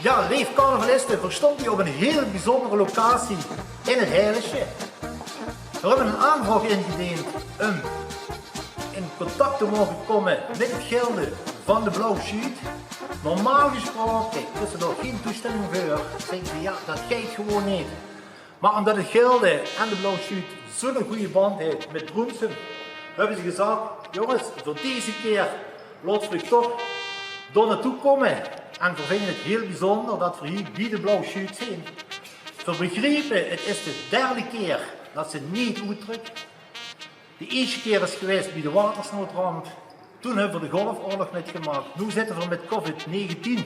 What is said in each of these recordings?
Ja, Leef Carnavalisten verstond hij op een heel bijzondere locatie in het Heiligje. We hebben een aanvraag ingediend om in contact te mogen komen met het gilde van de Blauwe Schuut. Normaal gesproken is er nog geen toestemming voor. Zeggen ze ja, dat gaat gewoon niet. Maar omdat het gilde en de Blauwe Schuut zo'n goede band heeft met Broensum, hebben ze gezegd, jongens, voor deze keer laten we toch door naartoe komen. En we vinden het heel bijzonder dat we hier bij de Blauwe Schuut zijn. We begrepen, het is de derde keer dat ze niet uitdrukken. De eerste keer is geweest bij de watersnoodramp. Toen hebben we de golfoorlog metgemaakt. Nu zitten we met COVID-19.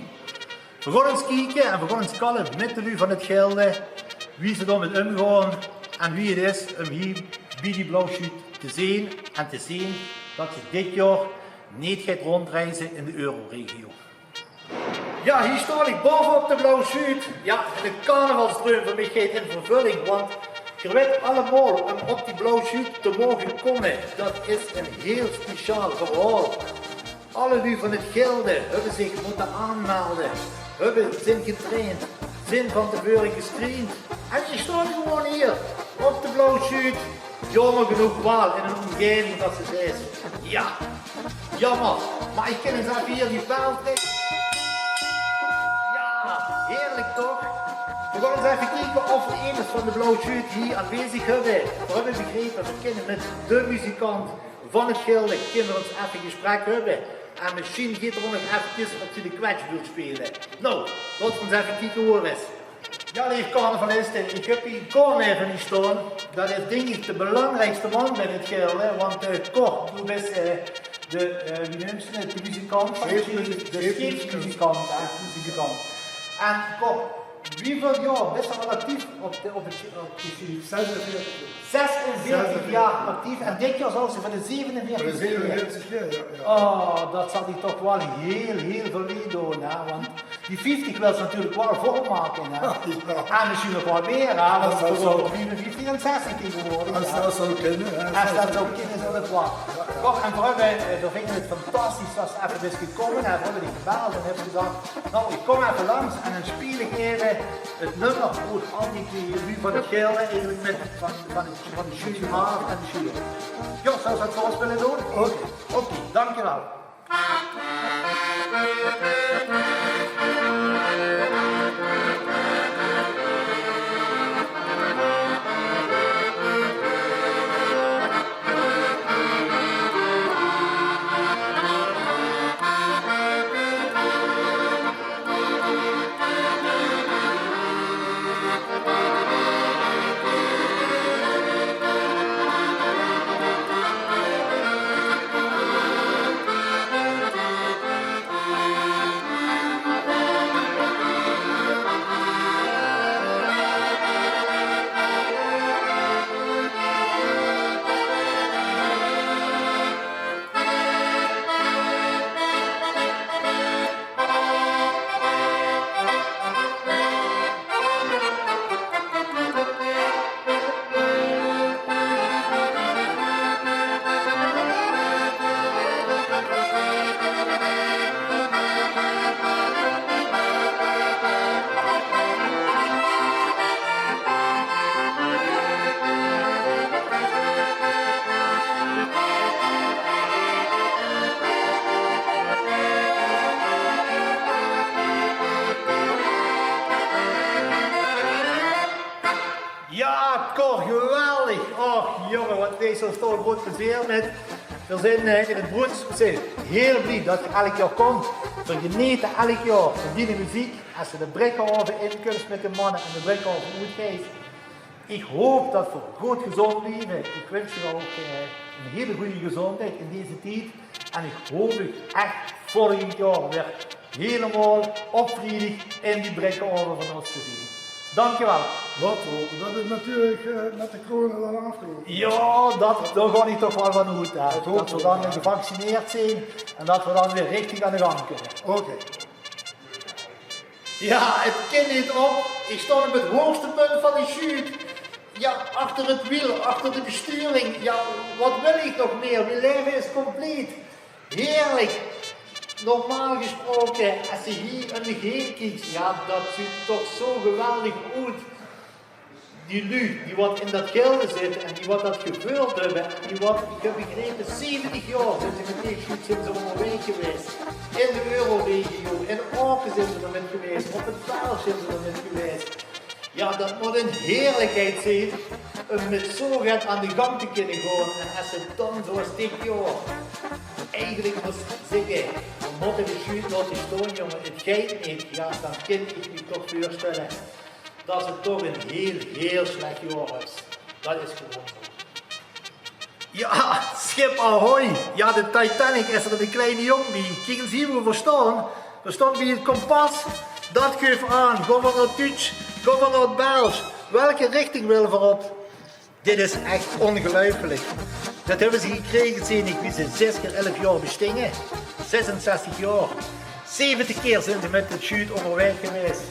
We gaan eens kijken en we gaan eens kallen met de lui van het gilde wie ze daarmee omgaan en wie het is om hier bij die Blauwe Schuut te zien en te zien dat ze dit jaar niet gaat rondreizen in de euroregio. Ja, hier sta ik bovenop de Blauwe Schuut. Ja, de carnavalsdroom voor mij gaat in vervulling, want je weet allemaal om op die Blauwe Schuut te mogen komen. Dat is een heel speciaal verhaal. Alle lui van het gilde hebben zich moeten aanmelden, zijn getraind, zijn van tevoren gestraind. En je staat gewoon hier op de Blauwe Schuut. Jammer genoeg wel in een omgeving dat ze is. Ja, jammer, maar ik kan eens even hier die paal trekken. Heerlijk toch? We gaan eens even kijken of we een van de Blauwe Schuut hier aanwezig hebben. We hebben begrepen, we kunnen met de muzikant van het gilde kunnen we ons even gesprek hebben. En misschien gaat er ook nog even wat je de kwets wilt spelen. Nou, laten we eens even kijken hoe het is. Ja, lieve carnavalisten, ik heb hier Cor even niet staan. Dat is denk ik de belangrijkste man bij het gilde, want Cor, du bent wie noemt ze het, de muzikant? De scheepsmuzikant. En Cor, wieveel jaar best wel actief op het schuut? 46 jaar actief en dit jaar zelfs voor de 47 jaar. Oh, dat zal hij toch wel heel veel mee doen, hè? Want die 50 wil ze natuurlijk wel volmaken. Hè? En misschien nog wat meer, hè? Want het is wel 54 en 60 geworden. Als dat zou kunnen. Als dat zou kunnen, zal het wel. Cor, en we vinden het fantastisch dat ze even is gekomen. We hebben die gebeld en hebben gezegd, nou ik kom even langs en dan speel ik even het nummer hoe het altijd nu van het gilde eigenlijk met van de Julie Maar en de Julie. Ja, zou ze het voorspelen doen? Oké, dankjewel. Ja, Cor, geweldig! Oh jongen, wat deze zo'n groot plezier met. We zijn in het Broensum heel blij dat je elk jaar komt. We genieten elk jaar van die muziek. Als je de Brekkenhoven in kunt met de mannen en de Brekkenhoven uitgeeft. Ik hoop dat we goed gezond blijven. Ik wens je ook een hele goede gezondheid in deze tijd. En ik hoop echt volgend jaar weer helemaal opvriedig in die Brekkenhoven van ons te zien. Dankjewel. Wat hopen, dat is natuurlijk met de corona dan afgelopen. Ja, daar ga ik toch wel van uit. Dat we dan gevaccineerd zijn en dat we dan weer richtig aan de gang kunnen. Oké. Ja, het kind niet op. Ik stond op het hoogste punt van de chute. Ja, achter het wiel, achter de besturing. Ja, wat wil ik nog meer? Mijn leven is compleet. Heerlijk. Normaal gesproken, als je hier om je heen kijkt, ja, dat ziet toch zo geweldig uit. Die lui, die wat in dat gilde zit en die wat dat gevuld hebben, en die wat, ik heb begrepen, 70 jaar zijn ze met die shoot zijn ze onderweg geweest. In de Euroregio, in Aken zijn ze er met geweest, op het België zijn ze er met geweest. Ja, dat moet een heerlijkheid zijn om met zo gaat aan de gang te kunnen gaan en als ze dan zo'n stukje eigenlijk moest zeggen, we moeten de shoot laten staan jongen, het gaat niet, ja, dan kan ik me toch voorstellen dat het toch een heel slecht jaar is. Dat is gewoon zo. Ja, schip ahoy! Ja, de Titanic is er een kleine jongen bij. Kijk eens hier hoe we staan. We staan bij het kompas. Dat geeft aan. Gaan we naar Dutch? Gaan we naar Belgisch? Welke richting willen we op? Dit is echt ongelooflijk. Dat hebben ze gekregen, zie ik, wie ze 6 keer 11 jaar bestingen. 66 jaar. 70 keer zijn ze met de shoot onderweg geweest.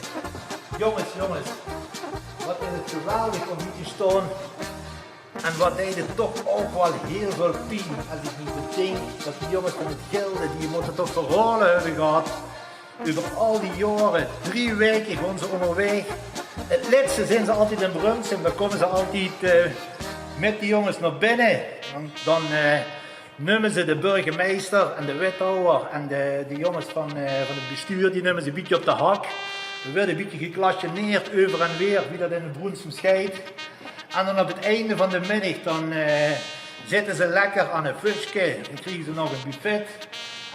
Jongens, wat is het geweldig om hier te staan. En wat deed het toch ook wel heel veel pijn als ik niet bedenk dat die jongens van het Gilde, die moeten toch verhalen hebben gehad. Over al die jaren, 3 weken gaan ze onderweg. Het laatste zijn ze altijd in Brunsum, dan komen ze altijd met die jongens naar binnen. Dan nemen ze de burgemeester en de wethouder en de jongens van het bestuur, die nemen ze een beetje op de hak. Er werd een beetje geklasjeneerd over en weer wie dat in het Brunsum scheidt. En dan op het einde van de middag dan zitten ze lekker aan een fusje. Dan krijgen ze nog een buffet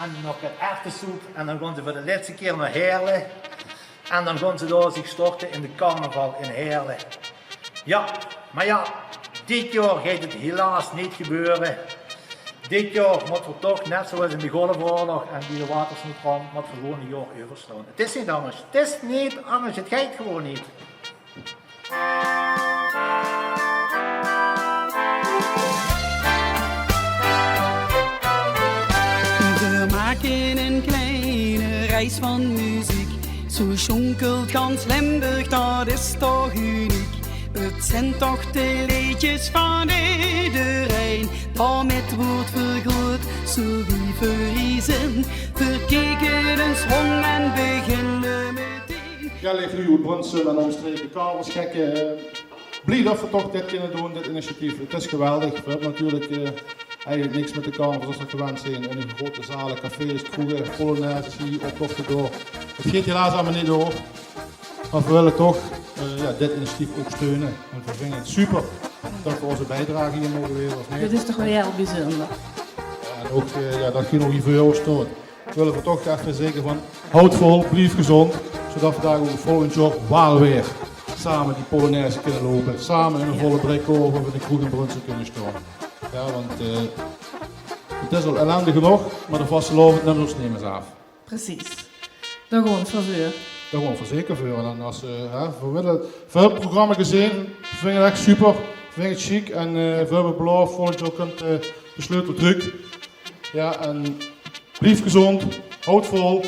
en nog een erwtensoep. En dan gaan ze voor de laatste keer naar Heerlen. En dan gaan ze daar zich storten in de carnaval in Heerlen. Ja, maar ja, dit jaar gaat het helaas niet gebeuren. Dit jaar moeten we toch, net zoals in de Golfoorlog en die de watersnoodramp, moeten we gewoon een jaar overslaan. Het is niet anders. Het is niet anders. Het gaat gewoon niet. We maken een kleine reis van muziek. Zo schonkelt gans Limburg, dat is toch uniek. Het zijn toch de liedjes van iedereen, dat met woord vergroot, zo wie verriezen, verkeken een zwang en beginnen meteen. Ja, ligt nu het Brunsum en omstreken kabels gekken. Blij dat we toch dit kunnen doen, dit initiatief. Het is geweldig. We hebben natuurlijk eigenlijk niks met de carnaval zoals we gewend zijn. In een grote zalen, cafés, kroegen, polonaises hier, optochten door. Het gaat helaas allemaal niet door. Maar we willen toch dit initiatief ook steunen. En we vinden het super dat we onze bijdrage hier mogen leveren. Dat is toch wel heel bijzonder. En ook dat geen nog voor jou staat. Willen we toch even zeggen van houd vol, blijf gezond. Zodat we daar ook volgend jaar wel weer samen die Polonaise kunnen lopen. Samen in een volle brekover met de kroeg in Brunsum kunnen staan. Ja, want het is al ellende genoeg, maar de vaste lovend nummers nemen ze af. Precies. Daar gewoon voor vuur. Daar gewoon verzekerd voor. En als, we hebben het programma gezien, we vinden het echt super, we vinden het chic en we hebben beloofd volgend jaar kunt de sleutel druk. Ja, en blijf gezond, houd vol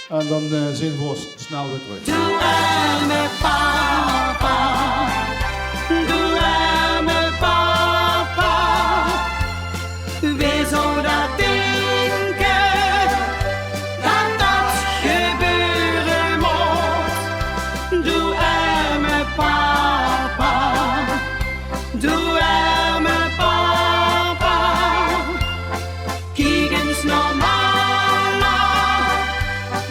en dan zien we ons snel weer terug. Doe arme papa, doe arme papa, wie zou dat denken, dat dat gebeuren moet. Doe arme papa, doe arme papa, kijk eens naar mama,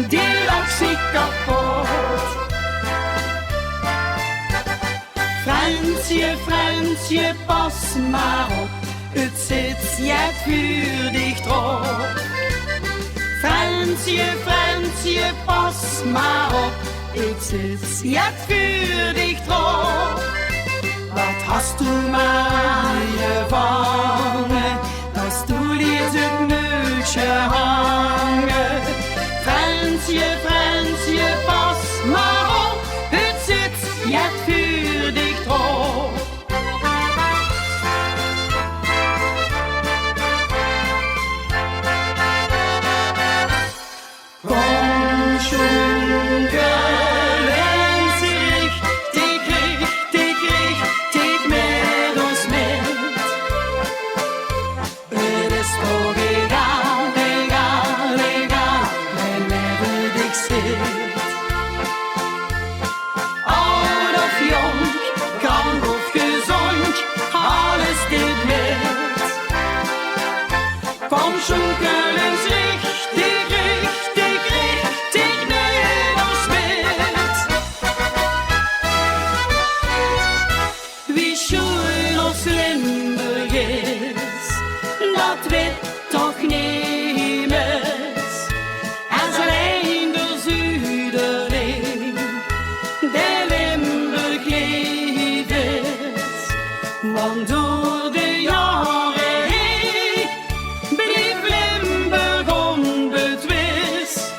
die lacht zich kapot. Fransje, pas maar op, het zit je vuur dicht op. Fransje, pas maar op, het zit je vuur dicht op. Wat hast du maar je vangen, dat stoel is het neusje hangen. Fransje, pas maar op, het zit je schunkelens richtig, richtig, richtig nedersmet. Wie schön ons Limburg is, dat weet toch niemand. Als alleen de Zuiderling, de Limburg lief is. Want door de jaren heen bleef Limburg onbetwist.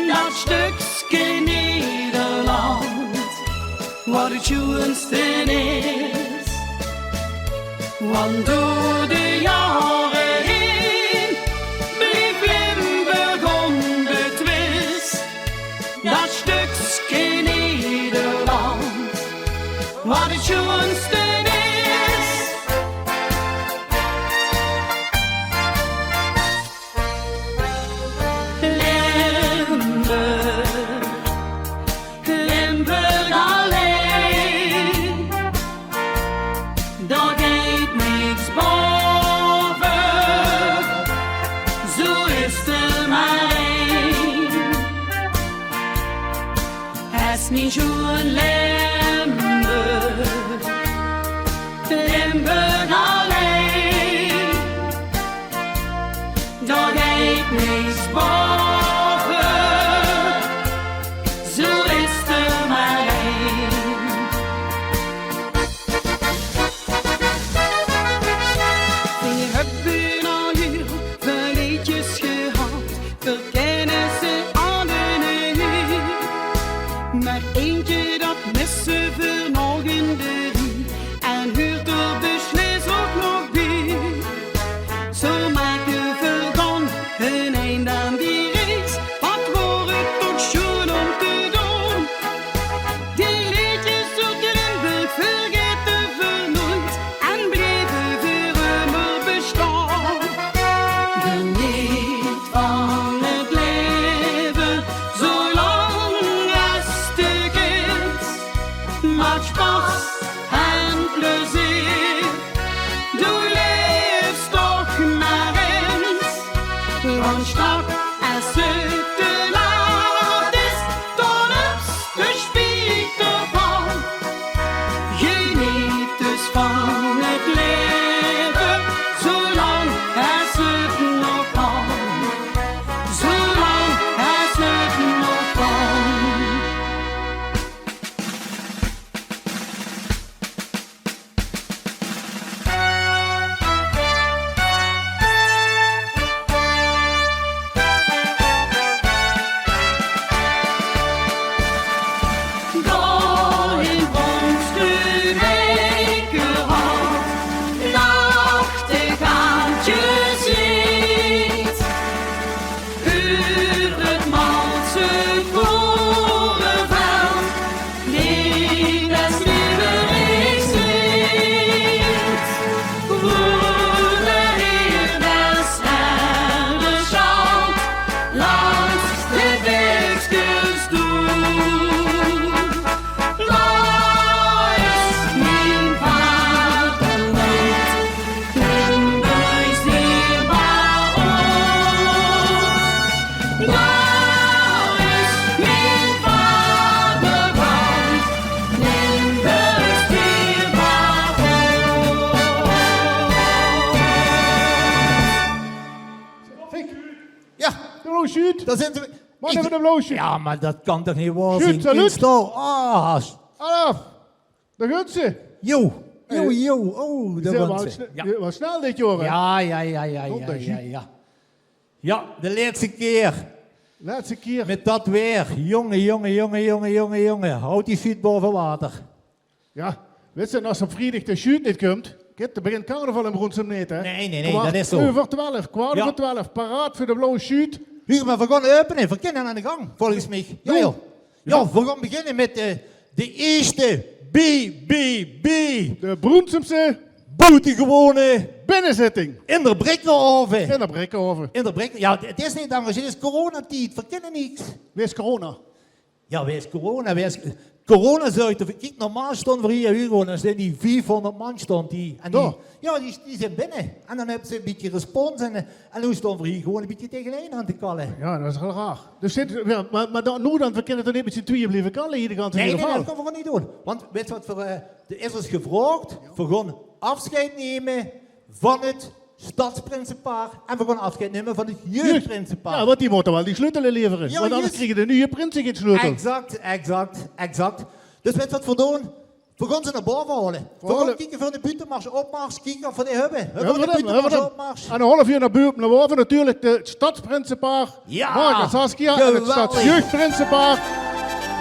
Dat stukje Nederland, wat het schoonste is. Want door de jaren heen bleef Limburg onbetwist. Dat stukje Nederland, wat het schoonste is. Limburg, Limburg alleen, daar gaat niks boven, zo is er maar één. Het is niet zo'n Limburg, Limburg alleen, daar gaat niks boven. Zo is er maar één. We hebben al heel veel liedjes gehad, veel kennissen allen hier. Maar eentje dat missen we nog in de rie, en huurt de beslis ook nog bij. Zo maken we dan een eind aan die reis, wat wordt het toch schoon om te doen. Die liedjes uit Limburg vergeten we nooit, en blijven voor immer bestaan. Geniet van het leven, zolang als het is. Maak spaas en plezier, doe liefst toch maar eens. Want straks als het te laat is, dan is de spiet ervan. Geniet dus van het leven, zolang als het nog kan. Zolang als het nog kan. Daar in ons de wekenhand, nachtegaaltjes zingt. Uur het malse korenveld, die des Limburgs zingt. Voor de Heer des herders schalt, langs de weekskes door. Daar is mijn vaderland, Limburgs dierbaar oud. Daar is mijn vaderland, Limburgs dierbaar oud. Fik, Ja, de blauwe schuut. daar zijn we. Wat hebben we de blauwe schuut? Ja, maar dat kan toch niet waar Schuut, zijn? salut. Instal. Ah, Alaf, daar gaat ze. yo. Oh, daar Zeg, komt wat, ze. Ja. wat snel dit, jongen. Ja. Ja, de laatste keer. Laatste keer. Met dat weer. Jongen. Houd die fiets boven water. Ja, weet je, als op vrijdag de schuut niet komt, kijk, er begint carnaval in Broensum niet, hè? Nee, dat is zo. Kwart Ja. voor 12, paraat voor de blauwe schuut. Hier, maar we gaan openen. We kunnen aan de gang, volgens mij. Ja. Ja, we gaan beginnen met de eerste BBB. De Broensumse Buitengewone binnenzitting. in de Brekkenhoven. In de Brekkenhoven. In de Brekken. Ja, het is niet anders. Het is coronatijd. We kennen niks. Wees corona. Ja, wees corona. Corona-zuid, kijk, normaal stonden we hier, Hugo, en zijn die 400 man stond die. En die zijn binnen. En dan hebben ze een beetje respons en nu stonden we hier gewoon een beetje tegeneen aan te kallen. Ja, dat is heel raar. Dus maar dan, nu dan, we kunnen toch niet met z'n tweeën blijven kallen hier de ganse Nee, geval. dat gaan we gewoon niet doen. Want weet je wat, er is ons gevraagd, we gaan afscheid nemen van het stadsprincipaal en we gaan afscheid nemen van het jeugdprincipaal. Ja, want die moeten wel die sleutelen leveren. Ja, want anders juist. krijgen de nieuwe prinsen geen sleutel. Exact. Dus weet je wat we doen? We gaan ze naar boven halen. We gaan Halen. kijken voor de buitenmars, opmars, kijken of we die hebben. We Ja, gaan de we buitenmars, hebben opmars. En een half uur naar boven natuurlijk de stadsprincipaal. Ja, Mark en Saskia en het geweldig. stadsjeugdprincipaal.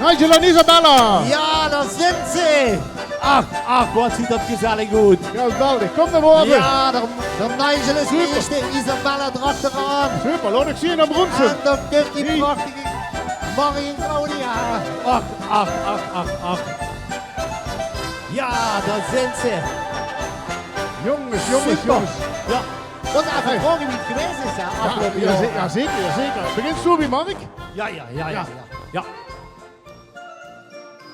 Nigel en Isabella. Ja, daar zijn ze! Ach, wat ziet dat gezellig uit. Geweldig, kom naar boven. Ja, de Nigel is de eerste, Isabella erachteraan. Super, laat ik zien naar Bronsen. En dan komt die prachtige Marie en Claudia. Ach. Ja, daar zijn ze. Jongens. Super. Ja. Wat even vragen wie het geweest is, hè, afgelopen jaar. Ja, zeker. Begin Sobi, Mark. Ja.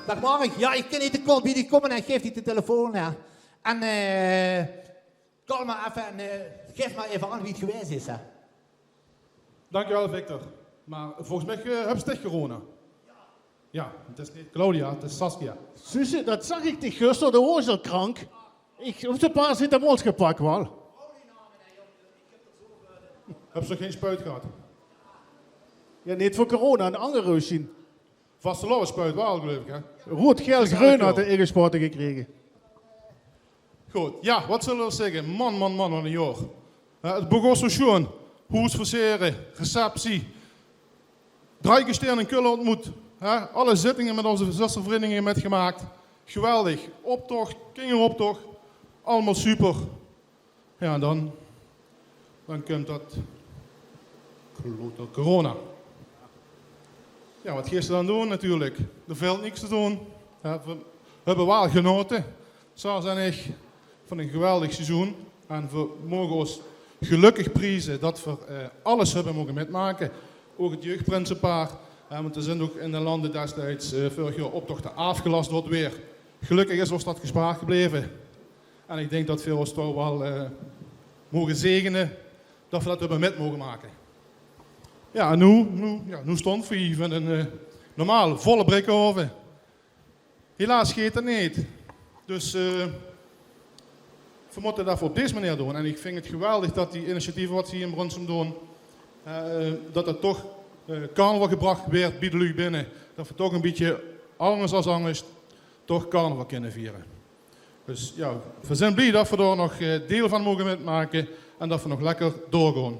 Dag Mark, ja, ik ken niet de kort bij die komen en geef die de telefoon. Hè. En kom maar even en geef maar even aan wie het geweest is. Hè. Dankjewel, Victor. Maar volgens mij heb je echt corona. Ja, het is niet Claudia, het is Saskia. Suze, dat zag ik die gisteren, de was al krank. Ik op zijn paracetamols gepakt wel. Heb ze geen spuit gehad? Ja, niet voor corona, een andere reus zien. Vastelovens spuit wel, geloof ik, hè? Rood, geel, groen had hij ingespoten gekregen. Goed, ja, wat zullen we zeggen? Man, wat een jaar. Het begon zo schoon. Hoesverseren, receptie. 3 keer in Kullen ontmoet. Alle zittingen met onze zustervriendingen metgemaakt. Geweldig. Optocht, kinderoptocht. Allemaal super. Ja, en dan komt dat klote corona. Ja, wat ga je dan doen natuurlijk? Er valt niks te doen. Ja, we hebben wel genoten, Sas en ik, van een geweldig seizoen. En we mogen ons gelukkig prijzen dat we alles hebben mogen metmaken. Ook het jeugdprincipaar. Want er zijn ook in de landen destijds vorig jaar optochten afgelast door het weer. Gelukkig is ons dat gespaard gebleven. En ik denk dat we ons toch wel mogen zegenen dat we dat hebben met mogen maken. Ja, en nu stond we hier van een normaal volle Brinkhoven. Helaas gaat het niet. Dus we moeten dat op deze manier doen. En ik vind het geweldig dat die initiatieven wat ze hier in Bronsum doen, dat er toch carnaval gebracht werd bij de lui binnen. Dat we toch een beetje anders als anders toch carnaval kunnen vieren. Dus ja, we zijn blij dat we er nog deel van mogen metmaken en dat we nog lekker doorgaan.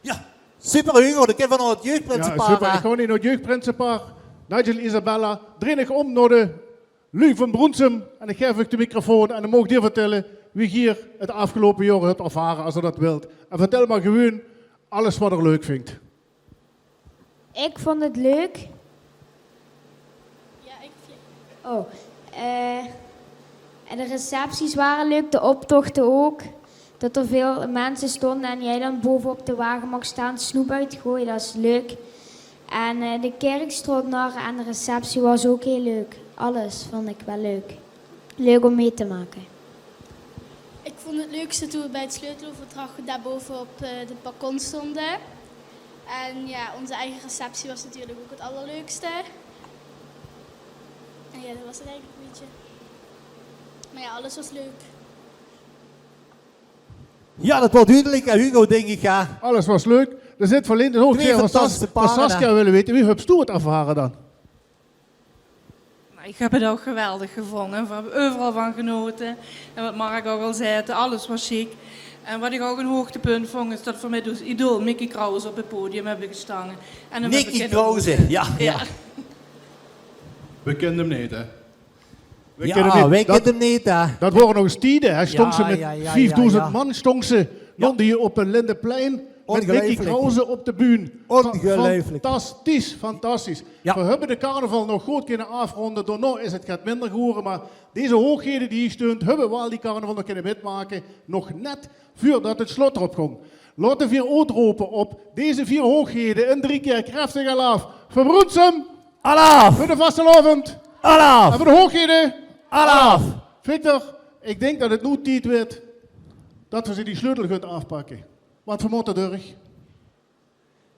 Ja, super Hugo, de kind van het Ja, jeugdprincipaal. super. hè. Ik ga niet naar het jeugdprincipaal. Nigel, Isabella, draai ik om naar de lui van Bronsum en ik geef ik de microfoon en dan mag je vertellen wie hier het afgelopen jaar hebt ervaren als je dat wilt. En vertel maar gewoon alles wat er leuk vindt. Ik vond het leuk. Ja, ik Oh, en de recepties waren leuk, de optochten ook. Dat er veel mensen stonden en jij dan bovenop de wagen mag staan, snoep uitgooien, dat is leuk. En de kerkstrootnar en de receptie was ook heel leuk. Alles vond ik wel leuk. Leuk om mee te maken. Ik vond het leukste toen we bij het sleuteloverdracht daarboven op de balkon stonden. En ja, onze eigen receptie was natuurlijk ook het allerleukste. En ja, dat was het eigenlijk een beetje. Maar ja, alles was leuk. Ja, dat wordt duidelijk, hè, Hugo, denk ik. Ja. Alles was leuk. Er zit verleden ook Twee veel van fantastische paren, Saskia willen weten. Wie hebt u het ervaren dan? Nou, ik heb het ook geweldig gevonden. We hebben overal van genoten. En wat Mark ook al zei, alles was chic. En wat ik ook een hoogtepunt vond, is dat voor mij dus idool Mickey Krause op het podium hebben gestaan. En dan Mickey Krause, ja. We kenden hem niet, hè? Ja, wij kennen hem niet, hè. Dat waren nog eens tijden. Hij stond Ja, ze met ja, 5000 ja. man, stond ze hier op een Lindeplein met Ongelooflijk. Mickey Krause op de bühne. Ongelooflijk. Fantastisch. Ja. We hebben de carnaval nog goed kunnen afronden. Daarna is het gaat minder geworden, maar deze hoogheden die hier steunt, hebben wel die carnaval nog kunnen metmaken. Nog net voordat het slot erop ging. Laten we weer uitroepen op deze 4 hoogheden in 3 keer krachtig alaaf. Voor Bronsum, Alaaf! voor de vastelavond. Alaf! Hebben we de hoogheden? Alaf! Victor, ik denk dat het nu tijd wordt dat we ze die sleutel gaan afpakken. Want we moeten terug.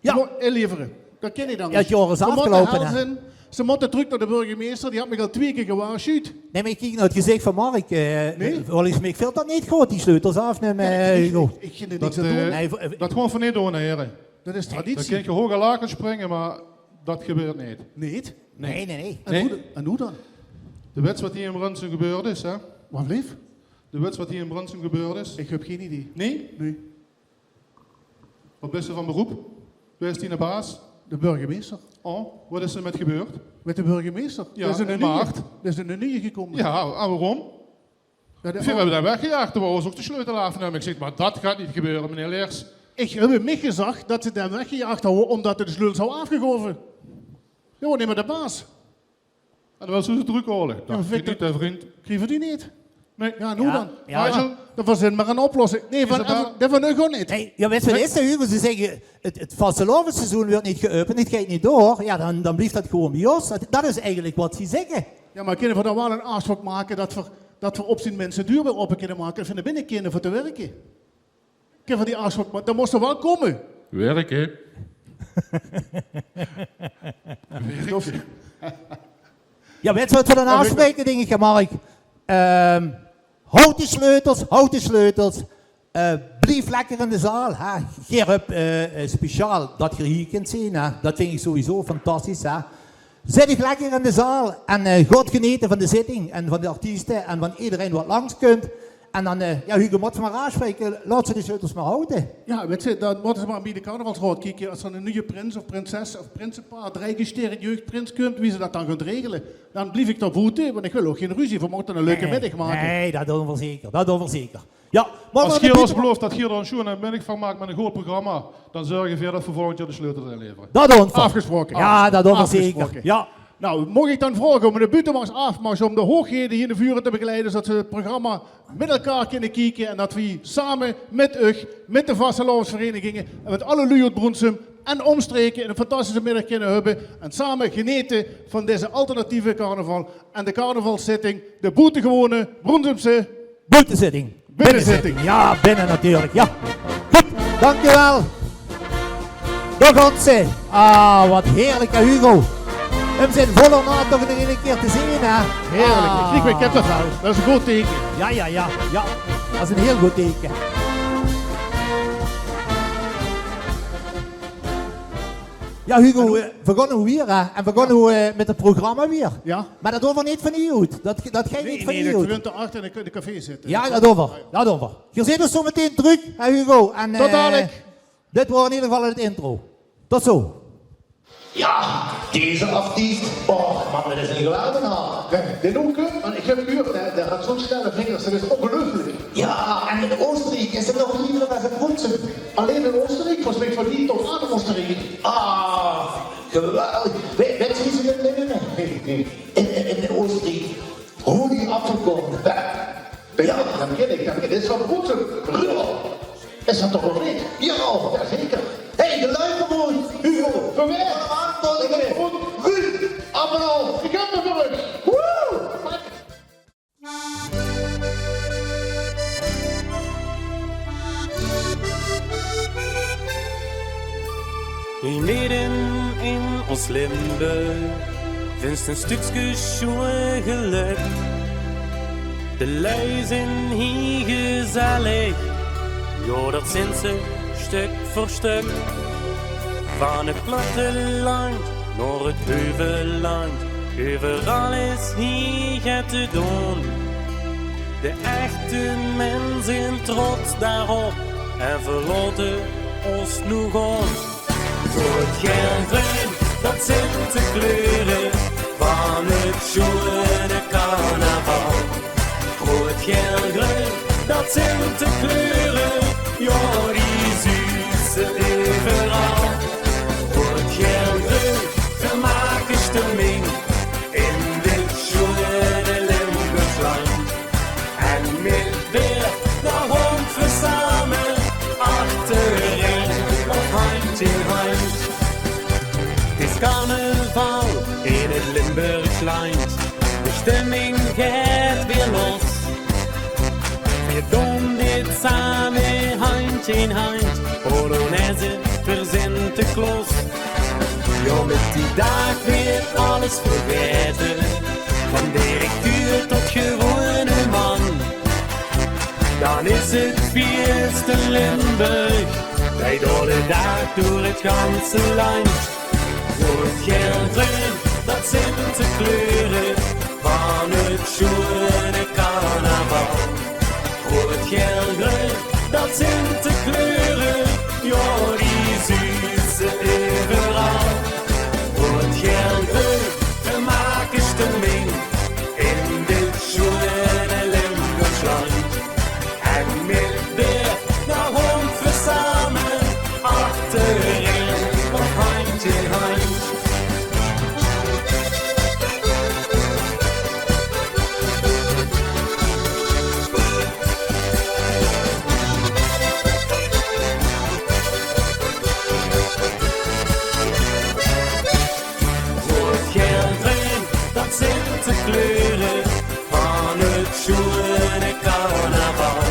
Ja. Inleveren. Dat ken je dan Ja, het jaar is Ze moeten afgelopen, hè. helzen. Ze moeten terug naar de burgemeester. Die had me al 2 keer gewaarschuwd. Nee, maar ik kijk naar het gezicht van Mark. Nee? Volgens mij wil dat niet goed, die sleutels afnemen, Hugo. Ik ging er Dat, niks aan doen. Nee, dat gewoon van niet doen, heren. Dat is Dan traditie. kun je hoge lakens springen, maar dat gebeurt niet. Niet? nee. En hoe dan? De wet wat hier in Brunsum gebeurd is, hè? Wat lief? De wet wat hier in Brunsum gebeurd is. Ik heb geen idee. Nee? Nee. Wat bent ze van beroep? Wie is die de baas? De burgemeester. Oh, wat is er met gebeurd? Met de burgemeester. Ja, dat is in een maart. Dat is een nieuwe gekomen. Ja, en waarom? Ja, de- We hebben daar weggejaagd, toen was ook de sleutel afnemen. Ik zeg, maar dat gaat niet gebeuren, meneer Leers. Ik heb mij gezegd dat ze daar weggejaagd hadden omdat de sleutel zou afgegeven. Ja, neem maar de baas. En dan was ze terughalen. maar Dat Victor- niet, hè, vriend. Geef die niet. Nee. Ja, en hoe dan? Ja. Nigel? Dat was maar een oplossing. Nee, van, Isabel? dat van u gewoon niet. Hey, ja, weet je wat is, Hugo? Ze zeggen, het vastelovenseizoen wordt niet geopend, het gaat niet door. Ja, dan blijft dat gewoon bij ons. Dat is eigenlijk wat ze zeggen. Ja, maar kunnen we dan wel een afspraak maken dat we op zijn mensen duur weer open kunnen maken en van de binnenkinderen voor te werken? Kunnen we die afspraak maken? Dat moest er wel komen. Werken. Ja, weet je wat we dan afspreken, denk ik, Mark? Houd die sleutels. Blijf lekker in de zaal. Hè. Gerp, speciaal dat je hier kunt zien. Hè. Dat vind ik sowieso fantastisch. Hè. Zet je lekker in de zaal en goed genieten van de zitting en van de artiesten en van iedereen wat langs kunt. En dan, ja, Hugo moet maar aanspreken, laat ze die sleutels maar houden. Ja, weet je, dan moeten ze maar bij de carnavalsraad kijken. Als er een nieuwe prins of prinses of prinsenpaar, drijgesterend jeugdprins komt, wie ze dat dan gaat regelen. Dan blijf ik daar voeten, want ik wil ook geen ruzie. We moeten een leuke middag maken. Nee, dat doen we zeker. Dat doen we zeker. Ja, maar Als we Gier ons bieden- belooft dat Gier er een show en middag van maakt met een goed programma, dan zorg je voor dat we volgend jaar de sleutels inleveren. Dat doen we. Afgesproken. Ja, dat doen we Afgesproken. zeker. Ja. Nou, mocht ik dan vragen om de buitenmars afmars om de hoogheden hier in de vuren te begeleiden, zodat ze het programma met elkaar kunnen kijken en dat we samen met UG, met de vastelovensverenigingen en met alle lui uit Brunsum en omstreken een fantastische middag kunnen hebben en samen genieten van deze alternatieve carnaval en de carnavalszitting, de boetengewone Brunsumse Buitenzitting. binnenzitting. Ja, binnen natuurlijk. Ja. Goed, dankjewel. Daar gaat ze. Ah, wat heerlijk, hè, Hugo. We zijn volle na toch nog een keer te zien, hè. Heerlijk, ik krijg mijn kippenvel. Dat is een goed teken. Ja. Dat is een heel goed teken. Ja, Hugo, we gaan nu weer, hè. En we gaan nu met het programma weer. Ja? Maar dat doen we niet van u uit. Dat gaat niet van Nee, u dat uit. kunt erachter in de café zitten. Ja, dat doen we. Dat doen we. Je zit dus zo meteen terug, hè, Hugo. En, Tot dadelijk. Dit wordt in ieder geval het intro. Tot zo. Ja, deze artiest. Oh man, dat is een geweldenaar. De Noeke, want ik heb gehoord, der had zo'n snelle vingers, dat is ongelooflijk. Ja, en in Oostenrijk is het nog liever dan in Brunsum. Alleen in Oostenrijk, was ik van die tot aan Oostenrijk. Ah, geweldig. Weet je wie ze in leven? In Oostenrijk. Hoe die afgekomen. Ja, dan begin ik. Dit is van Brunsum. Rudolf. Is dat toch wel niet? Ja, zeker. Hé, hey, de luikenboer. Hugo. Van weg. Ruud. Appel. Ik heb me terug. Woe! Hier midden in ons Limburg vindt een stukje schoen geluk. De lui zijn hier gezellig, ja dat zijn ze stuk voor stuk. Van het platteland naar het heuvelland, overal is hier te doen. De echte mensen zijn trots daarop en verlaten ons nu gewoon. Goed geel-groen, dat zijn de kleuren van het schone carnaval. Goed geel-groen, dat zijn de kleuren, ja die zussen overal. Goed geel-groen, vermaken stemming in dit schone Limburgsland. En met weer naar rond we samen achterin of hand in hand. Het is carnaval in het Limburgsland. Hand in Hand, Polonaise für Sinterklaas. Ja, mit die Dag wird alles vergeten, van directeur tot gewone man. Dan is het vierste Limburg, wij door de dag door het ganze land. Rood, geel, groen, dat zijn de kleuren van het schone carnaval. Rood, geel, groen, dat zijn de kleuren, ja die zien ze overal. Rood, geel, groen, we maken stemming in dit schone Limburgsland. En met weer naar hond we samen achterin of hand in hand. Rood, geel, groen, dat zijn de kleuren van het schone carnaval.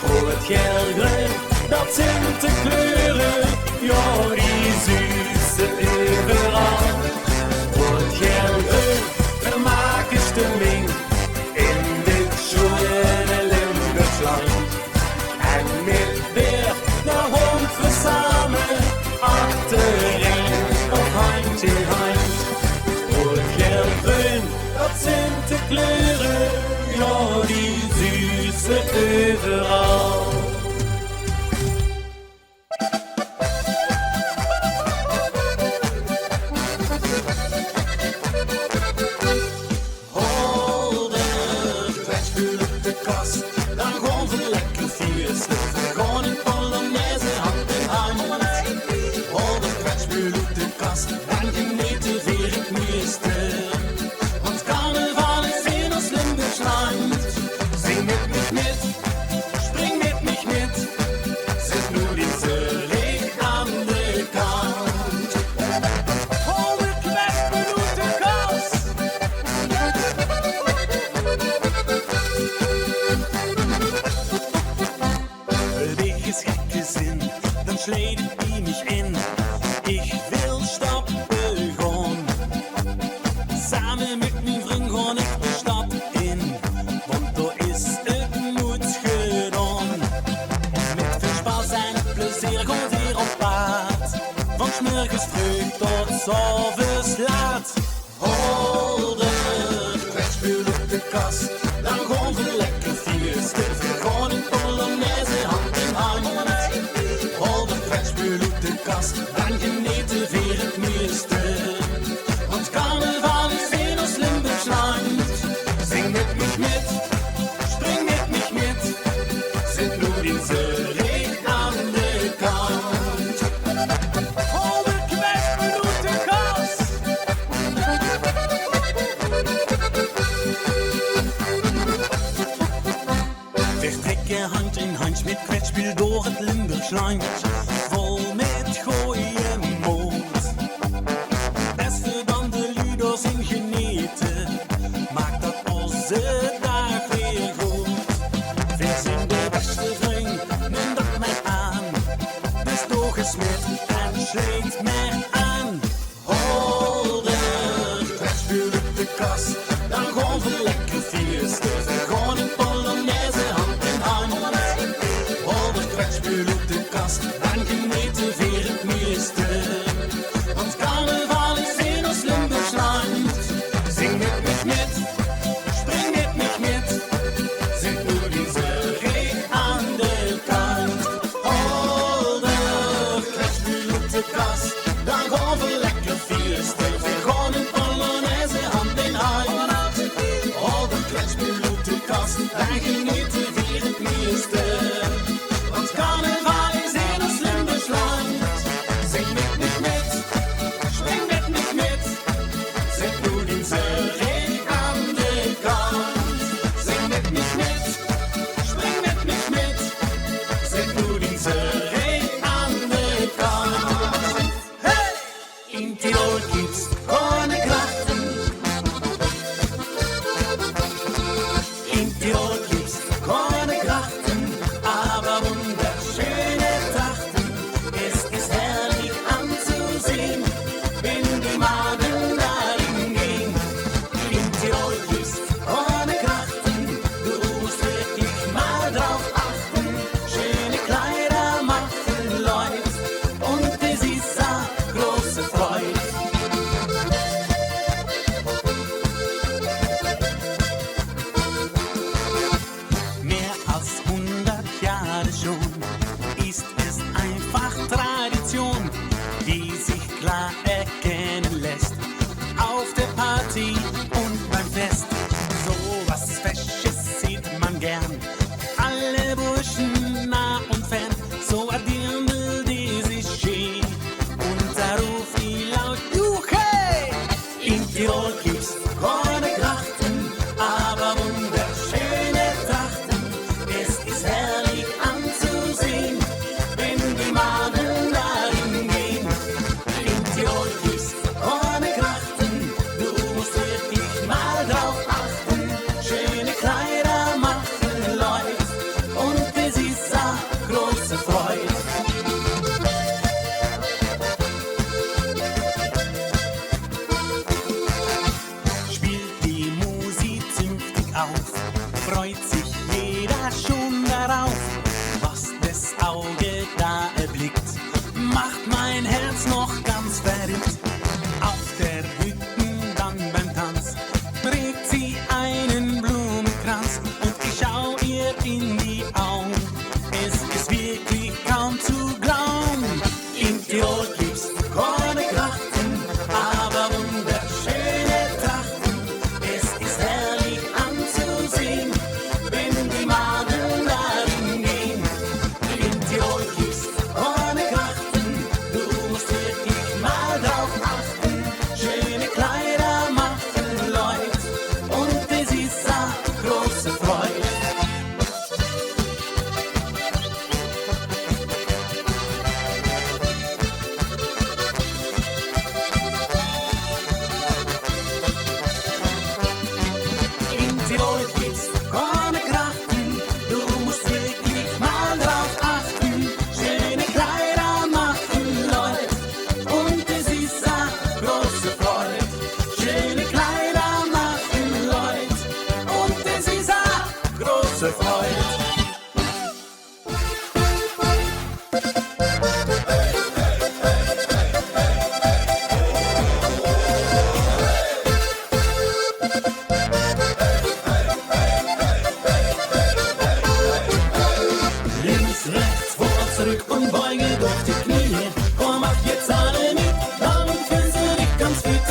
Rood, geel, groen, dat zijn de kleuren, ja die zussen overal. Rood, geel, groen, we maken stemming in dit schone Limburgsland. En met weer naar hond we samen achterin of hand in hand. Rood, geel, groen, dat zijn de kleuren, ja die zussen overal. Dan gerade schon, ist es einfach Tradition, die sich klar erkennen lässt. Auf der Party und beim Fest, so was Fesches sieht man gern. Alle Burschen nah und fern, so a Dirndl, die sich schön. Und da ruft die laut, Juchei! In Tirol gibt's keine Grachten, aber wunderschöne Trachten. Es ist herrlich anzusehen, wenn die Madeln darin gehen. In Tirol gibt's keine Grachten, du musst wirklich mal drauf achten. Schöne Kleider machen Leute und es ist a große Freude. Spielt die Musik zünftig auf, freut sich jeder schon darauf. Was das Auge da erblickt, macht mein Herz noch ganz verrückt. Auf der Hütten dann beim Tanz trägt sie einen Blumenkranz und ich schau ihr in die Augen. Es ist wirklich kaum zu glauben. In Tirol gibt's keine Grachten, aber wunderschöne Trachten. Es ist herrlich anzusehen, wenn die Madeln darin gehen. In Tirol gibt's keine Grachten, du musst wirklich mal drauf achten. Schöne Kleider machen Leute und es ist a große Freude. In Tirol gibt's keine Grachten, du musst wirklich mal drauf achten. Schöne Kleider machen Leute und es ist a große Freude. Schöne Kleider machen Leute und es ist a große Freude. Links, rechts, vor, zurück und beuge durch die Knie. Komm, mach jetzt alle mit, dann fühlst du dich ganz fit.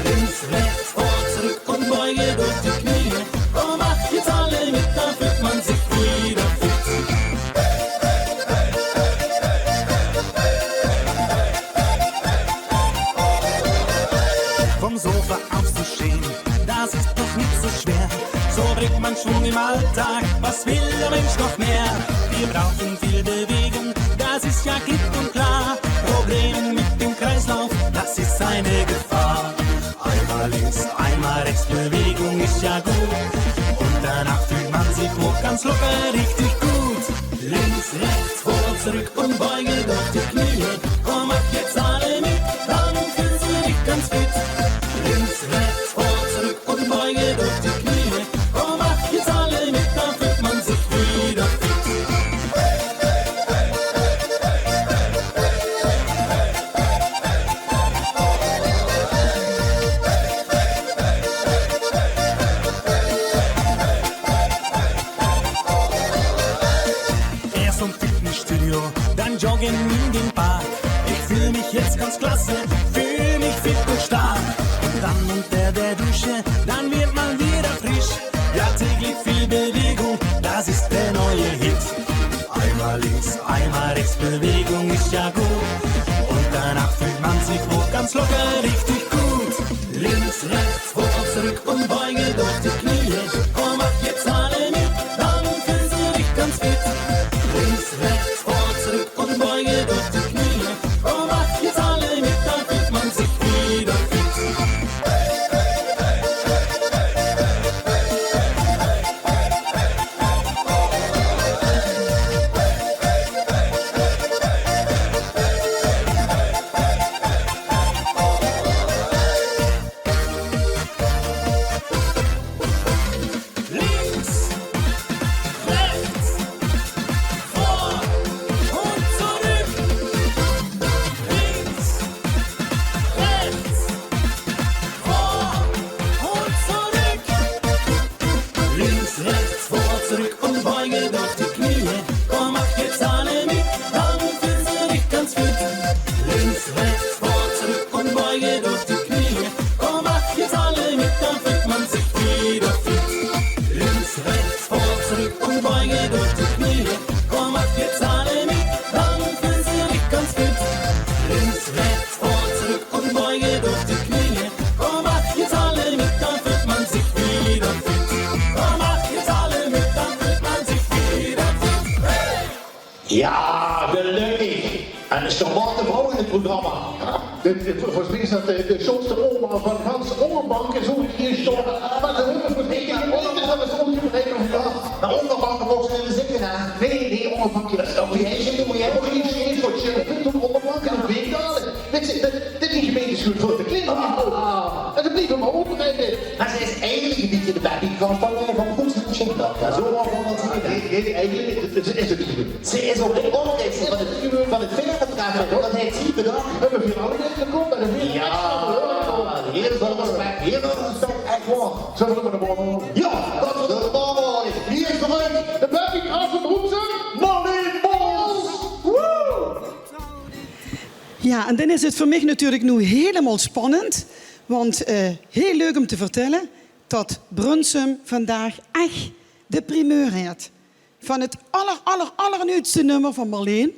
Links, rechts, vor, zurück und beuge durch die Knie. Komm, mach jetzt alle mit, dann fühlt man sich wieder fit. Vom Sofa aufzustehen, das ist doch nicht so schwer. So bringt man Schwung im Alltag, was will der Mensch noch mehr? Wir brauchen viel Bewegung, das ist ja klipp und klar. Probleme mit dem Kreislauf, das ist eine Gefahr. Einmal links, einmal rechts, Bewegung ist ja gut. Und danach fühlt man sich hoch, ganz locker, richtig gut. Links, rechts, vor, zurück und beuge durch die Knie. Komm, mach jetzt alle mit, dann fühlst du dich ganz fit. Links, rechts, vor, zurück und beuge durch die Knie. Komm, mach jetzt alle mit, dann fühlt man sich wieder fit. Erst zum Fitnessstudio, dann joggen in den Park. Ich fühl mich jetzt ganz klasse, fühl mich fit und stark. Und dann unter der Dusche, dann wird man wieder frisch. Ja, täglich viel Bewegung, das ist der neue Hit. Einmal links, einmal rechts, Bewegung ist ja gut. Und danach fühlt man sich hoch, ganz locker, richtig gut. Links, rechts, vor, zurück und beuge durch die Knie. Komm, mach jetzt alle mit, dann fühlst du dich ganz fit. Links, rechts, vor, zurück und beuge durch die Knie. Komm, mach jetzt alle mit, dann fühlt man sich wieder fit. Ja, gelukkig. En een charmante vrouw in het programma. Volgens mij is dat de zotste oma van Hans Onderbank en zo die hier stond. Maar ze hebben voor mij geen oorlog, dat is ongebreken vandaag. Maar onderbanken mogen ze in de zitten, hè? Nee, onderbankje, dat moet jij zitten, moet jij ook niet zien voor je punt op onderbanken, dat weet ik al. Dit is gemeenteschuld voor de klim. En dat blijft maar overrijden. Maar ze is eigenlijk een beetje de baby van Goedstenschild. Ja, zo van dat ze niet. Eigenlijk is het niet. Ze is op de onderricht van het vingergedrag, dat heeft ze bedacht. We hebben hier alle mensen gekomen en een Ja, heel veel respect, heel veel respect, echt waar. Zullen we de bal houden? Ja, dat we de bal houden. Hier is terug, De baby af en roepsen. Molly Bols! Ja, en dan is het voor mij natuurlijk nu helemaal spannend. Want heel leuk om te vertellen dat Brunsum vandaag echt de primeur heeft. Van het allernieuwste nummer van Marleen.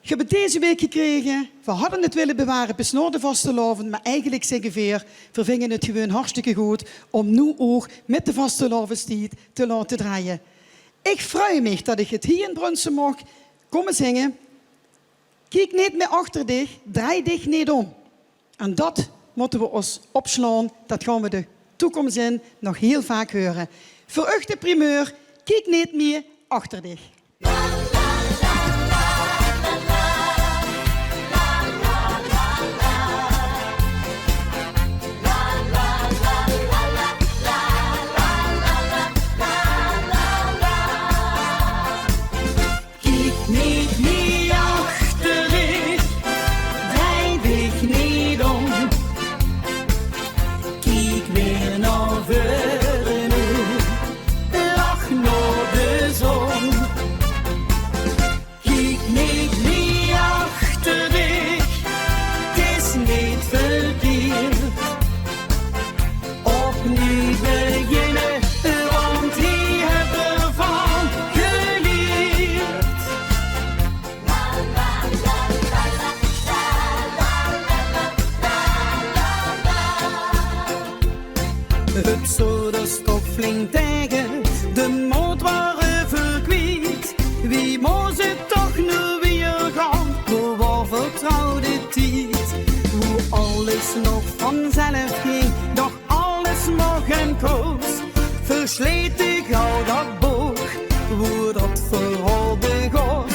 Je hebt het deze week gekregen. We hadden het willen bewaren bis naar de vastelavond. Maar eigenlijk zeggen we vinden het gewoon hartstikke goed om nu ook met de vastelavondstijd te laten draaien. Ik freue me dat ik het hier in Brunsum mag komen zingen. Kijk niet meer achter dich, draai dich niet om. En dat moeten we ons opslaan. Dat gaan we de toekomst in nog heel vaak horen. Voor u de primeur, kijk niet meer achter dich. Het zou de stof flink tegen, de moed waren verkwiet. Wie moest het toch nu weer gaan, hoe was vertrouwde tijd. Hoe alles nog vanzelf ging, doch alles nog een koos. Versleet ik gauw dat boek, hoe dat verhaal begoos.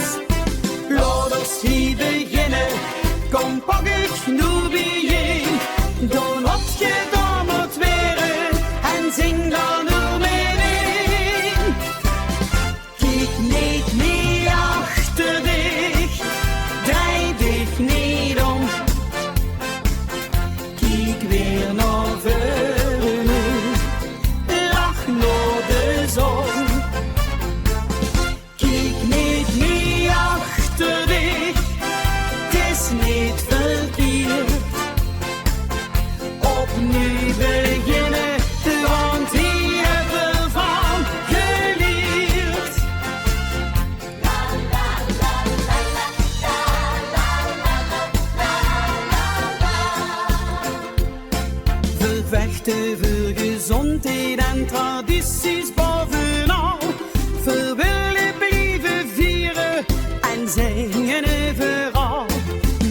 Laat ons hier beginnen, kom pak ik nu bijeen. Dan wat je dan moet weren en zing dan nu mee. Kijk niet meer achter dich, draai dich niet om. Kijk weer naar voren, lach naar de zon. Kijk niet meer achter dich, het is niet verkeerd. Opnieuw beginnen, want hier hebben we van geleerd. We vechten voor gezondheid en tradities bovenal. We willen blijven vieren en zingen overal.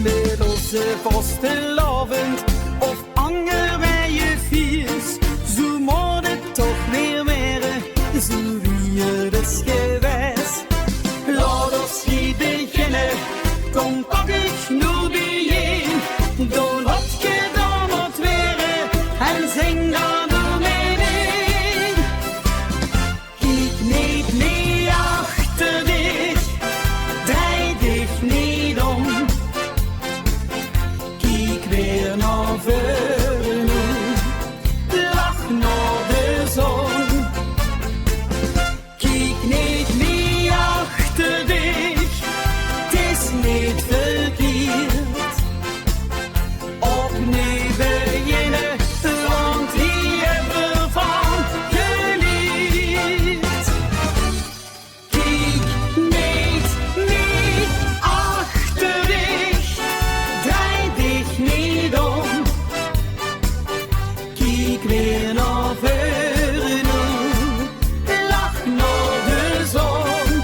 Met onze vastelavond of anger bij je viers. Zo moet het toch weer weren, zo wie het is geweest. Laat ons hier beginnen, kom pak ik nu bijeen. Doe wat je dan moet weren en zing dan nu mee. Kijk niet meer achter dich, draai dich niet om. Kijk weer naar voren, lach naar de zon. Kijk niet meer achter dich, het is niet verkeerd. Opnieuw beginnen, want hier hebben we van geleerd. Kijk niet meer achter dich, draai dich niet om. Kijk weer naar voren, lach naar de zon.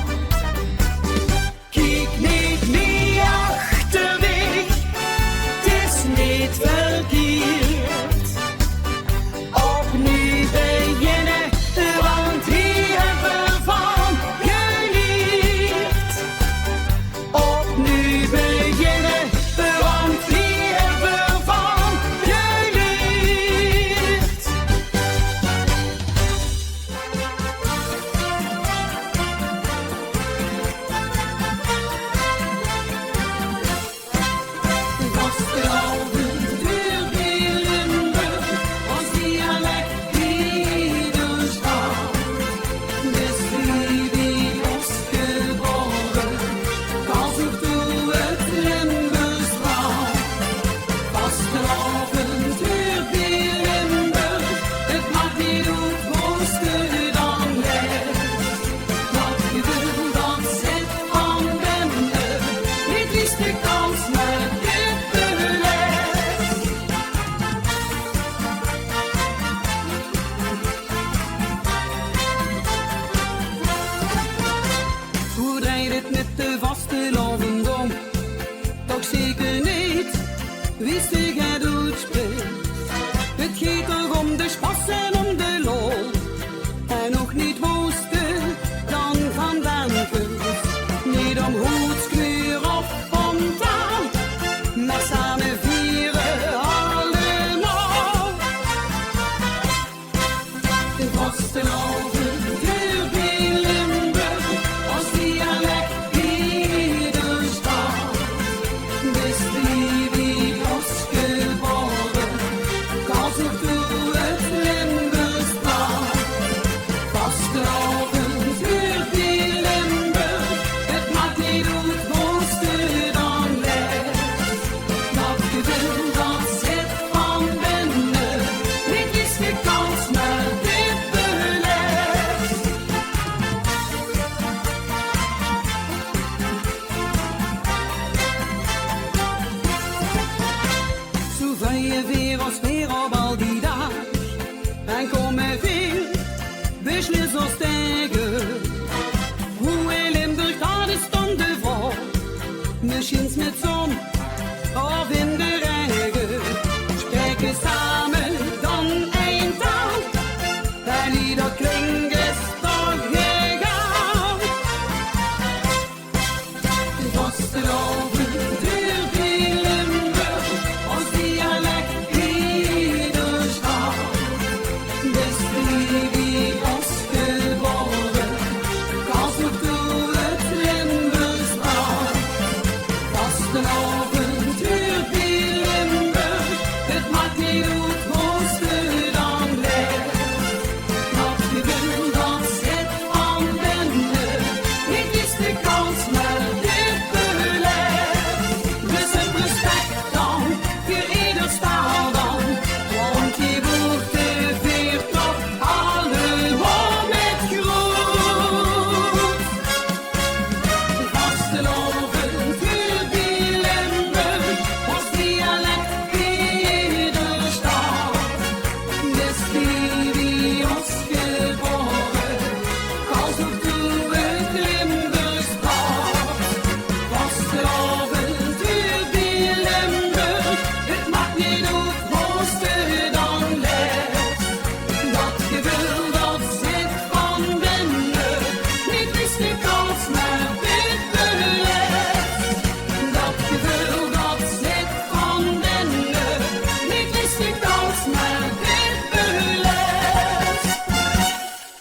geht het met de vastelavond. Toch zeker niet, wist ik het uitspreekt. Het gaat toch om de spas en om de lol. En nog niet mooiste dan van dankens. Niet om hoedskleur of fontaan, maar samen vieren allemaal. De vastelavond. Beslissers tegen hoe in Limburg dat is dan de vraag. Misschien met zon of in de regen. Spreken samen dan een taal. En ieder klinkt is toch gegaan. Het vastelavond duurt in Limburg als dialect ieder staat.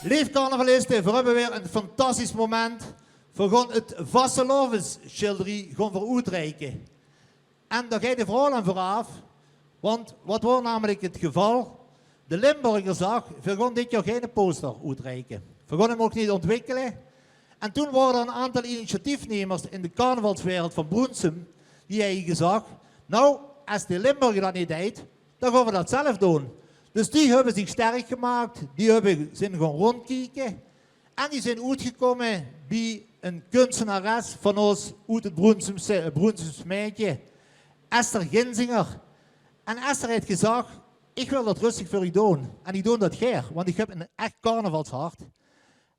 Lieve carnavalisten, we hebben weer een fantastisch moment. We gaan het vastelavondsschilderie gaan voor uitreiken. En daar gaat de verhaal aan vooraf. Want wat was namelijk het geval? De Limburgers zag, we gaan dit jaar geen poster uitreiken. We gaan hem ook niet ontwikkelen. En toen waren er een aantal initiatiefnemers in de carnavalswereld van Broensum. Die hebben gezegd, nou, als de Limburger dat niet deed, dan gaan we dat zelf doen. Dus die hebben zich sterk gemaakt, zijn gaan rondkijken. En die zijn uitgekomen bij een kunstenares van ons uit het Broensums meidje, Esther Ginzinger. En Esther heeft gezegd, ik wil dat rustig voor u doen. En ik doe dat graag, want ik heb een echt carnavalshart.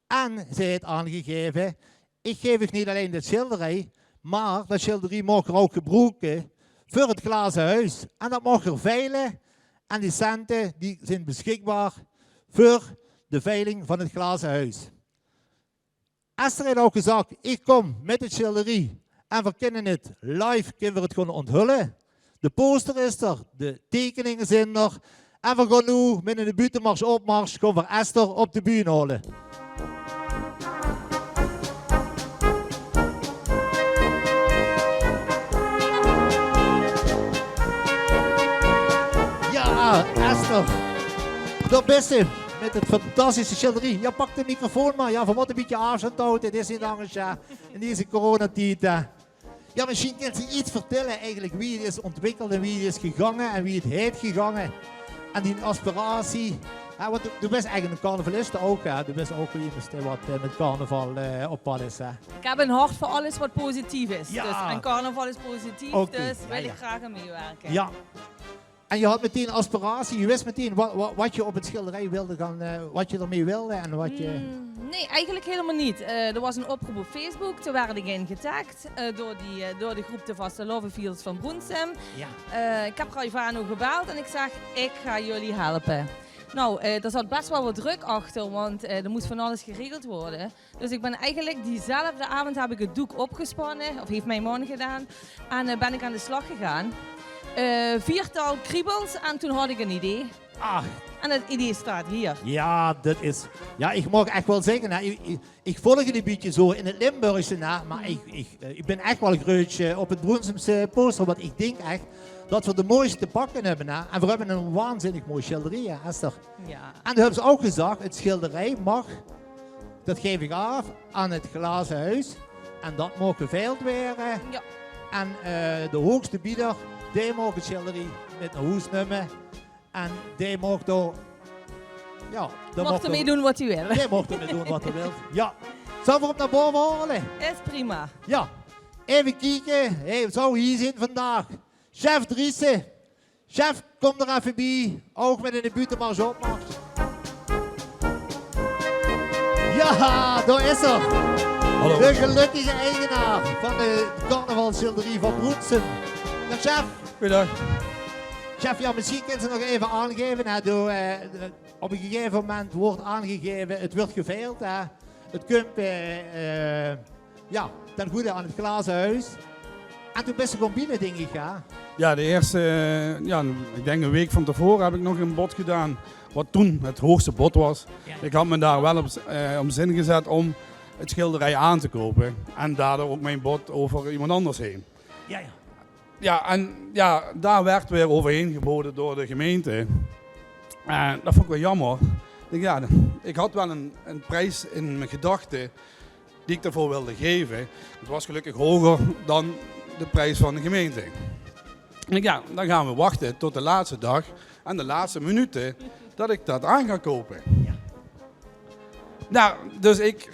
En zij heeft aangegeven, ik geef u niet alleen dit schilderij, maar dat schilderij mag er ook gebruiken voor het glazen huis. En dat mag er veilen. En die centen die zijn beschikbaar voor de veiling van het glazen huis. Esther heeft ook gezegd, ik kom met het schilderij en we kunnen het live gewoon onthullen. De poster is er, de tekeningen zijn er. En we gaan nu met een buitenmars opmars gaan we Esther op de bühne halen. Ja, Esther, daar bent ze met het fantastische schilderij. Ja, pak de microfoon maar. Ja, we moeten een beetje afstand houden. Dit is niet anders in deze coronatijd. Ja, misschien kan ze iets vertellen eigenlijk wie het is ontwikkeld en wie het is gegangen en wie het heeft gegangen. En die aspiratie. Ja, want du bent eigenlijk een carnavalist ook. Hè? Du bent ook iemand wat met carnaval op pad is. Hè? Ik heb een hart voor alles wat positief is. Ja. Dus, en carnaval is positief, Okay. dus wil ik graag aan meewerken. Ja. En je had meteen aspiratie, je wist meteen wat je op het schilderij wilde gaan, wat je ermee wilde en wat je... Nee, eigenlijk helemaal niet. Er was een oproep op Facebook, toen werd ik in getagd door de groep de Vastelovenfields van Broensum. Ja. Ik heb Raivano gebeld en ik zeg, ik ga jullie helpen. Nou, er zat best wel wat druk achter, want er moest van alles geregeld worden. Dus ik ben eigenlijk diezelfde avond heb ik het doek opgespannen, of heeft mijn man gedaan, en ben ik aan de slag gegaan. 4-tal kriebels en toen had ik een idee. Ach. En het idee staat hier. Ja, dat is... Ja, ik mag echt wel zeggen, ik volg het een beetje zo in het Limburgse, maar ik ben echt wel een grootje op het Broensumse poster, want ik denk echt dat we de mooiste te pakken hebben. En we hebben een waanzinnig mooi schilderij, Esther. Ja. En toen hebben ze ook gezegd, het schilderij mag, dat geef ik af aan het glazen huis. En dat mag geveild worden. Ja. En de hoogste bieder, die mag het schilderij met een huisnummer. En die mag door... Ja, Mocht ermee doen wat u wil. Die mocht ermee doen wat hij wil. Ja. Zullen we hem naar boven halen? Is prima. Ja. Even kijken. Hey, wat zou hier zijn vandaag? Chef Driessen. Chef, kom er even bij. Ook met in de buitenmars opmars. Ja, daar is er. Hallo. De gelukkige eigenaar van de carnavalschilderie van Broensum. Dag chef. Goeiedag. Chef, ja, misschien kunnen ze nog even aangeven. Hè, op een gegeven moment wordt aangegeven, het wordt geveild. Hè. Het komt ten goede aan het glazen huis. En toen best gewoon binnen, denk ik. Hè. Ja, de eerste, ik denk een week van tevoren heb ik nog een bod gedaan. Wat toen het hoogste bod was. Ja. Ik had me daar wel op zin gezet om het schilderij aan te kopen. En daardoor ook mijn bod over iemand anders heen. Ja, ja. Ja, en ja, daar werd weer overheen geboden door de gemeente. En dat vond ik wel jammer. Ik had wel een prijs in mijn gedachten die ik daarvoor wilde geven. Het was gelukkig hoger dan de prijs van de gemeente. En dan gaan we wachten tot de laatste dag en de laatste minuten dat ik dat aan ga kopen. Ja. Nou, dus ik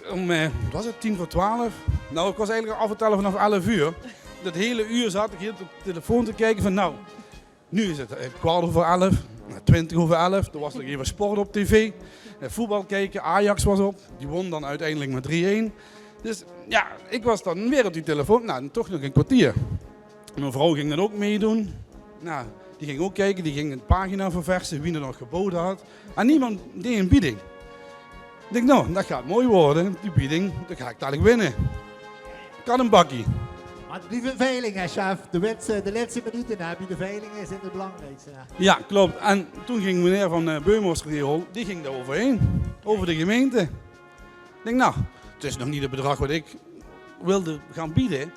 was het 11:50? Nou, ik was eigenlijk al aftellen vanaf 11 uur. Dat hele uur zat ik hier op de telefoon te kijken van nou, nu is het 11:15, 11:20. Er was nog even sport op tv, voetbal kijken, Ajax was op. Die won dan uiteindelijk met 3-1. Dus ja, ik was dan weer op die telefoon, nou toch nog een kwartier. Mijn vrouw ging dan ook meedoen. Nou, die ging ook kijken, die ging een pagina verversen wie er nog geboden had. En niemand deed een bieding. Ik denk nou, dat gaat mooi worden, die bieding, dan ga ik dadelijk winnen. Ik had een bakkie. Maar het blijft een veiling, hè, chef. De laatste minuten heb je de veiling, is het belangrijkste. Hè. Ja, klopt. En toen ging meneer van Beumelsriool, die ging daar overheen. Over de gemeente. Ik denk nou, het is nog niet het bedrag wat ik wilde gaan bieden.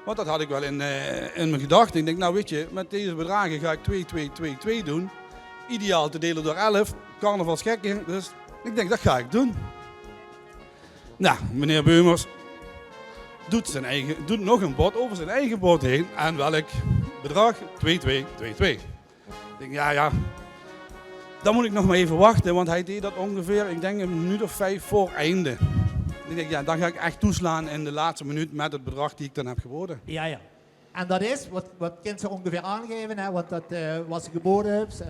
Want dat had ik wel in mijn gedachten. Ik denk nou weet je, met deze bedragen ga ik 2 doen. Ideaal te delen door 11. Carnavalsgekken. Dus ik denk dat ga ik doen. Nou, meneer Beumers doet nog een bod over zijn eigen bod heen. En welk bedrag? 2. Ik denk ja, dan moet ik nog maar even wachten. Want hij deed dat ongeveer, ik denk een minuut of 5 voor einde. Ik denk ja, dan ga ik echt toeslaan in de laatste minuut met het bedrag die ik dan heb geboden. Ja, ja. En dat is, wat kan ze ongeveer aangeven, hè? Want dat was ze geboden hebt.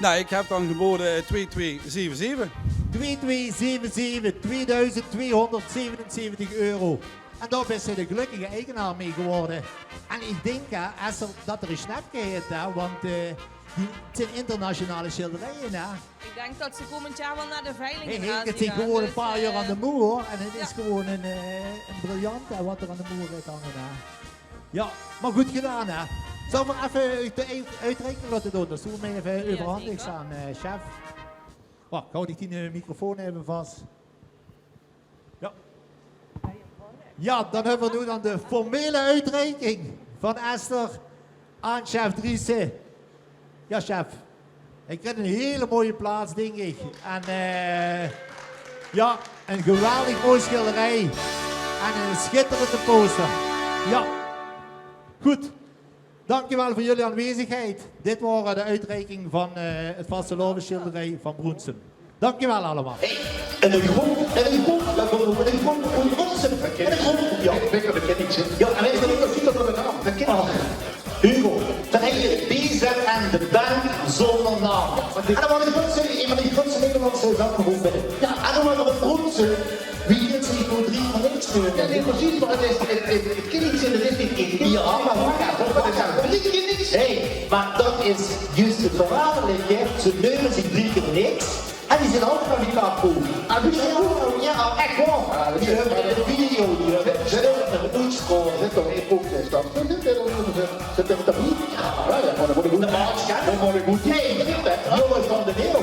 Nou, ik heb dan geboden 2277. 2277, 2277 euro. En daar is ze de gelukkige eigenaar mee geworden. En ik denk Esther, dat er een snapje heeft, hè, want het zijn internationale schilderijen. Hè. Ik denk dat ze komend jaar wel naar de veiling gaan. Het zit gewoon een paar jaar aan de moer, hoor. En het is gewoon een briljant wat er aan de moer is hangen. Hè. Ja, maar goed gedaan, hè. Zullen we even de uitrekening laten doen? Dat doen we even overhandig staan, chef. Wacht, hou ik die microfoon even vast. Ja. Ja, dan hebben we nu dan de formele uitreiking van Esther aan chef Driessen. Ja, chef. Ik krijg een hele mooie plaats, denk ik. En ja, een geweldig mooi schilderij. En een schitterende poster. Ja. Goed. Dankjewel voor jullie aanwezigheid. Dit waren de uitreiking van het Vastelovenschilderij van Broensum. Dankjewel allemaal. En de grond, dat komt over de grond, voor de Broensum. En de grond, ja, dat ken ik ze. Ja, en hij is er ook nog ziet dat er een naam. Dat ken ik. Hugo, dan heb je BZN, de En dan waren een van die grootste Nederlandse zanggroepen. Ja, en dan waren we bronzen. Wie het zich voor 3 van niks doen. Ja, nee, precies, maar het kan niet zijn, dat is niet in. Ja, maar wacht, dat zijn 3 keer niks. Hé, maar dat is juist het verraderlijke. Ze nemen zich 3 keer niks. En die zijn ook van die kapoe. En wie zijn ook? Ja, echt waar. Die hebben in de video, die hebben een uitschool. Zet toch in ook de stad. Zet hem toch niet? Ja, dat moet ik goed. Dat moet ik goed. Nee, jongens van de Nero.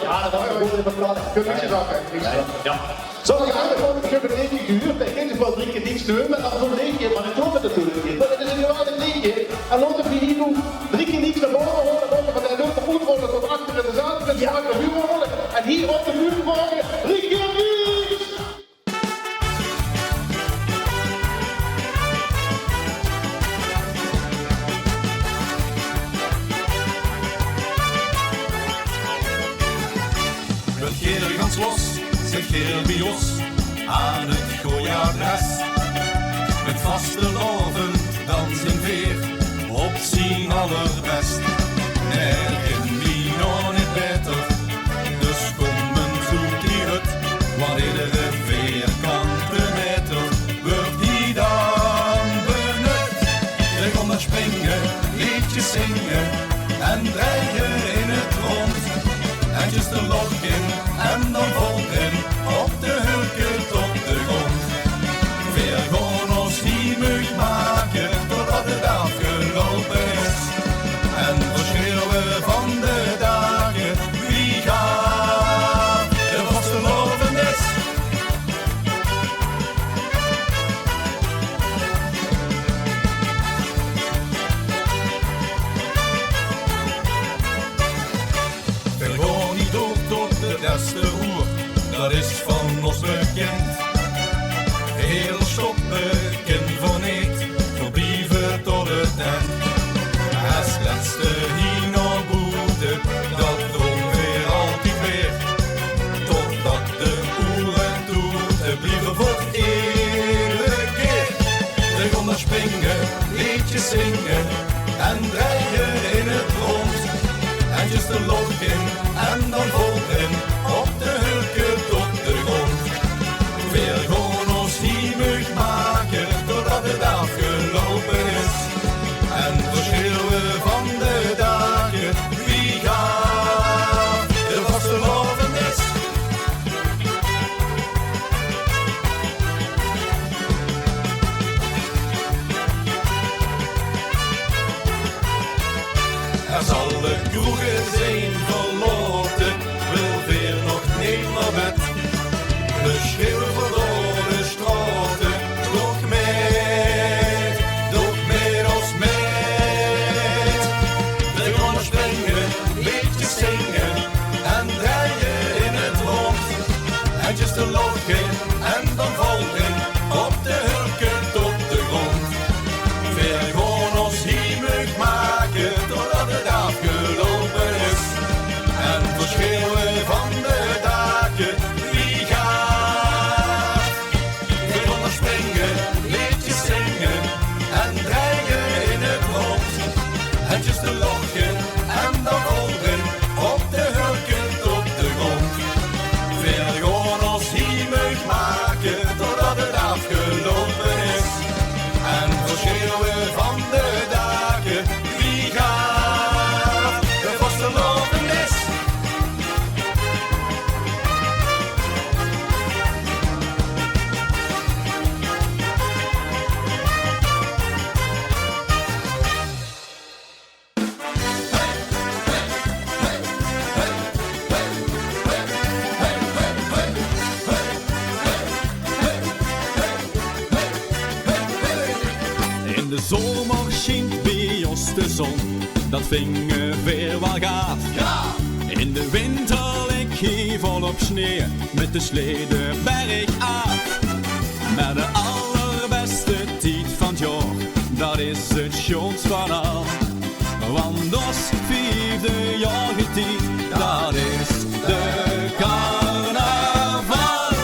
Ja, dat moet ik goed even praten. Kunnen we zeggen? Ja. Zo, ik ga gewoon een keer in 1 uur. Ik kan dus wel 3 keer niks doen, maar dat is nog 1 keer. Maar ik doe het natuurlijk niet. Maar het is een geweldig liedje. En laten we hier doen 3 keer niks naar boven horen. Want hij doet goed worden tot achter in de zaal. En ja, de muur horen. En hier op de muur horen. 3 keer niks! Met Gerel gans los, zegt Gerel Bios aan het gooiadres. Met vastelavond dansen weer op zijn allerbest. Nergen wie nog niet beter, dus komen zoekt die het. Want iedere vierkante meter wordt die dan benut. Er komt naar springen, liedjes zingen en dreigen in het rond. En just een login en dan volgen op de hulken tot de grond. Weer gewoon ons die muug maken totdat het afgelopen is. En verschillen van de dagen wie gaat de vastelovendis. De roer, dat is van ons bekend. Heel stoppen, kind van eet, verblijven tot het eind. Als laatste hier nog boete, dat doen weer altijd weer. Totdat de oeren toeten blijven voor iedere keer. Er komt naar springen, liedjes zingen en dreigen in het rond. En just een loopje en dan volgen op de hulken tot de grond. Weer gewoon ons hier muug maken totdat het afgelopen is. En verschillen van de dagen wie gaat de vastelovendis. Er zal de kroegen zijn verloten, wil weer nog niet naar bed. We schreeuwen voor door de straten, nog met ons met. We gaan springen, liedjes zingen en draaien in het rond. En just een loopje en dan volgen op de hulken tot de grond. Weer gewoon ons hier muug maken totdat het afgelopen is. En verschillen van de dagen wie gaat. We gaan springen, liedjes zingen en dreigen in het rond. En just een loopje en dan volgen op de hulken tot de grond. Weer gewoon ons hier muug maken totdat het afgelopen is. En verschillen van de dagen wie gaat de vastelovendis. In de zomer schijnt bij ons de zon, dat vingen weer wel gaaf. Ja! In de winter lig je volop sneeuw, met de slede berg af. Maar de allerbeste tijd van het jaar, dat is het schoonst van al. Want ons vierde jaar tijd, dat is de carnaval.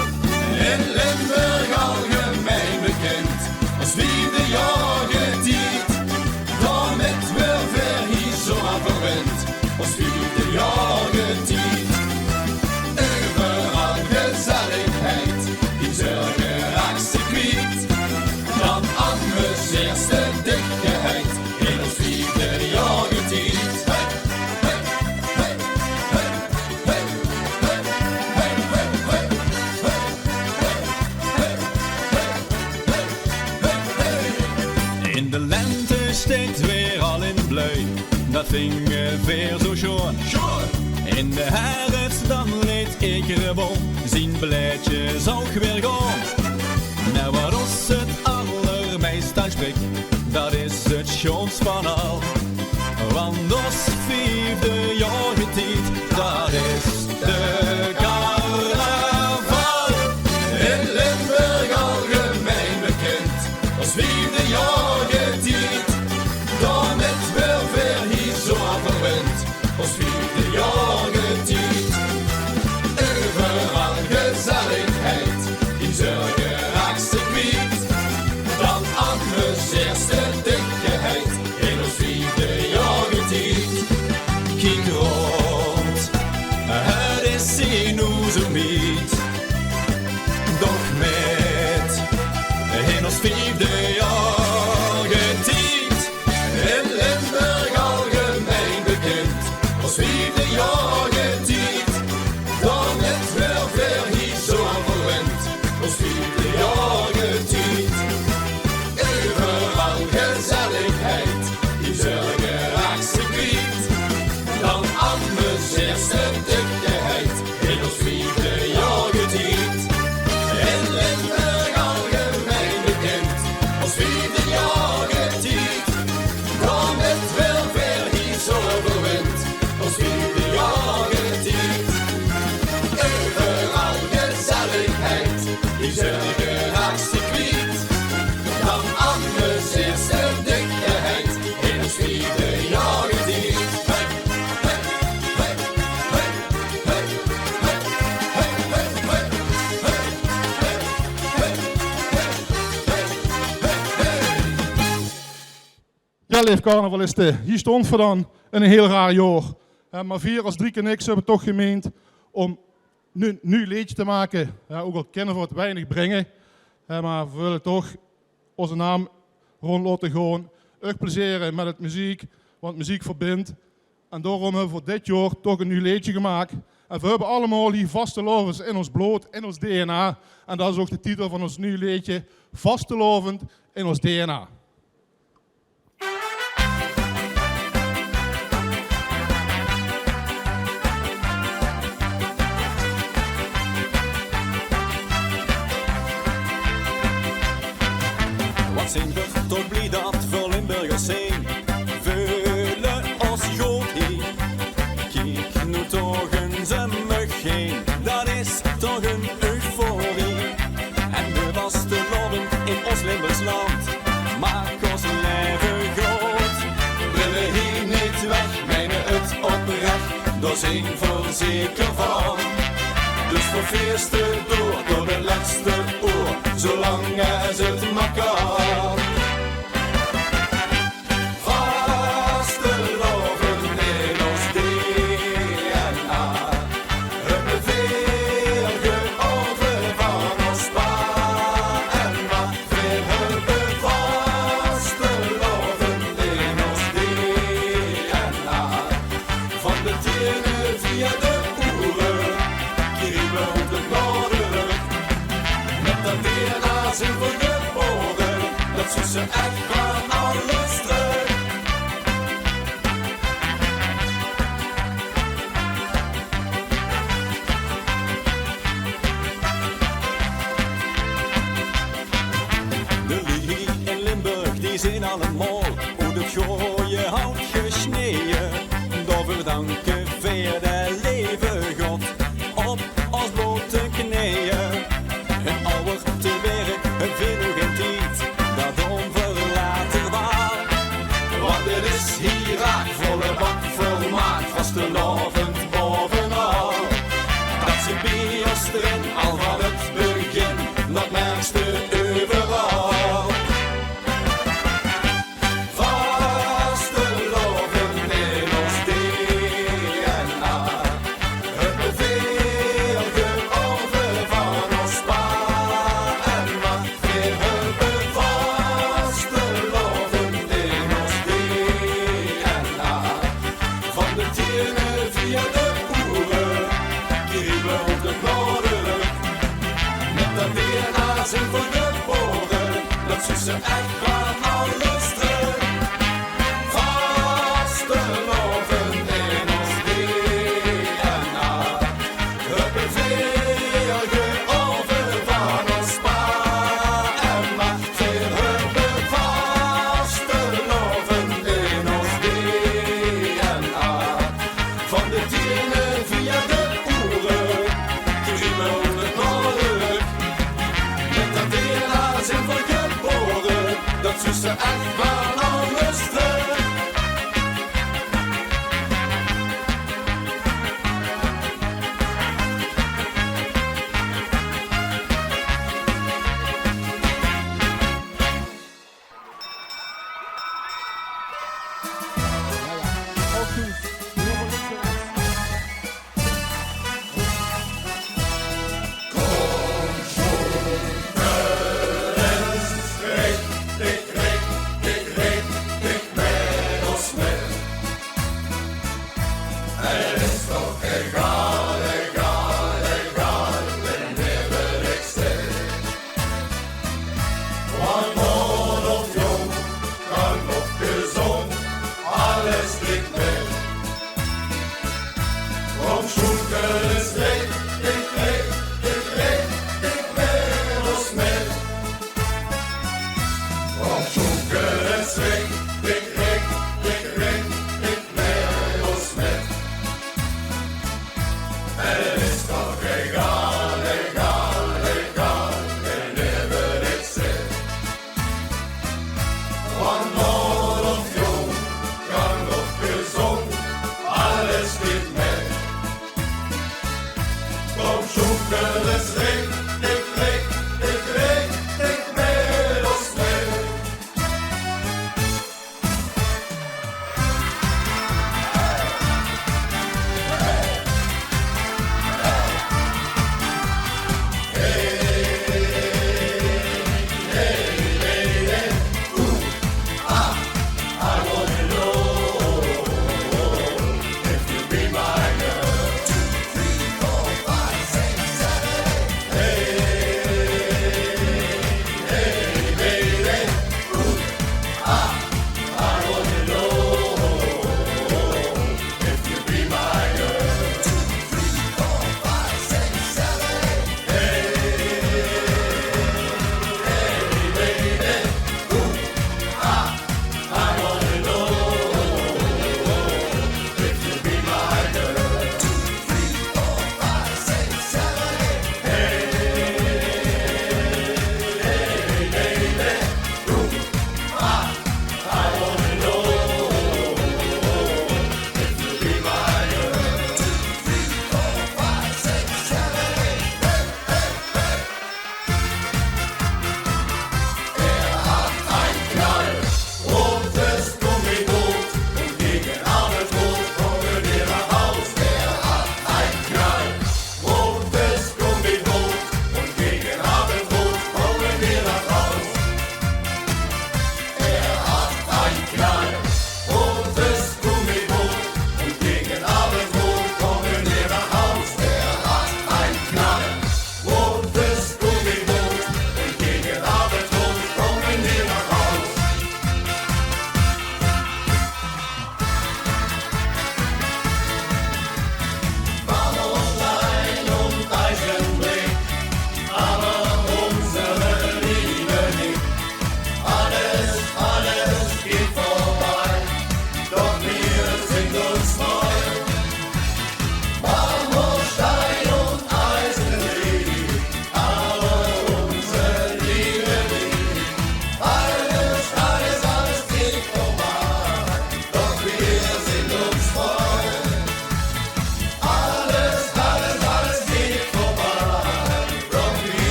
In Limburg algemeen bekend, als vierde jaar tijd. Dan met wel ver hier zo aan verwend, als vierde jaar dat ging weer zo schoon. In de herfst dan leed ik rebel, zien beleidje zou ik weer gaan. Nou wat ons het allermeest aanspreekt, dat is het schoons van al. Want ons vijfde jaar getiet, dat is de carnaval. In Limburg algemeen bekend, als vijfde jaar getiet. Dan met wel weer hier zo verwend, als vijfde jaar getiet. Overal gezelligheid, die zorgen raakste kwiet. Dan amuseert de dichtheid, in ons vijfde jaar getiet. Kijk rond, het is zien hoe ze meet. Doch met, in ons vijfde jaar getiet. In Limburg algemeen bekend, als vijfde jaar getiet. Dan net wel weer hier zo verwend, als vijfde jaar getiet. Overal gezelligheid, die zorgen raakste kwiet. Dan amuseert de dichtheid, in ons vijfde jaar getiet. In Limburg algemeen bekend, als vijfde jaar getiet. Dan met wel weer hier zo verwend, als vijfde jaar getiet. Overal gezelligheid, die zorgen raakste kwiet. Dan amuseert de dichtheid, in ons vijfde jaar getiet. Ja, lief carnavalisten, hier stond voor dan een heel raar jaar. Maar 4 als 3 keer niks hebben toch gemeend om nu liedje te maken. Ook al kennen we het weinig brengen, maar we willen toch onze naam rond laten gaan. Ook plezieren met het muziek, want muziek verbindt. En daarom hebben we voor dit jaar toch een nieuw liedje gemaakt. En we hebben allemaal die vastelovens in ons bloed, in ons DNA. En dat is ook de titel van ons nieuw liedje, Vastelovend in ons DNA. Wat zijn we toch blij dat voor Limburgers zijn, veulen als goed heen. Kijk nu toch eens om me heen, dat is toch een euforie. En we vastelovend in ons Limburgs land, maak ons leven groot. We willen hier niet weg, mijnen het oprecht, daar zijn we zeker van. Dus voor feesten door, tot de laatste oor, zolang als het maar kan. Vastelovend in ons DNA, het beveelge over van ons pa en ma. We hebben vastelovend in ons DNA, van de tieren via de oeren. Kriebelt het noorden, met dat DNA zijn we geboren, dat ze echt van alles terug. De ligie in Limburg, die zijn allemaal hoe het gooien hout gesneden. Daar verdanken we de leven God op als blote knieën. En ouder te werk, het veel nog geen tijd, dat onverlaten waar. Want er is hier raak volle bak vermaakt, vastelovend bovenal. Dat ze bij ons erin, al van het begin, dat merkste overal. Vastelovend in ons DNA, het beveelge over van ons pa en ma. We hebben vastelovend in ons DNA, van de tieren via de boeren, kriebelt het noordelijk. Met dat DNA zijn we geboren, dat ze echt van alles terug. Vastelovend. is ze echt wel alles terug.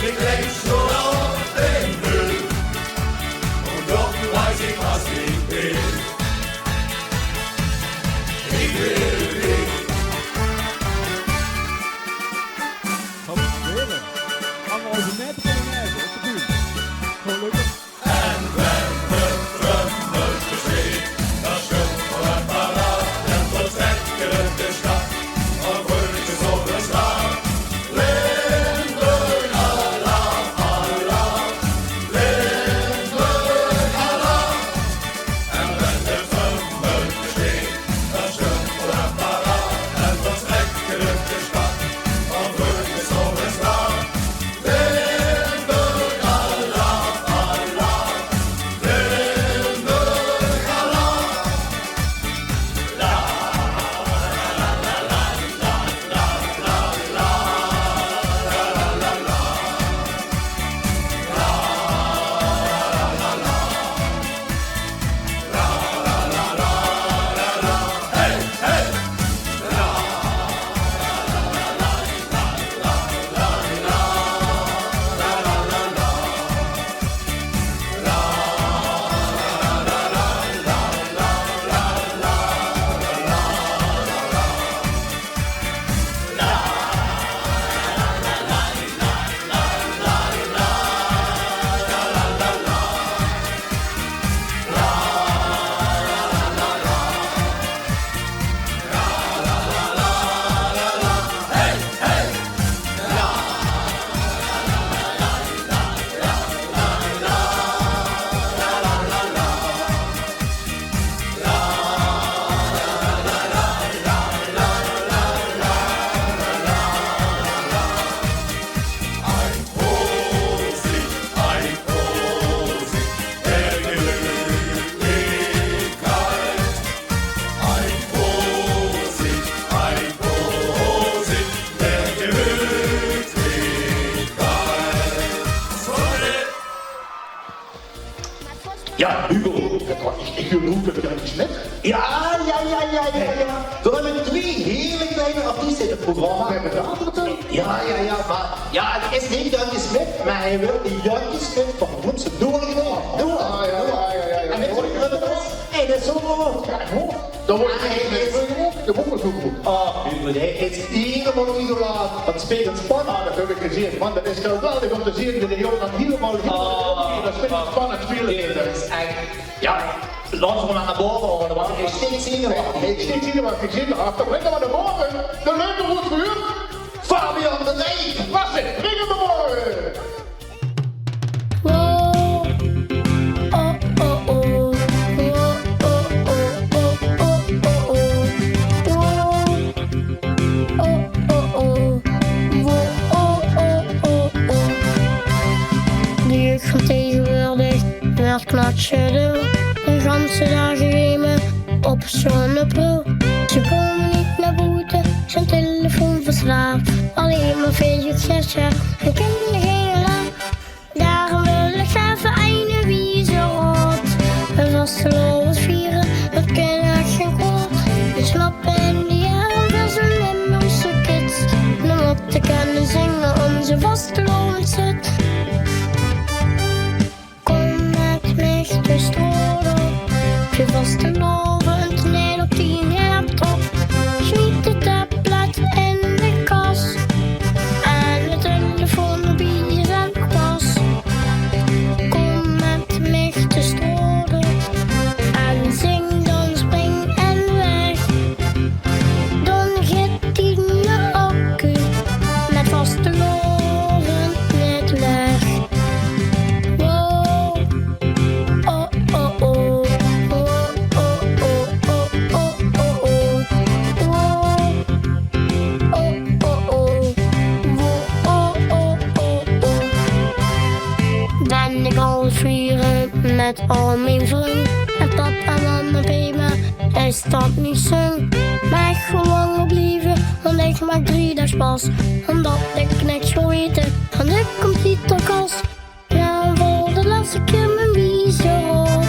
ich lebe schon auf dem Müll. Und doch weiß ich, was ich will. Ich will dich. Anderhalve meter van de neus op de buurt. Gelukkig. En wenn de drummels besteed, dan schumpel en paraat en volstrekken de stad. Dan word ik zo bestaan. Limburg, Allah, Allah. Limburg, Allah. En wenn de drummels besteed, dan schumpel en paraat en volstrekken de stad. Dan word ik zo bestaan. Ja, Hugo, ik geloof het kan niet net. Ja. We hebben 2 hele kleine artiesten in het programma. We hebben het Ja, maar ja, het is niet Janke Smit, maar hij wil die Janke Smit van Roemse doorgaan. En weet je wat het is? Hey, dat is zo goed. Dan wordt de boeken zo goed. Hugo, hij is helemaal idolaat. Dat speelt het spannend. Dat heb ik gezien. Man, dat is geweldig om te zien dat de jongen helemaal dat speelt spannend spelen. Ja, laten we maar naar boven horen, want ik steeds zenuwachtig. Ik steeds zenuwachtig, ik zit erachter. Brengen we naar boven. De leuke wordt gehuurd. Fabian de Rijk. Was het? Bring hem naar boven. De jeugd van tegenwoordig werd klatschen. De ganse dagen gamen op zonnebril. Ze komen niet naar buiten, zijn telefoon verslaafd. Alleen maar Facebook, Snapchat en kinderen geen laat. Daarom wil ik graag vereinen wie ze rot. Een vastelovend vieren, dat ken ik geen god. We snappen in die jaren wel zo'n Limburgse kids. Om op te kunnen zingen onze vastelovend zit. Kom met mij te stroren. Je vastelovend, nee op die laptop. Schiet het tablet in de kast. En de telefoon op je zendpas. Kom met mij te stroren. En zing dan spring en weg. Dan giet die de accu. Met vastelovend net leg. Wow. Oh oh oh. Ben ik al het vieren met al mijn vrienden. En pap en mama bij me is dat niet zin. Maar ik gewoon blijven, want ik maak 3 dagen pas. Omdat ik niks wil weten van de computerkast. Ja, voor de laatste keer mijn wiezen rood.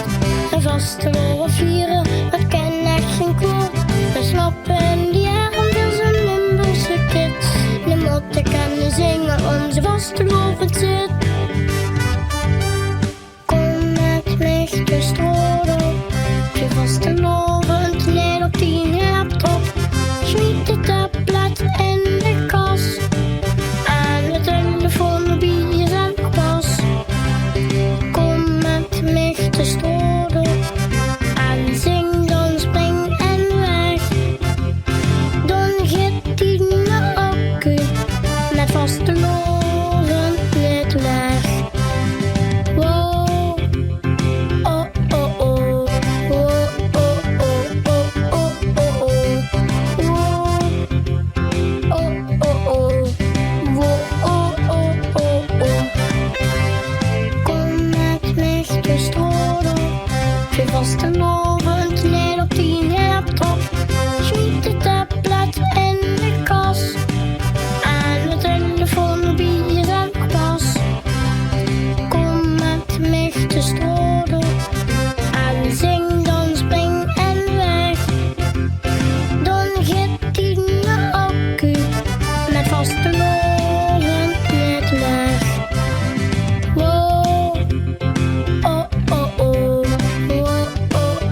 En vast te horen vieren, dat ken echt geen kloot. We snappen in die jaren, dat is een Limburgse kids. De motten kennen zingen, onze vast. vastgelovend zit. Kom met mij de stroom op. Je vastgelovend neer op die laptop. Smiet het tablet in de kas. En de telefoon op je zendpas. Kom met mij de stroom op. En zing dan spring en weg. Dan gaat die naar accu. Met vastgelovend niet weg. Wow. Oh oh oh. Wow oh oh oh oh oh oh. Wow. Oh oh oh. Wow oh oh oh oh. Kom met mij de stroom op. Je vastgelovend neer op die laptop. Smiet het tablet in de kas. En de telefoon op je zendpas. Kom met mij de stroom op. En zing dan spring en weg. Dan gaat die naar accu. Met vastgelovend niet weg. Wow. Oh oh oh. Wow oh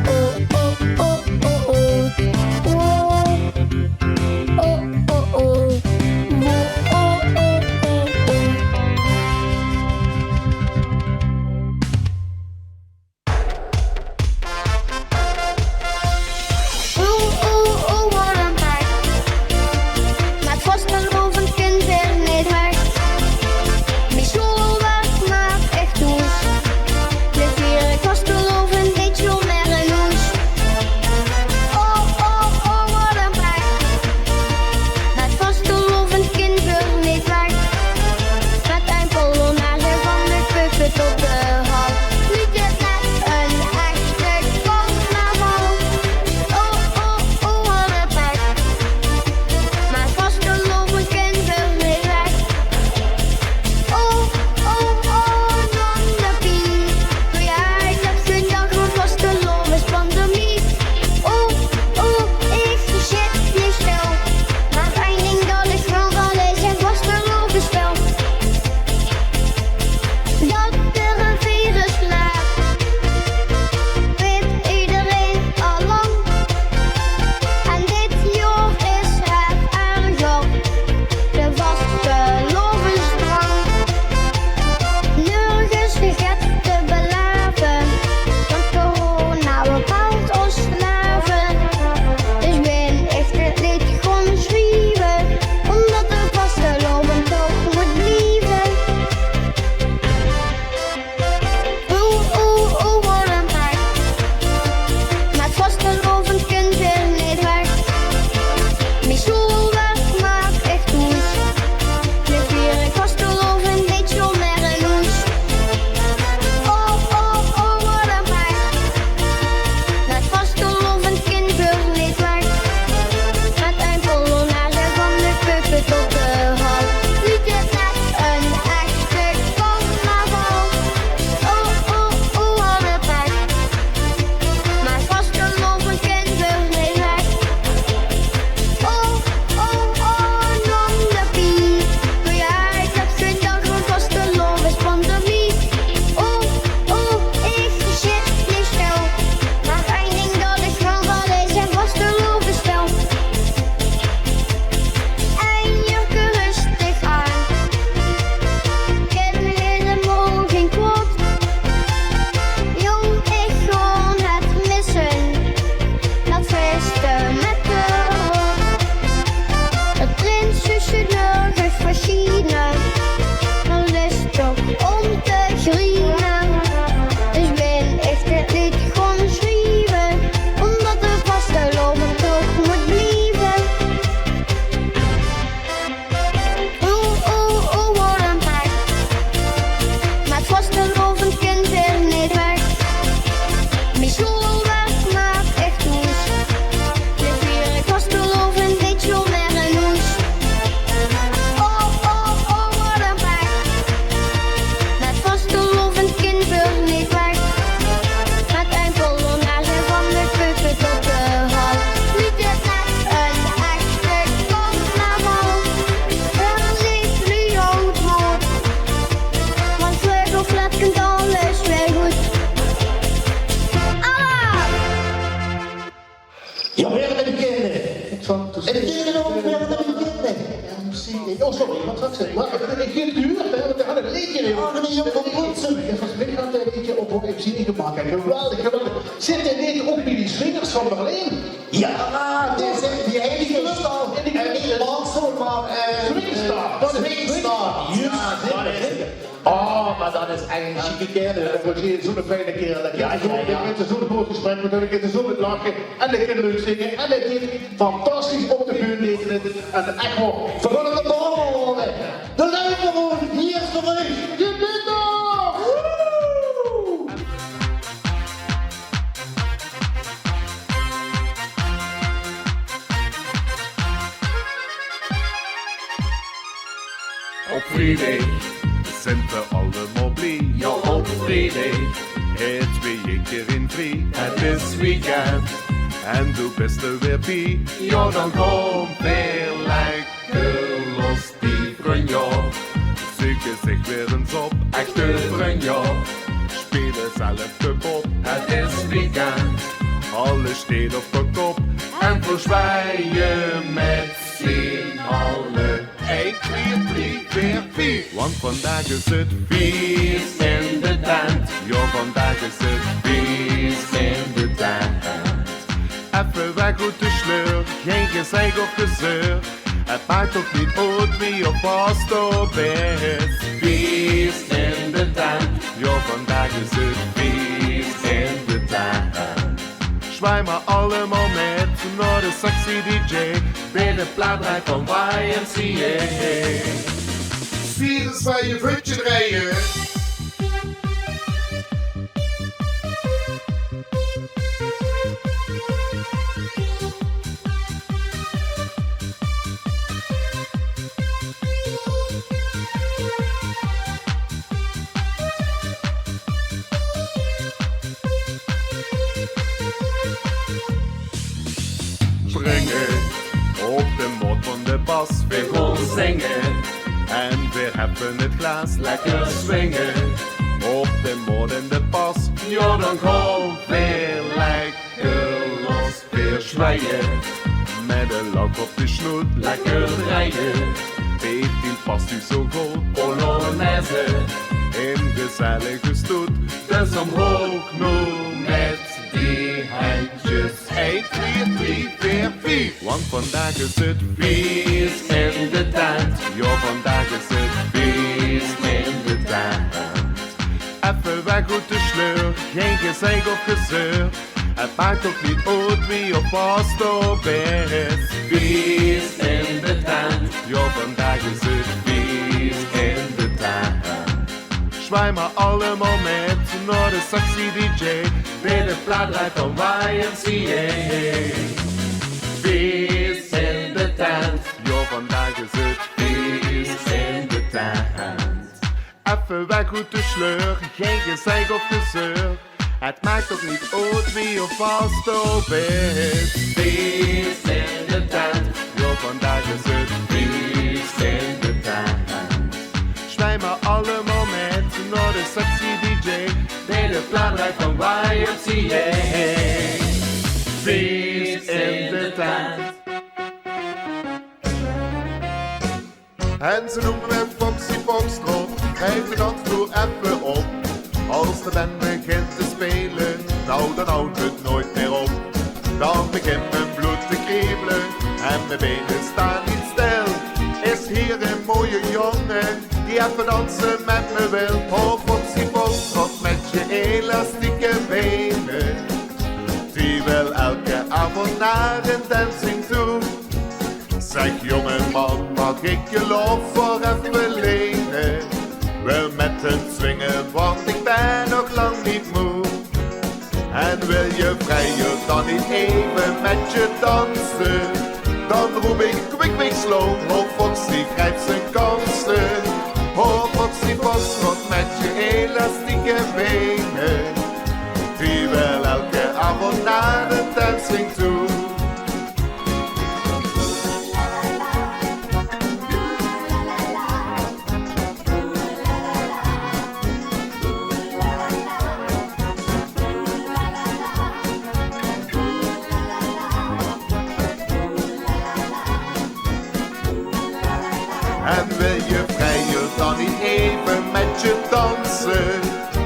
Jan van Bronsum. Dat was mij gaat een beetje op FC gemaakt. Geweldig, geweldig. Zit hij niet ook bij die swingers van Berlijn? Ja, die heilige staan. En niet Lansel, maar Swingstar. Ja, zeker. Oh, maar dat is eigenlijk een chique kerel. Dat wordt hier zo'n fijne kerel. Dat je zo'n groot gesprek met hem, dat je zo met lachen. En dat je leuk zingen. En dat je fantastisch op de buurt tekenen. En echt wel, vergunnen de bal. De Luimeroen, hier is terug. Je bent nog! Op Friday zijn we allemaal blij. Ja, op Friday het weer een keer in vrij. Het is weekend en du bist er weer bij. Ja, dan komt weer lekker los die vriend, ja. Zoeken zich weer eens op, echte vriend, ja. Spelen zelf de pop, het is weekend. Alles staat op de kop en verzwaaien met z'n allen. 1, 2, 3, 4, 5. Want vandaag is het feest in de tent. Ja, vandaag is het feest in de tent. Even weg uit de sleur, geen gezeik of gezeur. Het maakt ook niet uit wie op vast op is. Feest in de tent. Ja, vandaag is het feest in de tent. Zwaai maar allemaal met naar de sexy DJ. Bij de plaatdrijf van YMCA. Vier eens bij je voetje draaien. Op de mot van de bas, we gaan zingen. En we hebben het glas lekker swingen. Op de mot en de pas, ja dan gaan we lekker los. Weer zwaaien, met een lak op de snoet, lekker draaien. 15 past u zo goed, Polonaise. In gezellige stoet, dus omhoog nu met die handjes. 1, 2, 3, 4, 5. Want vandaag is het feest in de tent. Ja, vandaag is het feest in de tent. Even weg uit de sleur, geen gezeik of gezeur. Het maakt ook niet uit wie op vast op is. Feest in de tent. Ja, vandaag is het feest in de tent. Zwaai maar allemaal met naar de sexy DJ. Bij de plaatdrijf van YMCA. Feest in de tent. Ja, vandaag is het feest in de tent. Even weg uit de sleur, geen gezeik of gezeur. Het maakt ook niet uit wie of vast op is. Feest in de tent. Ja, vandaag is het feest in de tent. Zwaai maar allemaal met naar de sexy DJ. Bij de plaatdrijf van YMCA. Feest in de tent. En ze noemen me Foxy Foxtrot. Geef de dansvloer even op. Als de band begint te spelen, nou dan houdt het nooit meer op. Dan begint mijn bloed te kriebelen en mijn benen staan niet stil. Is hier een mooie jongen die even dansen met me wil. Oh Foxy Foxtrot met je elastieke benen. Die wil elke avond naar een dancing toe. Zeg jongeman, mag ik je lof voor even lenen? Wil met hem swingen, want ik ben nog lang niet moe. En wil je vrijer dan niet even met je dansen? Dan roep ik quick slow, oh Foxy grijpt zijn kansen. Oh Foxy Foxtrot met je elastieke benen. Die wil elke avond naar de dancing toe. En dansen.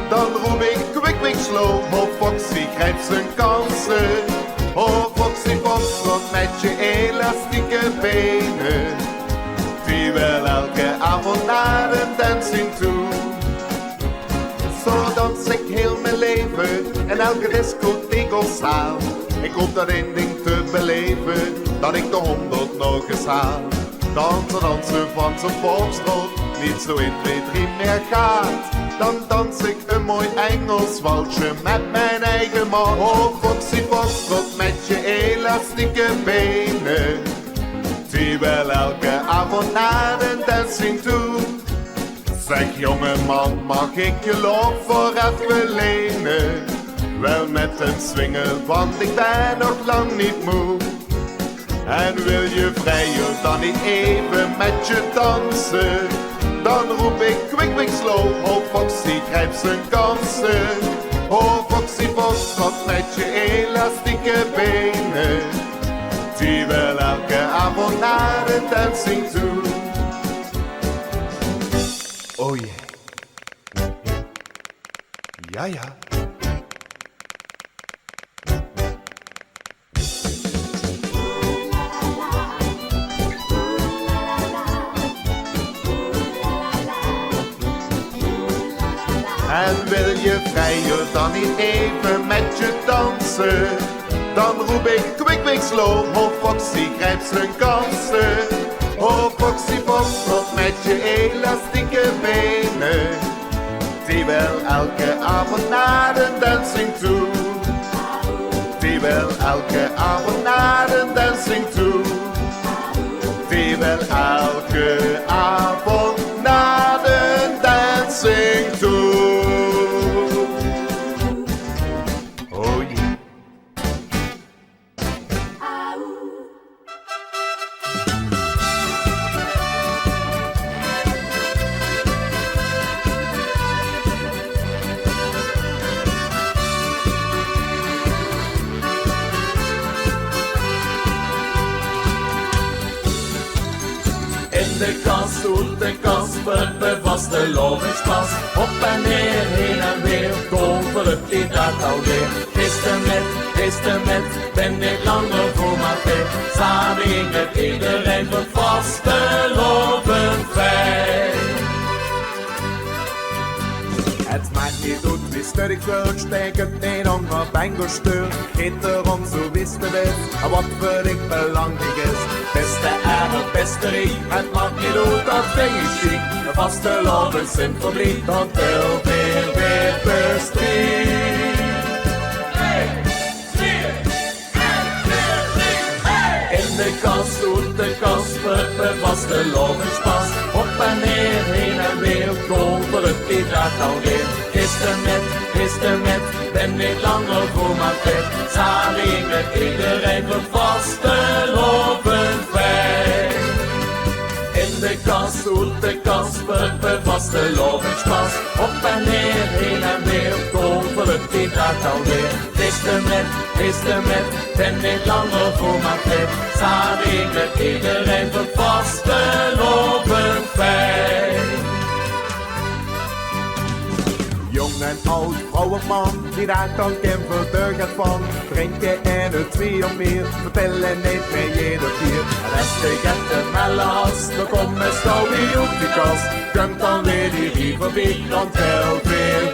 Dan roep ik kwik, kwik, slow. Oh, Foxy grijpt zijn kansen. Oh, Foxy Foxtrot met je elastieke benen. Die wil elke avond naar een dancing toe. Zo dans ik heel mijn leven en elke discotheek of zaal. Ik hoop dat één ding te beleven, dat ik de 100 nog eens haal. Dansen, dansen van zijn Foxtrot, niet zo 1, 2, 3 meer gaat. Dan dans ik een mooi Engels walsje met mijn eigen man. Oh, Foxy Foxtrot met je elastieke benen. Die wil elke avond naar een dancing toe. Zeg jongeman, mag ik je loop voor even lenen? Wel met een swingen, want ik ben nog lang niet moe. En wil je vrijer dan niet even met je dansen? Dan roep ik kwik, kwik, slow. Oh, Foxy grijpt zijn kansen. Oh, Foxy Foxtrot met je elastieke benen. Die wil elke avond naar een dancing toe. Oh yeah. Ja, ja. En wil je vrijer dan niet even met je dansen? Dan roep ik kwik, kwik, slow. Oh, Foxy grijpt zijn kansen. Oh, Foxy Foxtrot met je elastieke benen. Die wil elke avond naar een dancing toe. Die wil elke avond naar een dancing toe. Die wil elke avond naar een dancing toe. De kast, stoelt de kast, de vaste lovingspas. Op en neer, heen en weer, tovert die dat alweer. Is de met, ben ik langer voor mijn tijd. Samen ik met iedereen voor vaste loven fijn. Het maakt niet uit wie sterk wordt, steek het niet om naar bengelsteur. Geht erom zo wist het is, wat voor ik belangrijk is. Beste erg, beste riek, het maakt niet uit, dat vind ik chic. De vaste loven zijn verblied, dat wil weer bestrijd. In de kast doet de kasper de vaste lovingspas. Op en neer, heen en weer, tovert die dat alweer. Is de met, ben ik langer voor mijn vet. Samen ik met iedereen voor vaste loven fijn. In de kast doet de kasper de vaste lovingspas. Op en neer, heen en weer, tovert die dat alweer. Is de met, ben ik langer voor mijn vet. Samen ik met iedereen voor vaste loven fijn. Jong en oud, vrouw en man, die daar dan voor de gaat van. Drinken en het 2 of meer, vertellen niet meer jeder keer. Rest ik het de mellas, dan kom eens gauw weer op die kast. Kunt dan weer die rieverbiek, dan telt weer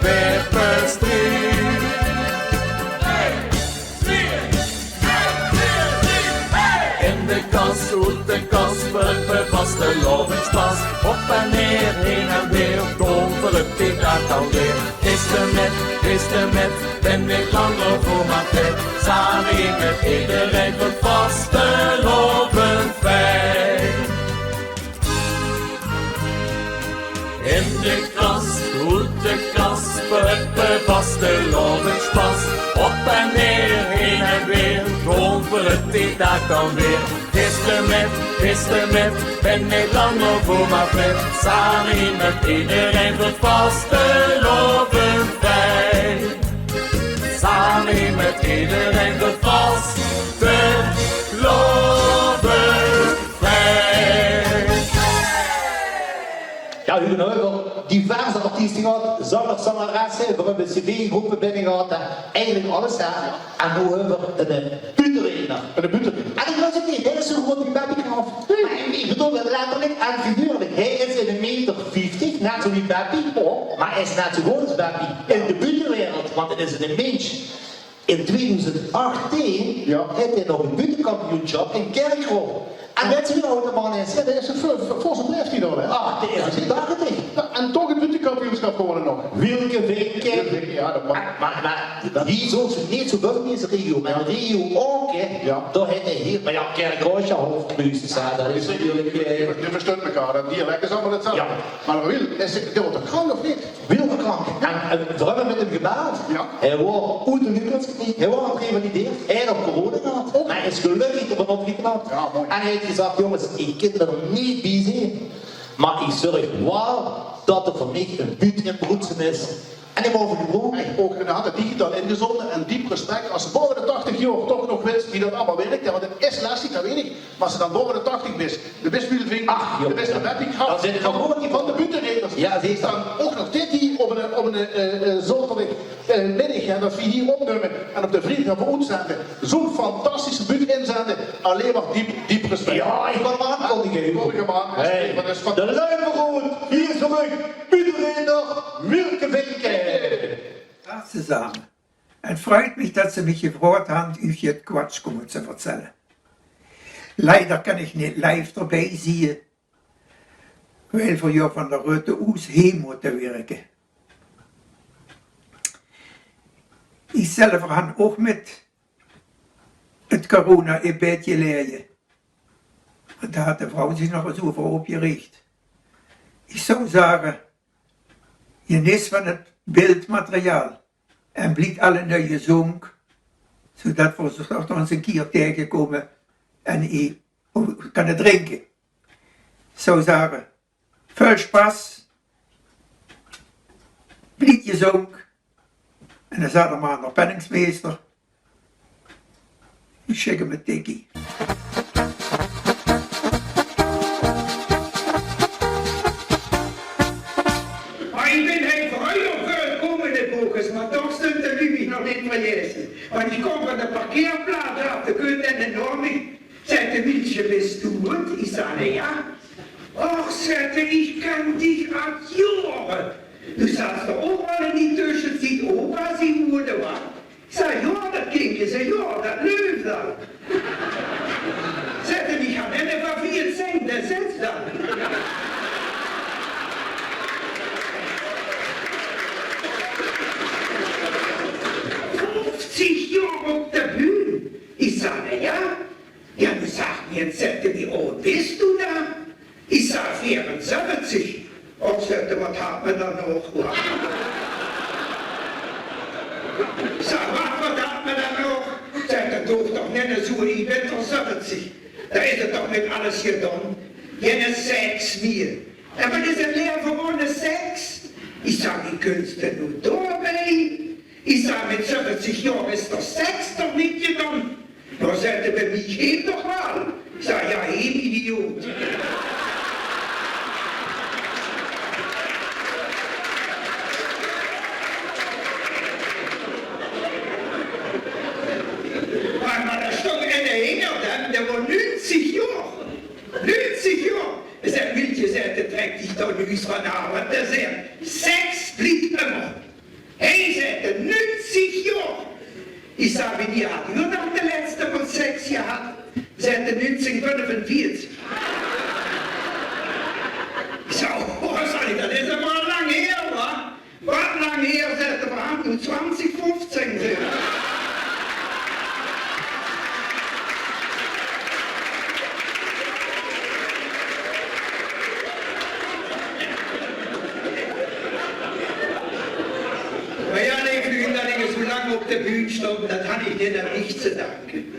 bestrijd. In de kast doet de kasper de vaste lovingspas. Op en neer, heen en weer, tovert die dat alweer. Is de met, ben ik langer voor mijn vet. Samen ik met iedereen voor vaste loven fijn. In de kast doet de kasper de vaste lovingspas. Op en neer, heen en weer, tovert die dat dan weer. Is de met, ben ik langer voor mijn vet. Samen met iedereen voor vaste loven fijn. Samen met iedereen voor vaste loven fijn. Ja, u nou wel, die diverse artiesten gehad, zangers, zangeressen, we hebben cv-groepen binnen gehad, eigenlijk alles. En nu hebben we een buurtrainer. Een buurtrainer. En ik was het niet, hij is zo groot die Bappie Graf. Ik bedoel letterlijk en figuurlijk. Hij is in 1,50 meter, net zo wie Bappie, maar hij is net zo groot als Bappie in de buurtwereld, want het is een mens. In 2018 heeft hij nog een buurtkampioenschap in Kerkrol. En weet je wie nou de man is? Ja, dat is een forse blijft hij dan, hè? Ah, dat is een 80. En toch het buurtkampioenschap gewonnen nog. Wilke Vinken. Ja, dat mag. Maar hier zo, niet zo buiten deze regio, maar de regio ook, hè. Ja. Daar heeft hij hier, maar ja, Kerkrol is je hoofdmuziek, dat is natuurlijk... Je verstunt elkaar, dat dialect is allemaal hetzelfde. Ja. Maar Wil, is hij wordt krank of niet? Wilderkrank. En we hebben met hem gebeld. Ja. Hij was uitgelukkig niet. Hij was gerevalideerd. Hij had corona gehad. Maar hij is gelukkig ervan opgeknapt. Ja, mooi. En hij heeft gezegd, jongens, ik kan er niet bij zijn. Maar ik zorg wel dat er voor mij een buurt in Broedsen is. En die mogen gebroken. En ook had het digitaal ingezonden en diep respect. Als ze boven de 80 jaar toch nog wist wie dat allemaal werkt, want het is lastig, dat weet ik. Maar als ze dan boven de 80 wist, de Bismuurving, de beste Bappie Graf, van de buurtreders. Ja, ze is dan ook nog dit hier op een zondag middag, dat we hier opnemen en op de vrienden gaan uitzenden. Zo'n fantastische buurt inzenden, alleen maar diep respect. Ja, ik kan hem aankondigen. Hey, de Luiverrood, hier terug, buurtreder, Wilke Vinken. Tag zusammen. Es freut mich, dass Sie mich gefragt haben, euch jetzt Quatsch zu erzählen. Leider kann ich nicht live dabei sein, weil wir ja von der Röte aus heim moeten werken. Ich selber habe auch mit Corona ein beetje lijden. Und da hat die Frau sich noch so aufgeregt. Ich zou sagen, genießt van het beeldmateriaal en blieb alle neue zong, zodat we toch ons een keer tegenkomen en kunnen drinken. Ik zou zeggen, veel Spaß, blieb gezong en dan zat er maar nog penningsmeester. Ik schik hem een tikkie. Maar toch stond de Lubie nog niet vergeten. Want ik kom van de parkeerplaats af, de kunt en de Normie. Zei de Wieltje, bist du gut? Ich sage, ja. Och, sagte, ich kann dich adjuren. Du sagst doch auch mal in die Zwischenzeit, Opa, sie wurde was. Ich sag, ja, das ging, ich sag, ja, das löst dann. Sagte, ich hab eine für 4 Cent, das setzt dann. 50 Jahre auf der Bühne. Ich sage, ja. Ja, du sagst mir jetzt, wie alt bist du da? Ich sage 74. Und sagte, was hat man da noch? Ich sage, was hat man da noch? Sagt er, doch nicht so, ich bin doch 70. Da ist er doch nicht alles getan. Jene Sex mir. Aber das ist ein Lehrer ohne Sex. Ich sage, die Künste nur dabei. Ich sage, mit 70 Jahren ist der Sex doch nicht gegangen. Da sagt er, bei mich hebt doch mal. Ich sage, ja, heb, Idiot. Aber da stand einer hinter dem, der war 90 Jahre. 90 Jahre. Er sagt, Wiltje, der trägt dich da nicht von Arbeit. Der sagt, Sex blieb immer. Hij zei, 90 jaar. Ich sage, wie die hat nur noch der letzte von 6 Jahren. Seit 1945. Ich sage, oh, das ist aber lang her, wa? Was lang her, seit der Brand 2015 sind. Auf der Bühne stand, das habe ich nicht an mich zu danken.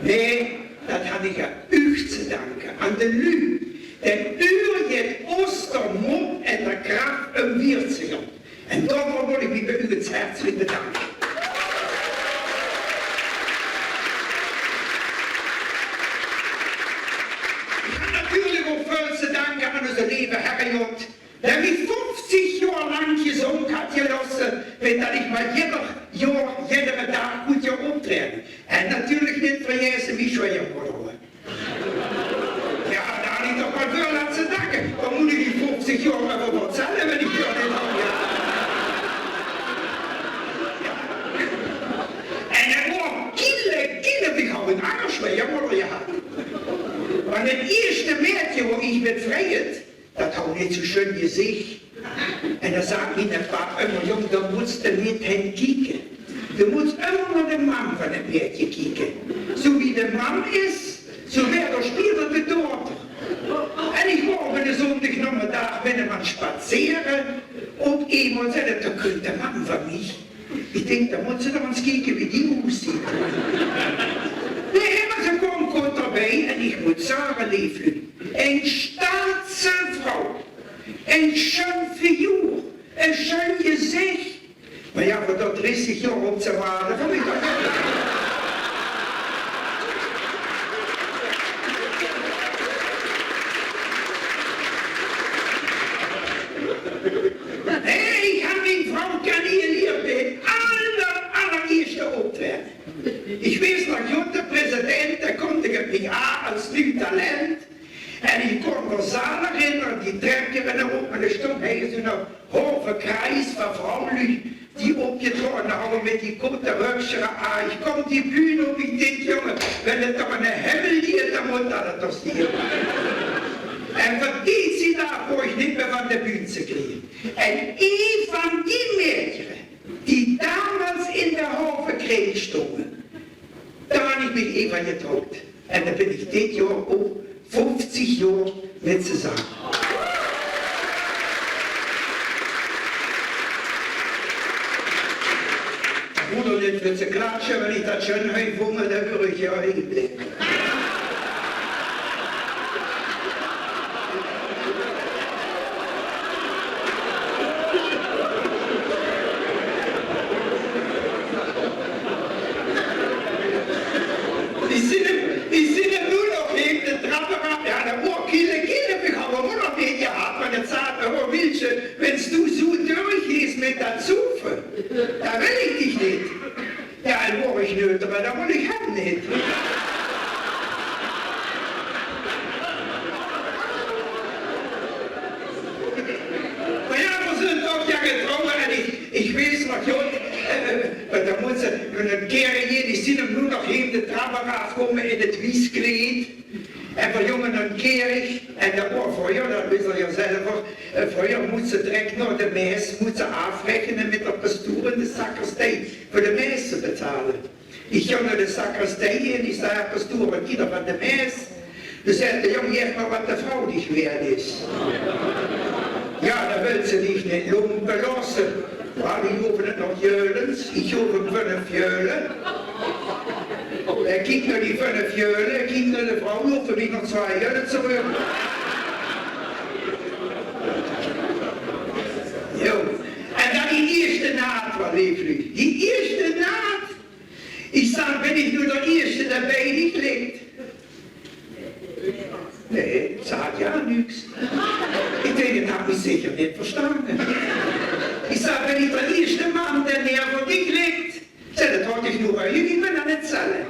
Nee, das habe ich an euch zu danken, an den Leuten. Denn ihr geht Ostermond en der Kraft um wir zu gehen. Und daarvoor wil ik mich bij u herzlich bedanken. Ich habe natürlich auch voll zu danken an unsere liebe Herrgott, der mich 50 Jahre wenn dat ich mal jeder Tag gut optreden. En natuurlijk niet verjezen wie schwer worden. Ja, da habe ich doch mal für lassen danken. Da muss ich die 50 Jahre aber was zahlen, wenn ich ja nicht habe. Ja. En er war Kinder, ich habe einen anderen schwer worden gehabt. Maar het eerste Mädchen, wo ich befreit, das hat nicht so schön Gesicht. Und da sagt mir der Vater immer, Junge, da musst du nicht hinkicken. Du musst immer nur den Mann von dem Mädchen kicken. So wie der Mann ist, so wäre der Spieler die Tochter. Und ich war einen Sonntagnachmittag, wenn man spazieren, und einmal sagte, da könnte der Mann von mich. Ich denke, da muss er doch uns kicken, wie die aussieht. Nee, ze komt erbij en ik moet zeggen, lieflijk, een staatse vrouw, een schön figuur, een schön gezicht. Maar ja, voor dat 30 jaar op te wachten, vond ik dat niet. Nee, ik heb mijn vrouw geannuleerd bij allereerste optreden. Ich weiß noch, der Präsident, der konnte PA als nieuw Talent. En ich konnte noch Saal erinnern, die Treppe, wenn er oben stond, haben sie noch hohe Kreis von Frauen, die aufgetragen haben mit die guten Röckchen. Ich komme die Bühne und ich denke, Junge, wenn es doch eine Himmel liegt, dann muss das doch sehen. En verdient sie da, wo ich nicht mehr von der Bühne zu kriegen. Und ich von die Mädchen, die damals in der Hofe Krieg stonden, da habe ich mich Eva getraut. Und da bin ich dit Jahr auch 50 Jahre mit zusammen. Bruder, nicht wird sie klatschen, wenn ich das schön heimfunge, dann würde ich ja hinblicken. Wenn du so durchgehst mit der Zufe, da will ich dich nicht. Ja, dann war ich nicht, aber da will ich haben nicht. Aber ja, wir sind doch ja getroffen, ich weiß noch, da muss ein Kerl hier, die sind nur noch in de Trappe raufgekommen in het Wieskleed. En voor jongen een kerig, en dat was voor jou, dat wist je zelf, voor jou moet ze direct naar de mees, moet ze afrekenen met de pastoor in de sakristij, voor de mees te betalen. Ik ging naar de sakristij en ik zei, pastoor, wat ieder van de mees. Dus zei de jongen, geef maar wat de vrouw niet waard is. Ja, dat wil ze niet lumpen lassen. Maar die hoeven het nog jeulens, ik hoef hem 5 jeulen. Kijk naar die 5 jeulen, kijk naar de vrouw, hoeven we nog 2 jeulen terug. Jo, en dan die eerste naad, wat lieflijk. Die eerste naad. Ik sta, ben ik nu de eerste daarbij die klinkt. Nee, het staat ja niks. Ik denk, dat heb ik zeker niet verstaan. Ik zei, ben ik de eerste man der neer voor die klinkt. Zei, dat had ik nog bij jullie, ik ben aan het zellen.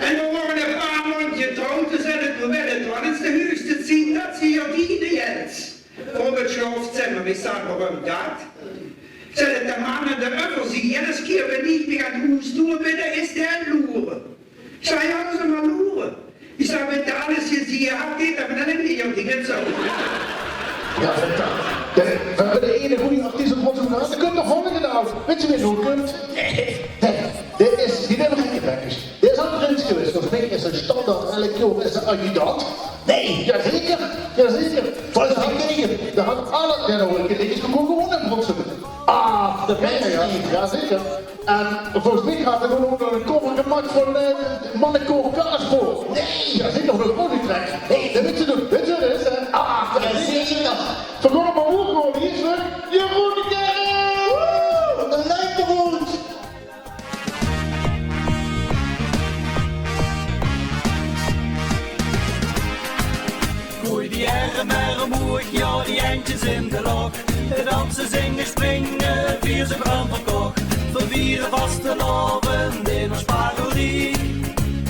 En dan worden een paar maanden getrouwd, dus zijn het wel het is de hoogste zin dat ze hier dienen Jens. Voor het schlafzimmer, we sagen, waarom dat? Zullen de mannen de öffers zien, jedes keer wenn ich mich an Hus tue, bitte ist der Lure. Ich sage, ja, das ist mal Lure. Ich sage, wenn da alles hier sie abgeht, dann bin ich auch nicht so. Ja, we hebben de ene goede artiest op ons gehad. Er komt nog volgende af. Weet je wie hoe kunt? Dit is, die hebben geen gebekkers. Dit is een prins geweest. Volgens mij is een standaard elk jaar is een adjudant. Nee, jazeker, jazeker. Volgens mij tegen. Daar had alle, ja, nou een keer is gewoon in bronzen. Ah, de mensen, ja zeker. En volgens mij gaat er gewoon nog een koffer gemaakt van mannenkoren kaas voor. Nee, ja zeker nog een ponytrek. Nee, dat weet je doen. Weet je wat het is, hè? Ah, ja zeker. Vergonnen maar hoe gewoon, hier is er. Jeroen de Kerk! Woe! Een lijkenwoord! eindjes in de lok. Dansen, zingen, springen, vier ze brand verkocht. Vervieren vaste loven in ons parodie.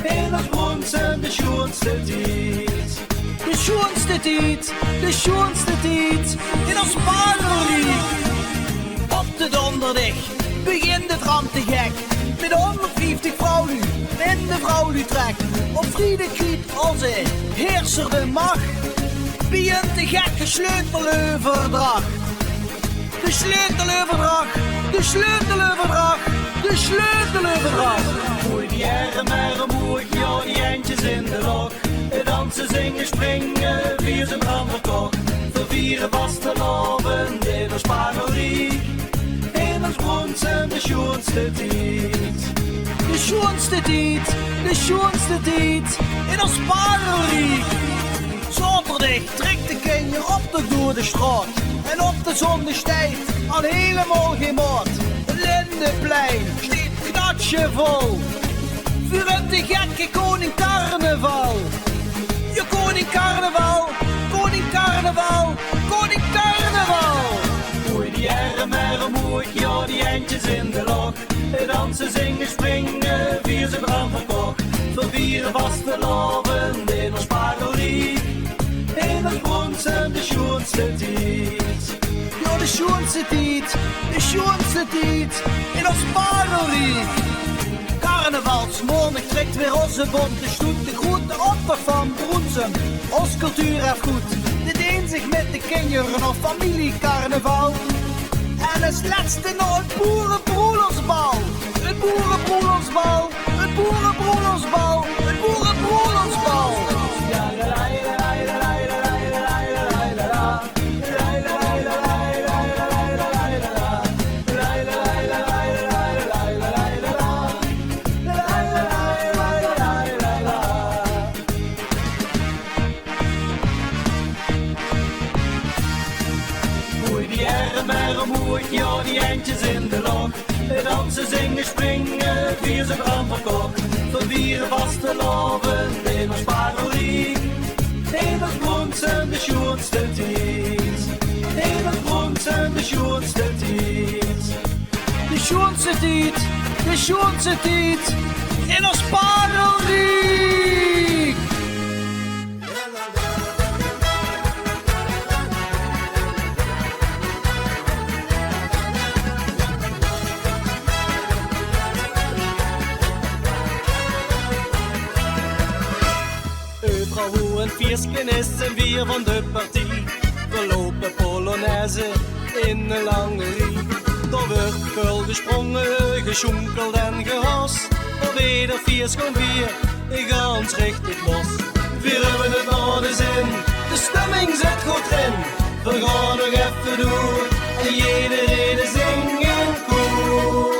In ons bronzen de schoonste tijd. De schoonste tijd, de schoonste tijd. In ons parodie. Op de donderdag begint het ram te gek. Met 150 vrouwen in de vrouwentrek. Op vrienden kriet onze heerser de macht. Begint de gekke sleuteloverdracht. De sleuteloverdracht, de sleuteloverdracht, de sleuteloverdracht. Mooi die erren mooi, ja die eindjes in de lok. Dansen, zingen, springen, vier zijn brand verkocht. Vervieren vaste loven in ons parodie. In ons bronzen de schoonste tijd. De schoonste tijd, de schoonste tijd. In ons parodie. Zaterdag trekt de kindje op door de straat. En op de zondagstijd al helemaal geen maat. Het Lindeplein steekt knatsje vol. Vuur de gekke koning carnaval. Je koning carnaval, koning carnaval, koning carnaval. Mooi die erren mooi, ja die eindjes in de lok. Dansen, zingen, springen, vier ze brand verkocht. Vervieren vaste loven in ons parodie. In ons bronzen de schoonste tijd. Ja de schoonste tijd, de schoonste tijd. In ons parodie. Carnavalsmorgen trekt weer onze bonte stoet. De grote optocht van Broensum, ons cultuurerfgoed. Dit een zich met de kinderen of familiecarnaval. En als laatste nog het boerenbroedersbal. Het boerenbroedersbal, het boerenbroedersbal, het boerenbroedersbal. Ja, die eindjes in de lok. Dansen, zingen, springen, vier ze brand verkocht. Vervieren vaste loven in ons parodie. In ons bronzen de schoonste tijd. In ons bronzen de schoonste tijd. De schoonste tijd, de schoonste tijd. In ons parodie. Hoe een viersken is en weer van de partie. We lopen polonaise in een lange rie. Er wordt veel gesprongen, gesjonkeld en gehas. Maar weder viersken vier, gans richtig los. We hebben het naar de zin, de stemming zit goed in. We gaan nog even door en iedereen zingen koor.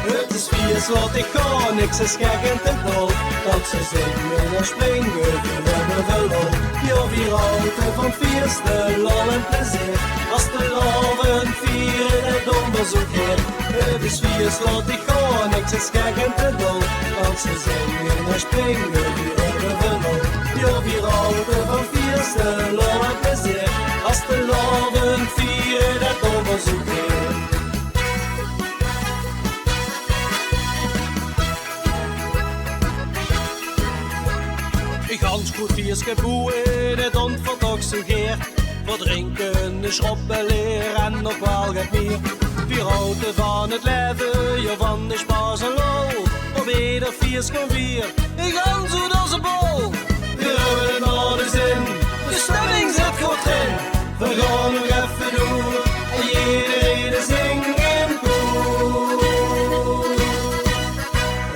Het is viers wat ik ga, niks is gek en te dol. Dat ze zingen en springen, we hebben verloop. Ja, vier houten van vierste, lol en plezier. Als de loven vieren, het onderzoek hier. Het is viers wat ik ga, niks is gek en te dol. Dat ze zingen en springen, we hebben verloop. Ja, vier houten van vierste, lol en plezier. Als de loven vieren, het onderzoek hier. Gans goed vierske boeien, het onvertocht geer. We drinken de schroppeleer en nog wel wat meer. We houden van het leven, ja van de spaas en lol. Op ieder vierske vier, ik gans goed als een bol. We hebben het naar de zin, de stemming zit goed in. We gaan nog even door en iedereen zingen koor.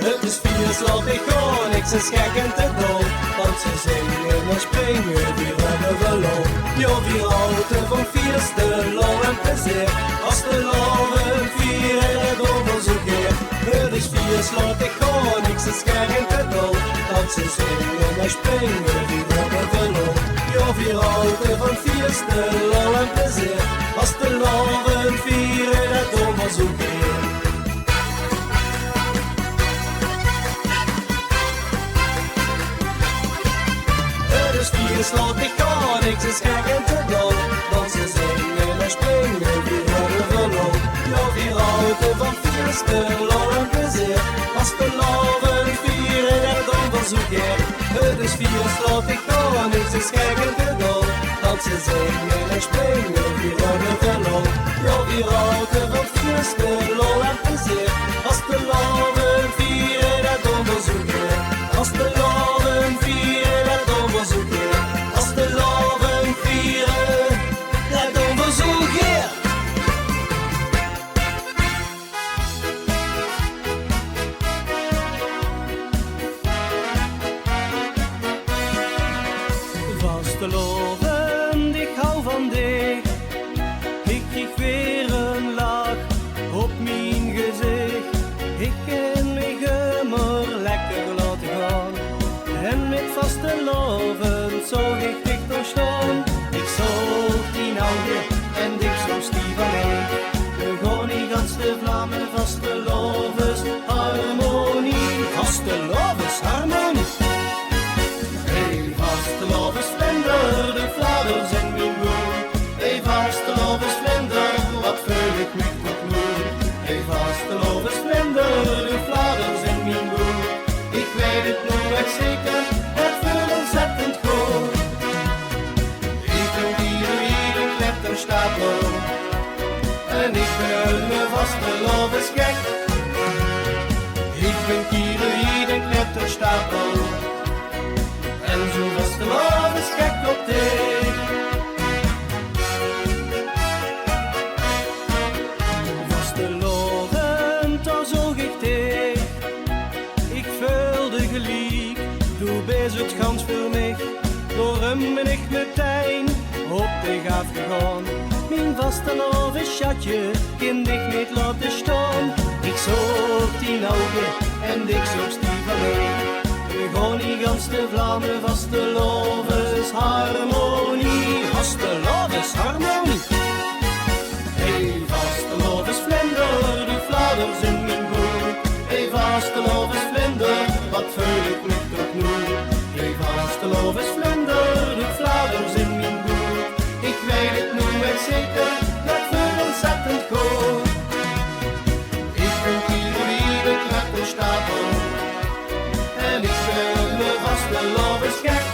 Het is vier slot, ik ga, niks is gek en te dol. Want ze zingen en springen, die hebben verloop. Ja, vier houten van vierste, lol en plezier. Als de loven vieren, het onderzoek hier. Het is vier slot, ik ga, niks is gek en te dol. Want ze zingen en springen, die hebben verloop. Ja, vier houten van vierste, lol en plezier. Als de loven vieren, het onderzoek hier. Dus vier slot, ik ga, niks is gek en te dol. Dansen, zingen en springen, wie worden verloren. Ja, wie houden van feesten, lol en plezier. Als de loven vieren en het onderzoek hier. Het is vier, slaat ik door, niks is gek en te dol. Dansen, zingen en springen, wie worden verloren. Ja, wie houden van feesten, lol en plezier. Als de loven vieren en het onderzoek hier. Als de loven vieren en het onderzoek hier. Als de loven vieren het onderzoek hier. Vastelovend, ik hou van dich. Ik kreeg weer een lach op mijn gezicht. Ik ken me gemmer lekker laten gaan. En met vastelovend zag ik dich toch staan. Ik zag die ogen en ik zag die van mij. We gaan niet gans de Vlamen vastelovens harmonie. Vastelovens harmonie. Hey, vastelovens vlinder, de Vladers en mijn broer. Hey, vastelovens vlinder, wat vul ik me tot moer. Hey, vastelovens vlinder, de Vladers en mijn broer. Ik weet het nu echt zeker, het voelt ontzettend goed. Ik ben hier een kletterstapel. En ik ben me vastelovens gek. Ik ben hier een kletterstapel. En zo vastelovens gek op dich. Vastelovend, daar zag ik dich. Ik voelde gelijk, du bent het gans voor mij. Daarom ben ik meteen op dich afgegaan. Mijn vastelovens schatje, kan dich niet laten staan. Ik zag die ogen en ik zag die van mij. We gaan niet gans de Vlamen vastelovens harmonie. Vastelovens harmonie. Hey, vastelovens vlinder, de Vladers in mijn broer. Hey, vastelovens vlinder, wat vul ik me tot nu. Hey, vastelovens vlinder, de Vladers in mijn broer. Ik weet het nu echt zeker, dat voelt ontzettend goed. Ik ben hier de kletterstapel. En ik ben me vastelovens gek.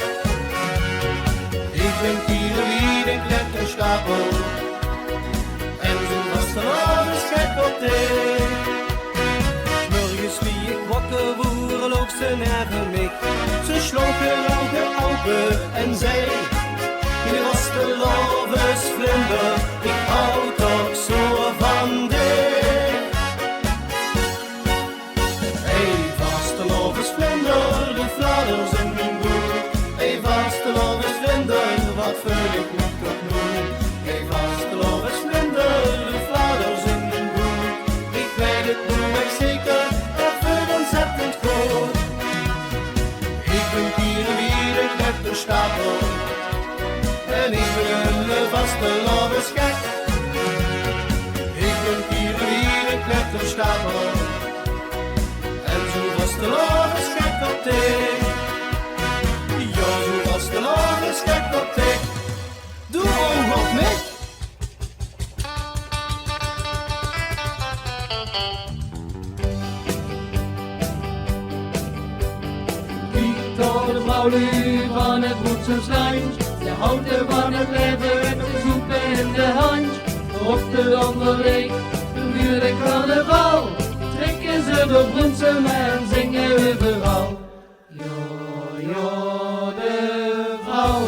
Ik ben hier een kletterstapel. En zo vastelovens gek op dich. 's Morgens wie ik wakker woer, loog ze naar mij. Ze sloeg haar ogen open en zei: je vastelovens vlinder, ik hou toch zo van dich. Hey, vastelovens vlinder, de Vladers en mijn broer. Hey, vastelovens vlinder, wat vul ik me tot nu. Hey, vastelovens vlinder, de Vladers en mijn broer. Ik weet het nu echt zeker, dat voelt ontzettend goed. Ik ben hier een kletterstapel. En ik ben een vastelovens gek. Ik ben hier een kletterstapel. En zo vastelovens gek op dich. Ja, zo vastelovens gek op dich. Doe oog op mij. Kijk door de blauwe van het bloedsemsland. De houten van het leven met de soep in de hand. Op de onderweek, duurt de carnaval. Trekken ze door Bloemsem en zingen overal. Jo, de vrouw,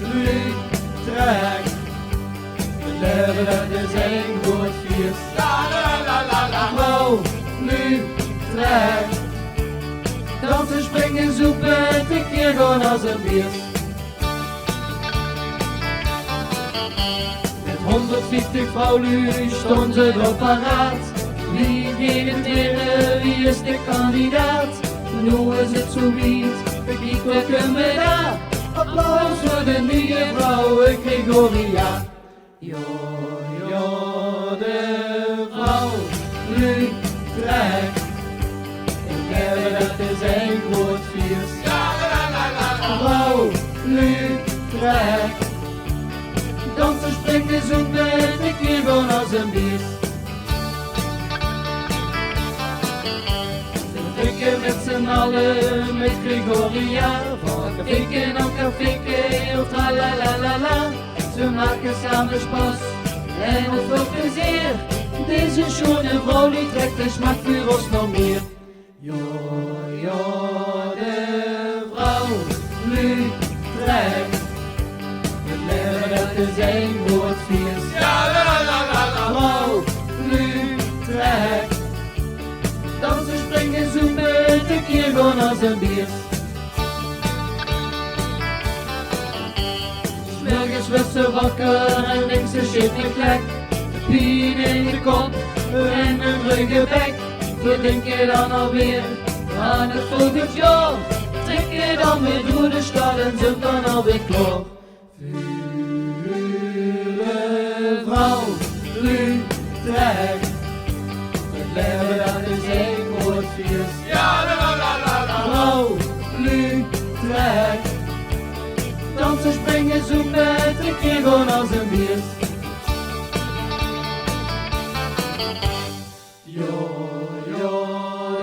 Utrecht. Het leven dat is een goed feest. Vrouw, Utrecht. Dansen, springen, zoeken, tekeer gewoon als een beest. Met 150 vrouwen stonden ze op paraat. Wie gaat het winnen, wie is de kandidaat? Nu is het zo niet, kijk wat kunnen we daar? Applaus voor de nieuwe vrouw, Gregoria. Jo, de vrouw, Utrecht. Ik heb dat is een groot feest. Vrouw, Utrecht. met Gregoria. Van caféke naar caféke, heel tralalalala. Ze maken samen spas en het veel plezier. Deze schone vrouw die trekt de smaak voor ons nog meer. Jo, de vrouw, nu trekt. Het leven dat er zijn wordt vies. Ja, la la la la. Vrouw, nu trekt. Dansen, springen, zoenen, tekeer gewoon als een bier. S'morgens werd ze wakker en denkt ze shit een vlek. Pien in de kop en een drukke bek. We denken dan alweer aan het volgend jaar. Trekken dan weer door de stad en zijn dan alweer klaar. Vuile vrouw, Utrecht. Het leven dat is een woord vies. Ja, la la la la. Vrouw, Utrecht. Dansen, springen, zoeken, trekken gewoon als een bier.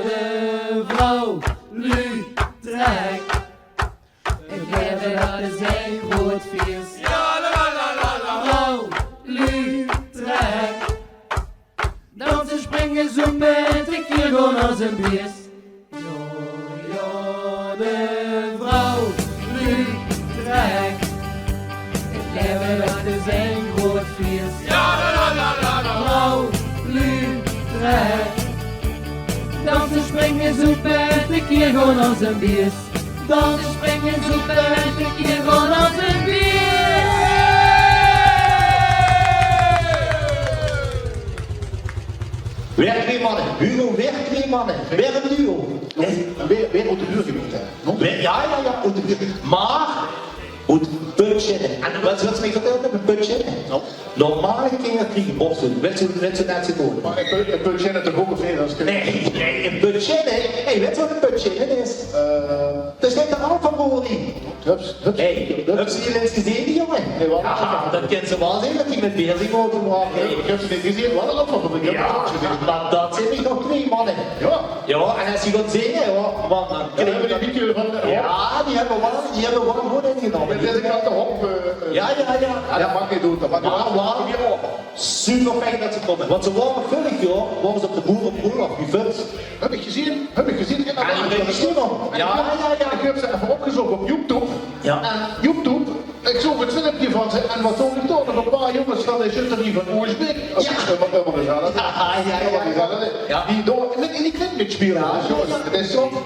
De vrouw, Utrecht. Het leven dat is een groot feest. Ja, la la la la la. Vrouw, Utrecht. Dansen, springen, zoomen, trek je gewoon als een beest. De vrouw, Utrecht. Het leven dat is een groot feest. Ja, la la la la la. Vrouw, Utrecht. Dansen, springen, zoeken, trek je gewoon als een beest. Dansen, springen, zoeken, trek je gewoon als een beest. Weer 2 mannen, Hugo, weer 2 mannen, weer een duo. Weer uit de buurt gebeurd, hè? Ja, uit de buurt. Maar, uit putje. En wat ze mij verteld hebben, putje. Normale kinderen krijgen borsten. Weet je net zo doen. Maar een putje is toch ook een veel als kind? Nee, een putje, hey, weet je wat een putje is? Het is net de alfaborie. Hups. Heb je die eens gezien, die jongen? Nee, wat? Ja, dat kent ze wel zijn dat die met bezig mogen maken. Ik heb ze niet gezien, wat een alfaborie. Ja, maar dat zijn niet nog 2 mannen. Ja, en als je gaat zingen, man, dan hebben die liedje van... Ja, die hebben wel goed ingenomen. Met deze kant erop. Ja. Dat mag niet doen, dat mag niet doen. Super fijn dat ze komen. Want ze waren vorig jaar ze op de boerenpoel afgevuld. Heb ik gezien. Ja. Ik heb ze even opgezocht op YouTube. Ja. En YouTube, ik zoek het filmpje van ze en wat zag ik toch? Nog een paar jongens van de jury van Oersbeek. Ja. Die door in die clip spelen.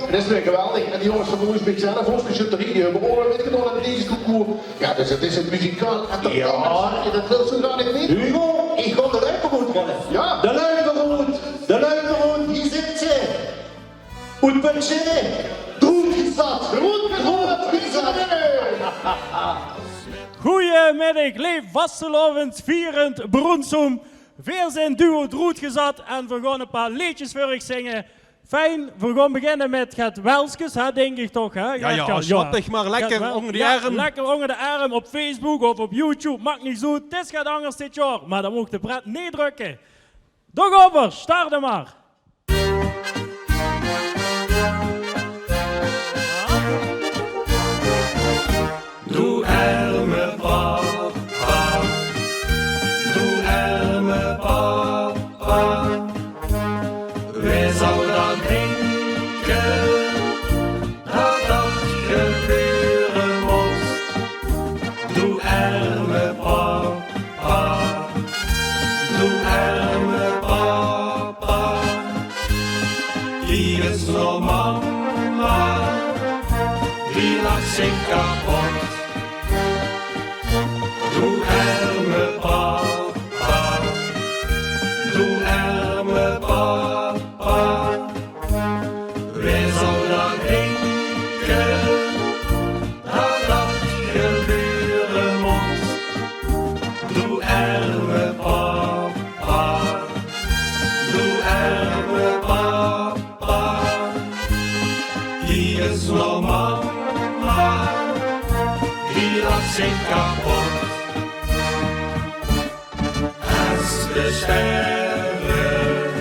Het is weer geweldig. En die jongens van Oersbeek zelf, onze jury, die hebben oren metgenomen in deze concours. Ja, dus het is een muzikaal entertainment. Dat wil zo graag niet weten. Hugo, ik ga de luiperhoed worden. Ja. De luiperhoed, hier zit ze. Goed puntje. Goed gezet. Goedemiddag, leef vastelovend, vierend, beroemdsom. Weer zijn duo droed gezet en we gaan een paar liedjes voor je zingen. Fijn, we gaan beginnen met het Welskes, denk ik toch? Hè? Ja, schattig, maar lekker onder de arm. Lekker onder de arm op Facebook of op YouTube, maakt niet zo. Het gaat anders dit jaar, maar dan moet de pret niet drukken. Dag over, starten maar. Doe arme papa, doe arme papa. Wie zou dat denken, dat gebeuren moest? Doe arme papa, doe arme papa. Hier is nog mama, die lacht zich kapot. Doe arme papa, doe arme papa. Wie zou dat denken, dat gebeuren moest? Doe arme papa, doe arme papa. Hier is nog mama, die lacht zich kapot. Als de sterren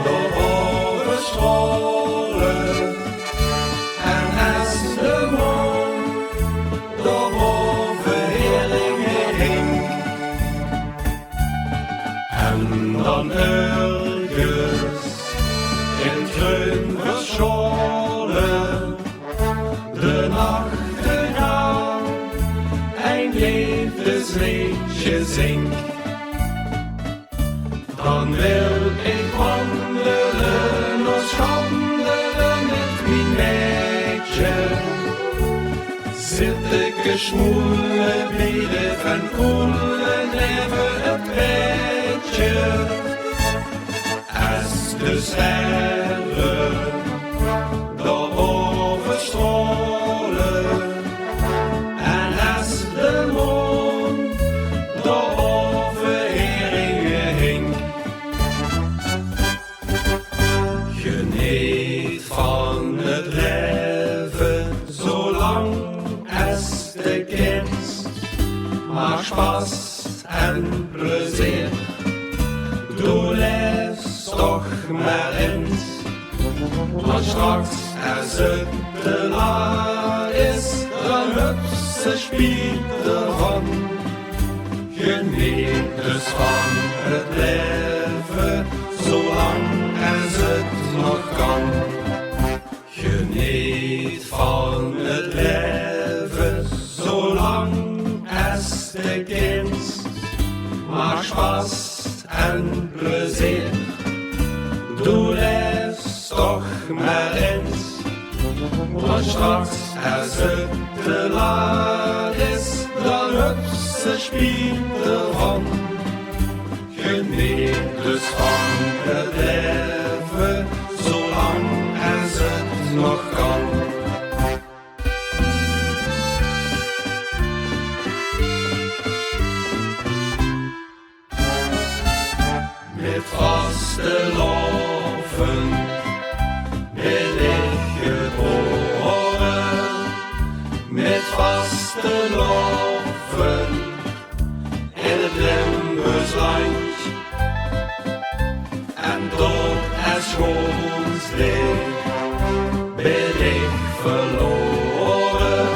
door boven scholen, liedje zing. Dan wil ik wandelen of schandelen met mijn meidje. Zit ik geschmoelen, bieden van koelen, even het bedje. Als de sterren daarover stralen en als de maan daarover heringen hing. Geniet van het leven zolang als de kind, maar spaas en plezier. Doe les toch maar eens, maar straks als het te laat is, dan hup ze spiet ervan. Geniet dus van het leven, zolang als het nog kan. Geniet van het leven, zolang als de kind, maar spaas en plezier. Doe les toch maar eens, maar straks als het te laat is, dan hup ze spiet ervan. Geniet dus van het leven, zolang als het nog kan. Met vaste loven wil ik geboren, met vaste loven in het Limburgsland. En tot het schoonsdeel ben ik verloren,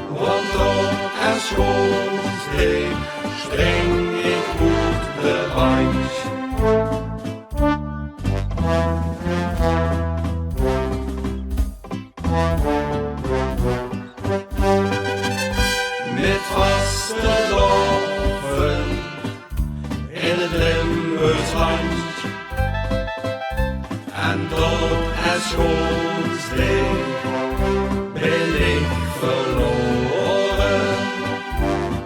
want tot het schoonsdeel spring ik op de bank. Met vaste loven in het Limburgsland. En tot het schoonsdeel ben ik verloren,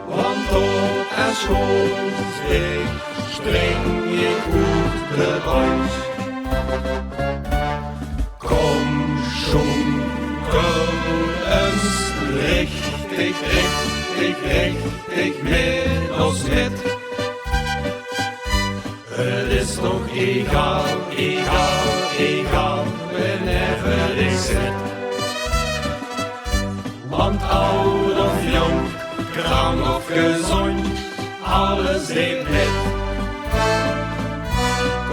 want tot het schoonsdeel spring ik op de bank. Kom, schonkel eens richtig met ons met. Het is toch egal, wanneer ik zit. Want oud of jong, krank of gezond, alles deed met.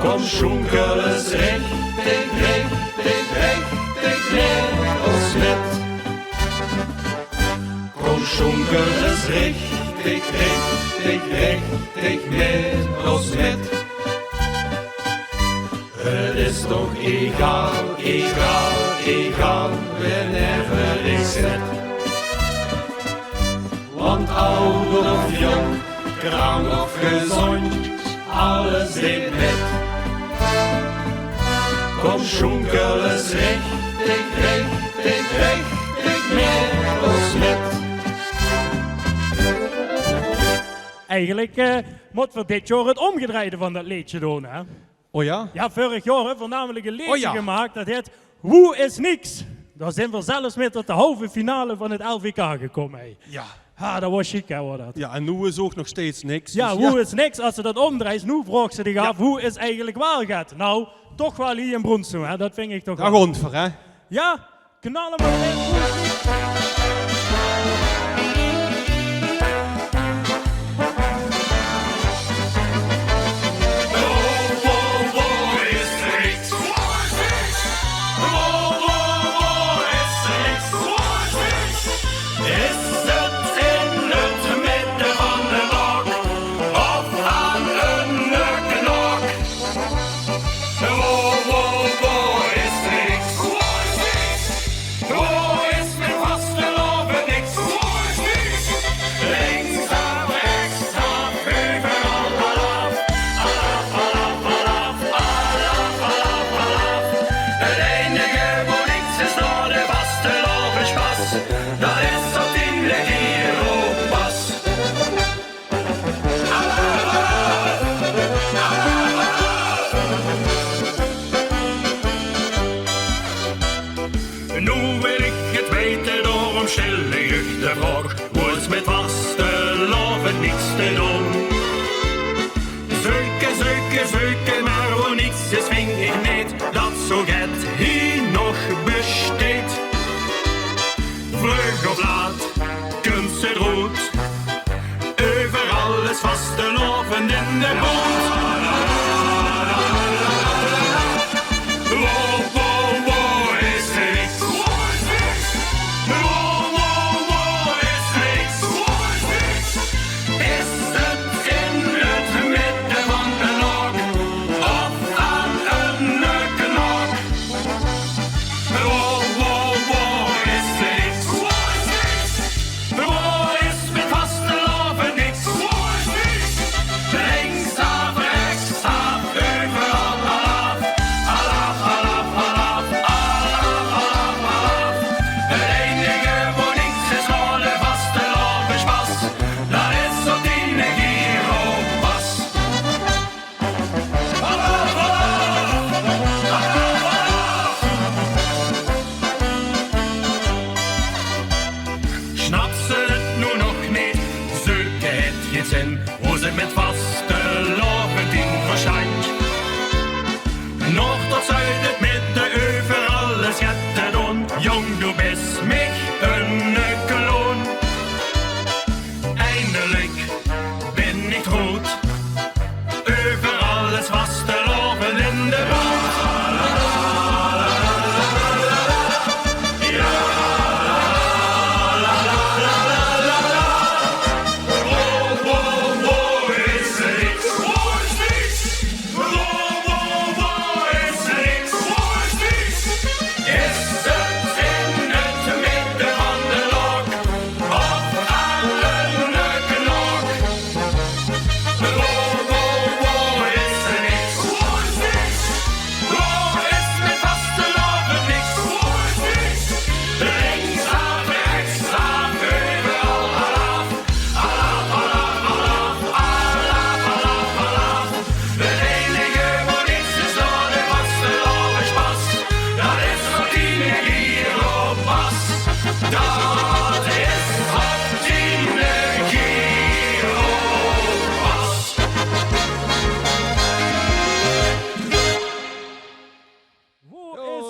Kom schonkel eens richtig met ons met. Kom schonkel eens richtig met ons met. Het is toch egal, wanneer ik zit. Want oud of jong, krank of gezond, alles deed met. Kom schonkel eens richtig met ons met. Eigenlijk moeten we dit jaar het omgedraaide van dat liedje doen, hè? Oh ja? Ja, vorig jaar hebben we voornamelijk een liedje Oh ja. gemaakt dat heet Hoe is niks? Daar zijn we zelfs met tot de halve finale van het LVK gekomen. Hè. Ja. Ah, dat was chic, hè, hoor dat. Ja, en nu is ook nog steeds niks. Ja, dus hoe is niks? Als ze dat omdraait, nu vraagt ze zich af, hoe is eigenlijk wel gaat? Nou, toch wel hier in Bronsum, hè? Dat vind ik toch Daar wel. rond voor, hè? Ja, knallen maar in. Hoe is niks? Is Nu wil ik het weten, daarom stel ik de vraag. Was met vastelavond niets te doen? Zoeken, maar hoe niets is, vind ik niet dat zo gaat hier nog besteed. Vlug of laat, kunst het rood, overal is vastelavond in de boot.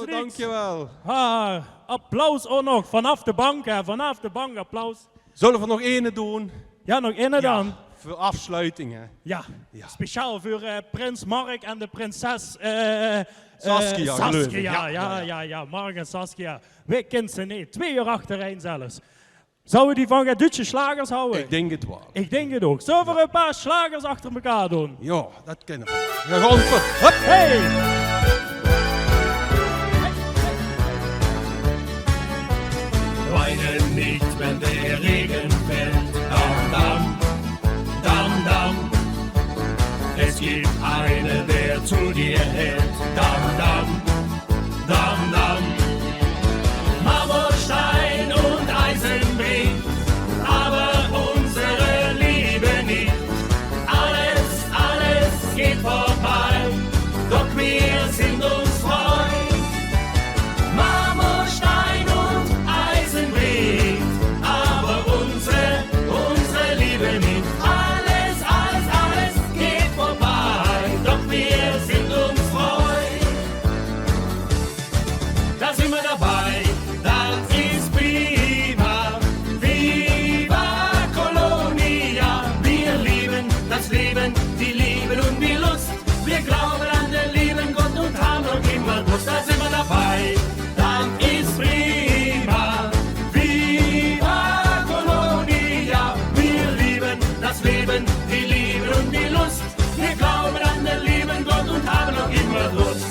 Dankjewel. Applaus ook nog, vanaf de bank, hè. Vanaf de bank, applaus. Zullen we nog ene doen? Ja, nog ene dan. Voor afsluitingen. Ja, speciaal voor prins Mark en de prinses Saskia. Saskia, ja, Mark en Saskia. Wij kennen ze niet, 2 uur achtereen zelfs. Zouden we die van Duitse slagers houden? Ik denk het wel. Ik denk het ook. Zullen we een paar slagers achter elkaar doen? Ja, dat kennen we. We gaan voor. Hey! Weine nicht, wenn der Regen fällt. Dam, dam, dam, dam. Es gibt einen, der zu dir hält. Dam, dam, dam, dam. Marmorstein und Eisenweg, aber unsere Liebe nicht. Alles, alles geht vorbei, doch wir sind uns treu. Marmorstein und Eisenweg, aber unsere Liebe nicht. Alles, alles, alles geht vorbei, doch wir sind uns treu. Da sind wir dabei, das ist prima. Viva Colonia, wir lieben das Leben, die Liebe und die Lust. Wir glauben an den lieben Gott und haben noch immer Lust. Da sind wir dabei, das ist prima. Viva Colonia, wir lieben das Leben, die Liebe und die Lust. Wir glauben an den lieben Gott und haben noch immer Lust.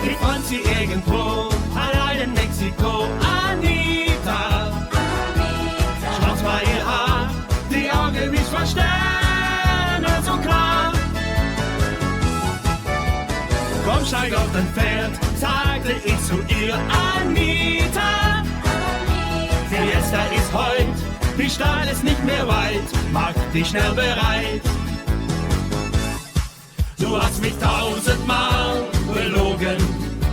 Ich fand sie irgendwo, allein in Mexiko, Anita. Schwarz war ihr Haar, die Augen wie von Sternen so klar. Komm, steig auf dein Pferd, sagte ich zu ihr, Anita. Fiesta ist heut, die Stadt ist nicht mehr weit, mach dich schnell bereit. Du hast mich 1000-mal belogen,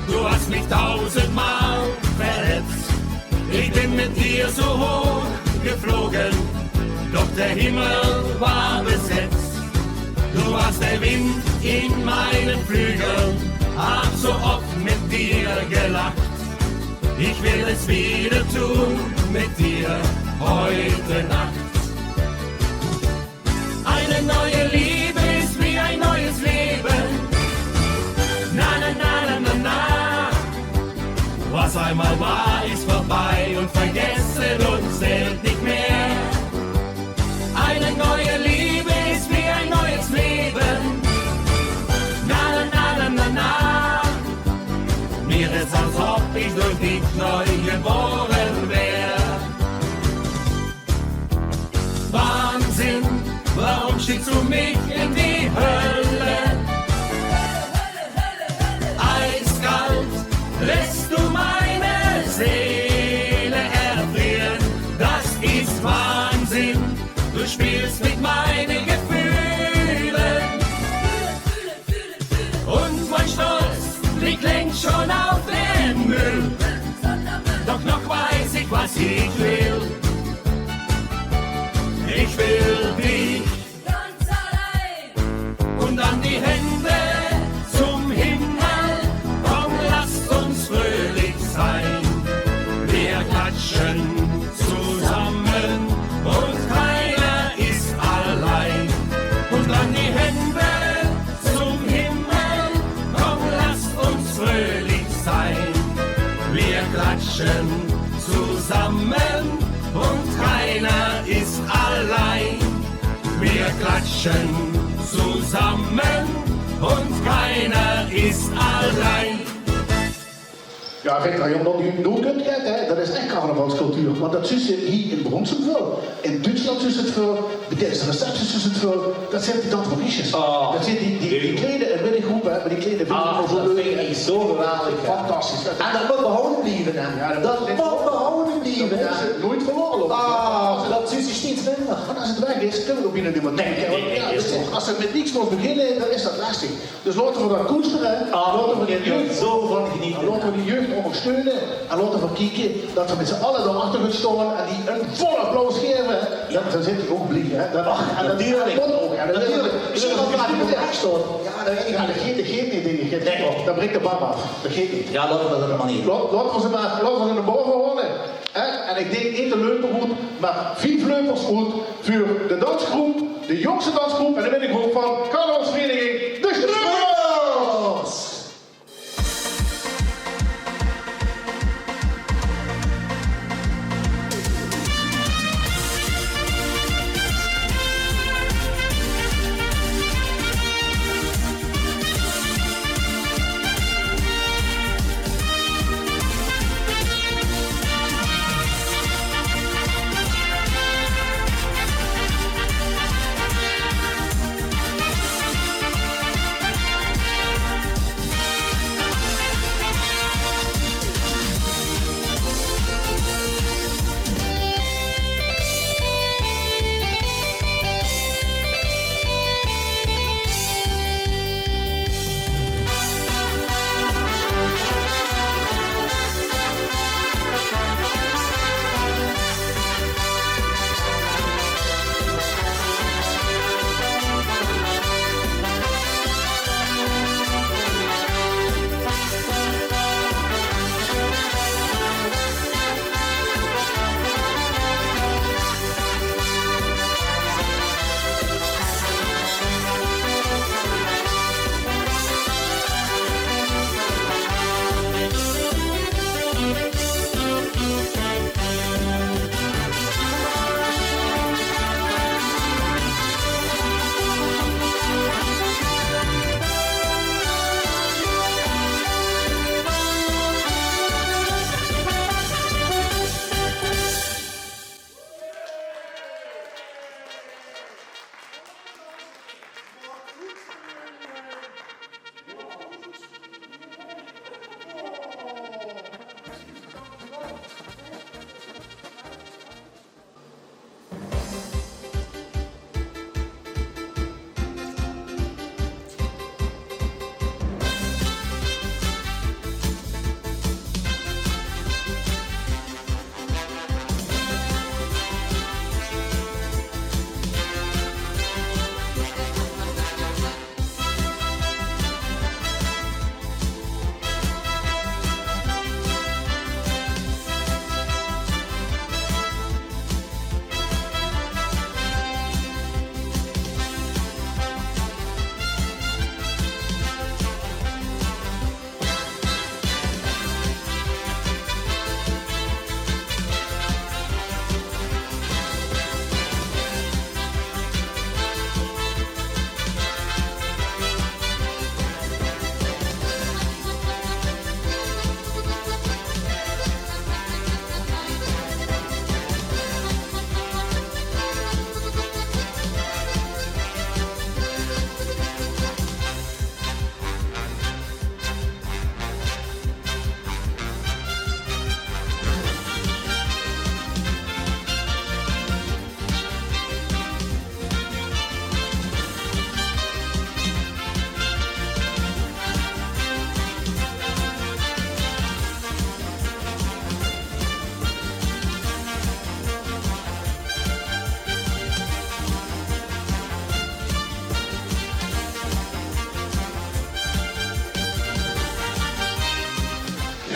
du hast hast mich tausendmal verletzt. Ich bin mit dir so hoch geflogen, doch der Himmel war besetzt. Du warst der Wind in meinen Flügeln, hab so oft mit dir gelacht. Ich will es wieder tun mit dir heute Nacht. Eine neue Liebe ist wie ein neues Leben. Na na na na na na. Was einmal war, ist vorbei und vergessen und zählt nicht mehr. Eine neue Liebe ist wie ein neues Leben. Na na na na na na. Mir ist, als ob ich durch dich neu geboren wär. Wahnsinn, warum schickst du mich in die Hölle? Eiskalt lässt du meine Seele erfrieren. Das ist Wahnsinn, du spielst mit meinen Gefühlen. Und mein Stolz liegt längst schon auf dem Müll. Doch noch weiß ich, was ich will. Ich will dich ganz allein und dann die Hände zum Himmel. Komm, lasst uns fröhlich sein. Wir klatschen zusammen und keiner ist allein. Und dann die Hände zum Himmel. Komm, lasst uns fröhlich sein. Wir klatschen zusammen und keiner ist allein. Wir klatschen zusammen und keiner ist allein. Ja, weet je, omdat u door kunt kijken, dat is echt carnavalscultuur. Want dat is hier in Bronsum veel. In Duitsland is het veel. De Duitse recepties is het veel. Dat zijn die dantoriesjes. Dat zijn die kleden en winnengroepen, maar die kleden dat vind ik zo geweldig. Fantastisch. En dat moet behouden blijven. Ja, dat moet behouden blijven. Dat is nooit verloren lopen. Dat is steeds minder. Want als het weg is, kunnen we ook binnen niet meer denken. Als we met niks mogen beginnen, dan is dat lastig. Dus laten we dat koesteren. Laten we die jeugd zo van genieten. Laten we die jeugd ondersteunen. En laten we kijken dat we met z'n allen daarachter gaan staan en die een vol applaus geven. Dan zit hij ook blij. En natuurlijk. Natuurlijk. Zie je wat daar in de weg staat? Ja, dat geeft niet dingen. Dat breekt de bam af. Dat geeft niet. Ja, laten we dat maar niet. Laten we ze naar boven houden. En ik denk niet de leupengroep, maar 5 leupersgroep voor de dansgroep, de jongste dansgroep en de middengroep van carnavalsvereniging De Strubbels!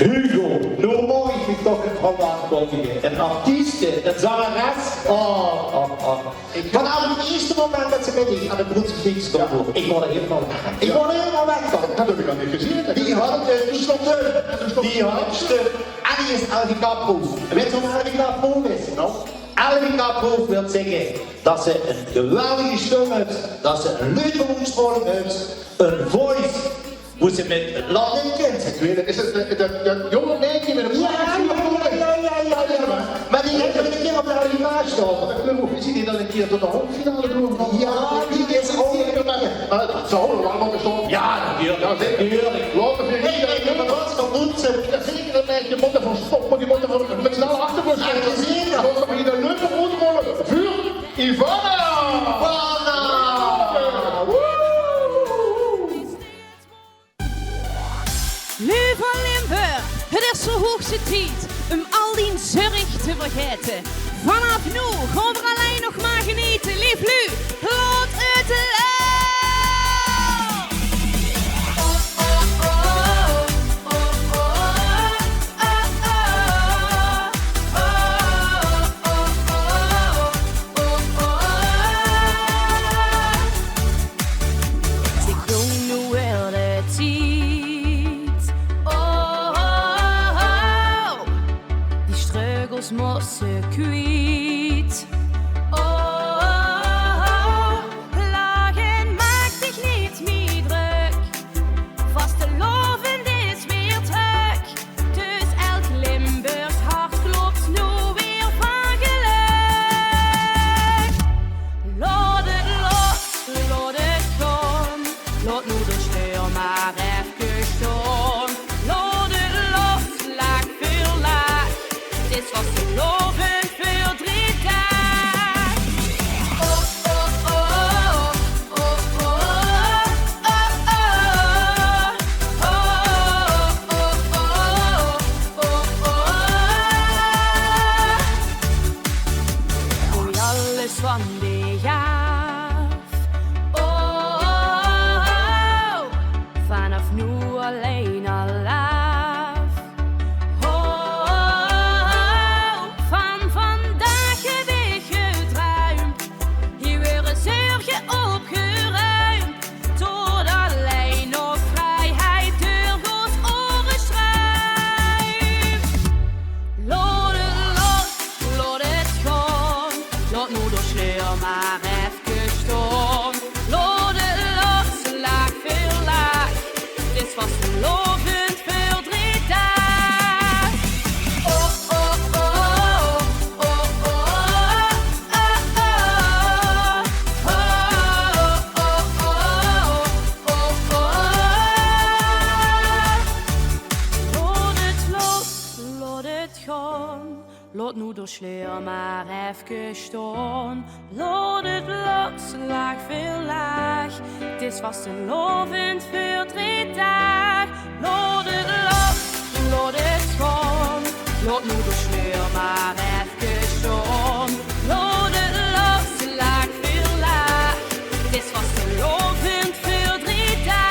Hugo, nou mag ik je toch een vrouw aankondigen. Een artieste, een zangeres. Vanaf het eerste moment dat ze met die aan de broedsgebied stond, ik word er helemaal weg. Ik word er helemaal weg van. Dat heb ik al niet gezien. Die had die en die is LVK-proef. Weet je wat een LVK-proef is? LVK-proef wil zeggen dat ze een geweldige stem heeft, dat ze een leuke woensvorm heeft, een voice. Moet ze met een Latin-kind? Ik weet het, is het dat jonge meisje met een ja. Maar die heeft een keer op de LVK staan. Is die dan een keer tot de hoofdfinale doen? Ja, die is ook een maar dat zou wel lang bestaan. Ja, natuurlijk. Laten we Nee, maar wat vermoedt ze? Zeker een meisje moet ervan stoppen, die moet ervan met snelle achterbus. Zeker. Laten we hier de leuke rondrollen. Vuur, Ivana! Lieve Limburg, het is zo hoogste tijd om al die zorg te vergeten. Vanaf nu gaan we alleen nog maar genieten. Lief Lu, laat het los! Mosse kwijt. Lagen maak dich niet meer druk. Vastelovend is weer terug. Dus elk Limburgs hart klopt nu weer van geluk. Laat het los, laat het gaan. Laat nu de sleur maar even staan. Laat het los, laag voor laag. Dit was de lovend voor 3 dagen. Gooi alles van de af. Vanaf nu alleen al laat. Laat nu de sleur maar even staan. Laat het los, laag voor laag. Het is vast een lovend voor 3 dagen. Laat het los, laat het gaan. Laat nu de sleur maar even staan. Laat het los, laag voor laag. Het is vast een lovend voor 3 dagen.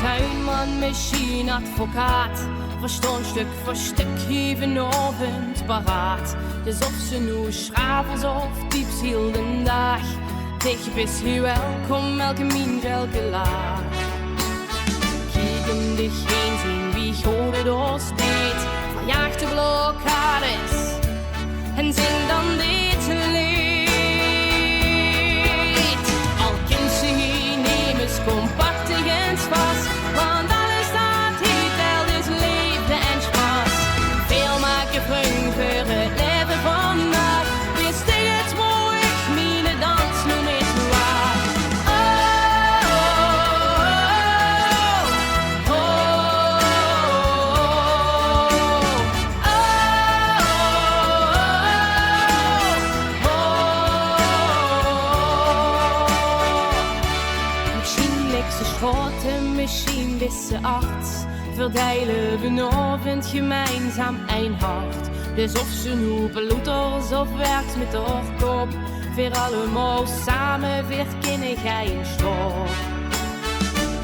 Tuinman, misschien advocaat. Verstand stuk voor stuk avond paraat. Dus of ze nu schravels of dieps heel de dag. Dicht bis hier welkom, elke min, elke laag. Kijk om dich heen, zien wie goed het ons deed. Verjaagd de blokkades en zing dan dit lied. Al kind ze hier nemen, compact tegen vast. deze arts verdelen vanavond gemeinsam een hart. Dus of ze nu bloeders of werkt met haar kop, weer allemaal samen weer kennen gij een stop.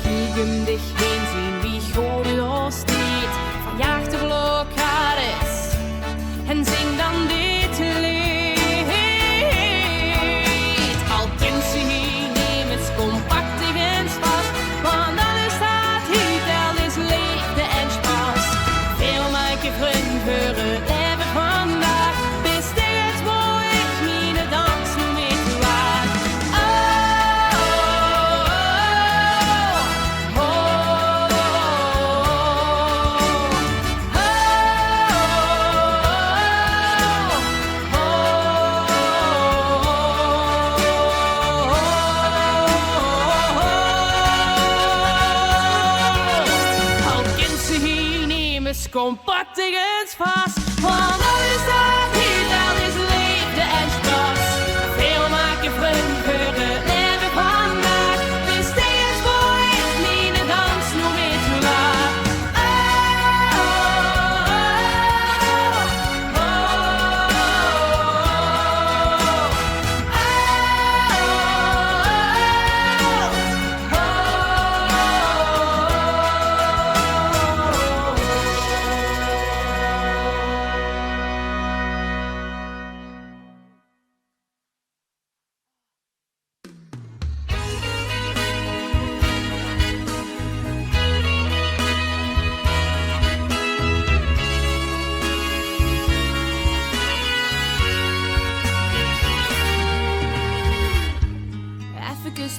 Kijk hem dich heen zien wie God er steekt, verjaagt de blokkades en zing dan dit lied. Al kent ze niet, neem het compactig en vast, want alles staat hier, tel is liefde en spaas. Veel maken vrienden voor het leven vandaag, bis dit mooi ik niet de dans nu meer te laat. Compactig eens vast, want alles staat hier, dat is liefde en spaas. Veel maken vrienden voor het leven vandaag, dus steeds voor ik niet de dans nog meer te laat.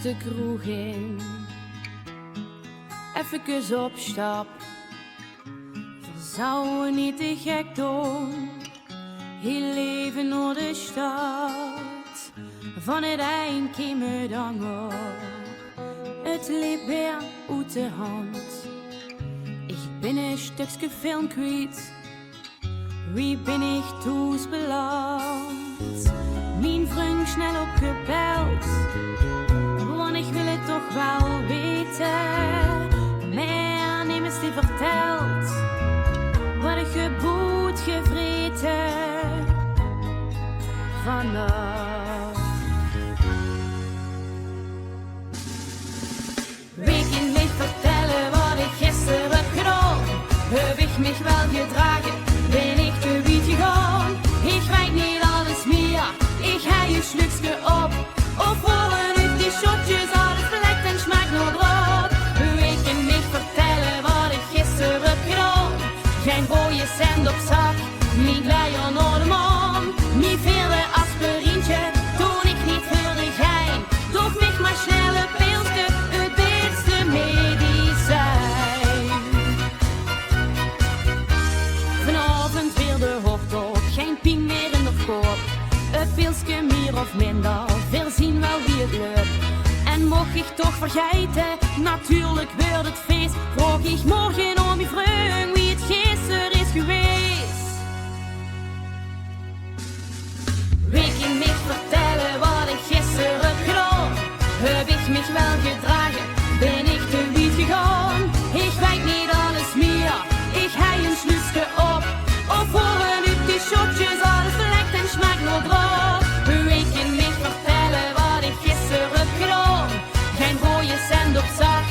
De kroeg in, even op stap. We zouden niet te gek doen, heel leven naar de stad. Van het eind kiemen dan op, het liep weer uit de hand. Ik ben een stukje film kwijt, wie ben ik toes beland? Mijn vriend snel opgebeld, want ik wil het toch wel weten. Maar niemand die vertelt wat ik geboet gevreten vannacht. Wie kan mij vertellen wat ik gisteren heb gedaan? Heb ik mich wel gedragen? Ben ik te wiet gegaan? Ik weet niet alles meer, ik ga je slukje op. Of rollen uit die shotjes, alles belekt en smaakt nog brood. Wie kan mij vertellen wat ik gisteren heb gedaan? Geen rode cent op zak, niet leier naar de maan. Niet veel aspirintje, doe ik niet voor de gein. Doch mich maar snelle pilsje, het beste medicijn. Vanavond weer de hoofd op, geen ping meer in de kop. Een pilsje meer of minder, veel zien wel wie het loopt. En mocht ik toch vergeten, natuurlijk wordt het feest. Vroeg ik morgen om je vriend wie het gisteren is geweest. Wie kan mij vertellen wat ik gisteren heb gedaan? Heb ik mich wel gedragen? Ben ik te wiet gegaan? Ik weet niet alles meer, ik ga een sluisje op. Of rollen uit die shotjes, alles belekt en smaakt nog brood. Wie kan mij vertellen wat ik gisteren heb gedaan? Geen rode cent op zak,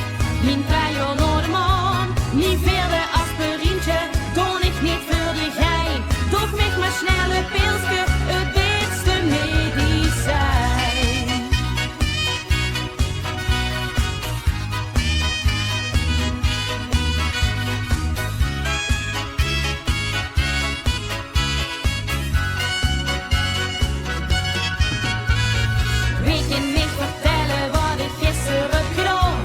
mijn kleier naar de maan. Niet verder aspirintje, doe ik niet voor de gein. Doch mich maar snelle pilsje, het beste medicijn. Wie kan mij vertellen wat ik gisteren heb gedaan?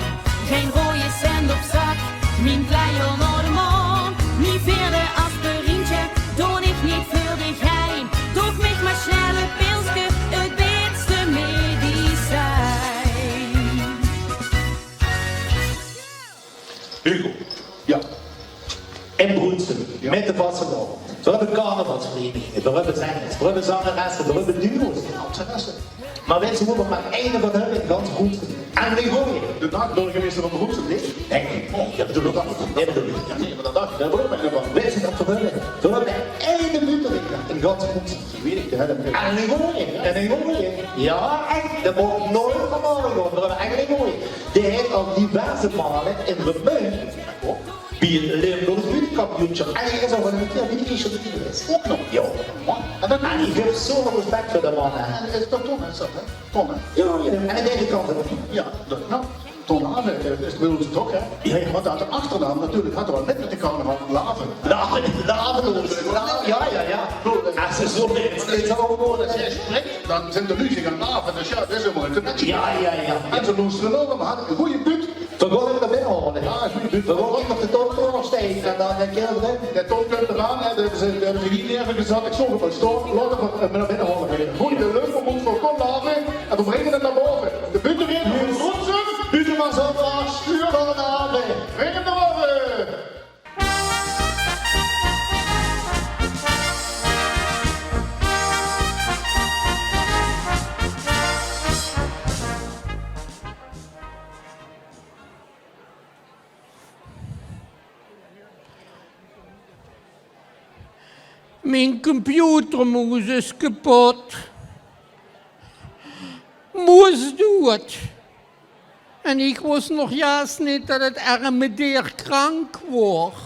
Geen rode cent op zak, mijn kleier naar de maan. Niet verder aspirintje, doe ik niet voor de gein. Doch mich maar snelle pilsje, het beste medicijn. Hugo. Ja. En Broensen. Met de vaste bal. We hebben carnavalsverenigingen, we hebben zangers, we hebben zangeressen, we hebben duo's en danseressen. Maar wij zoeken nog maar één van hun in ganz goed. En wie hoor je? De dagburgemeester van Broeksen, niet? Nee, je bedoelt dat niet. Nee, bedoel ik. Ja, nee, maar dat dacht ik, daar wordt mij nog van. Wij zijn dat verhullen. We hebben 1 minuut in ganz goed. Dat weet ik te hebben. En wie hoor je? En wie hoor je? Ja, echt. Dat wordt nooit vermalen worden. We hebben eigenlijk mooi. Die heeft al diverse malen in de munt. Bij het Limburgs buurtkampioenschap. En je is al een keer wie is er geweest. Ook nog, joh. En ik heb zoveel respect voor de mannen. En dat is toch Ton, is dat, hè? Ton, hè? Ja, en aan deze kant ook. Ja, nou, Ton Haven is de Wilde toch, hè? Ja, maar dat de achternaam natuurlijk hadden we net met de carnaval Laven. Lavenloos. Ja. Als ze zo steeds overwoorden. Als jij spreekt, dan zijn de muziek aan Laven. Dus ja, dat is een mooie match. Ja. En ze loesten ook, maar hadden een goede buurt. We gaan hem naar binnen halen. Ja, een goede buurt. We gaan ook nog de toon nog steeds. En dan denk je erin. De toon komt eraan, hè. Dat hebben ze niet neergezet. Ik zorg op het stoor. Laten we naar binnen halen. Goeie de leuk om ons voor kom laven. En we brengen het naar boven. De buurt weer. Buurt maar zo waar. Stuur van de haven. Breng hem naar boven. Mijn computermoes is kapot. Moes doet. En ik wist nog juist niet dat het arme dier krank wordt.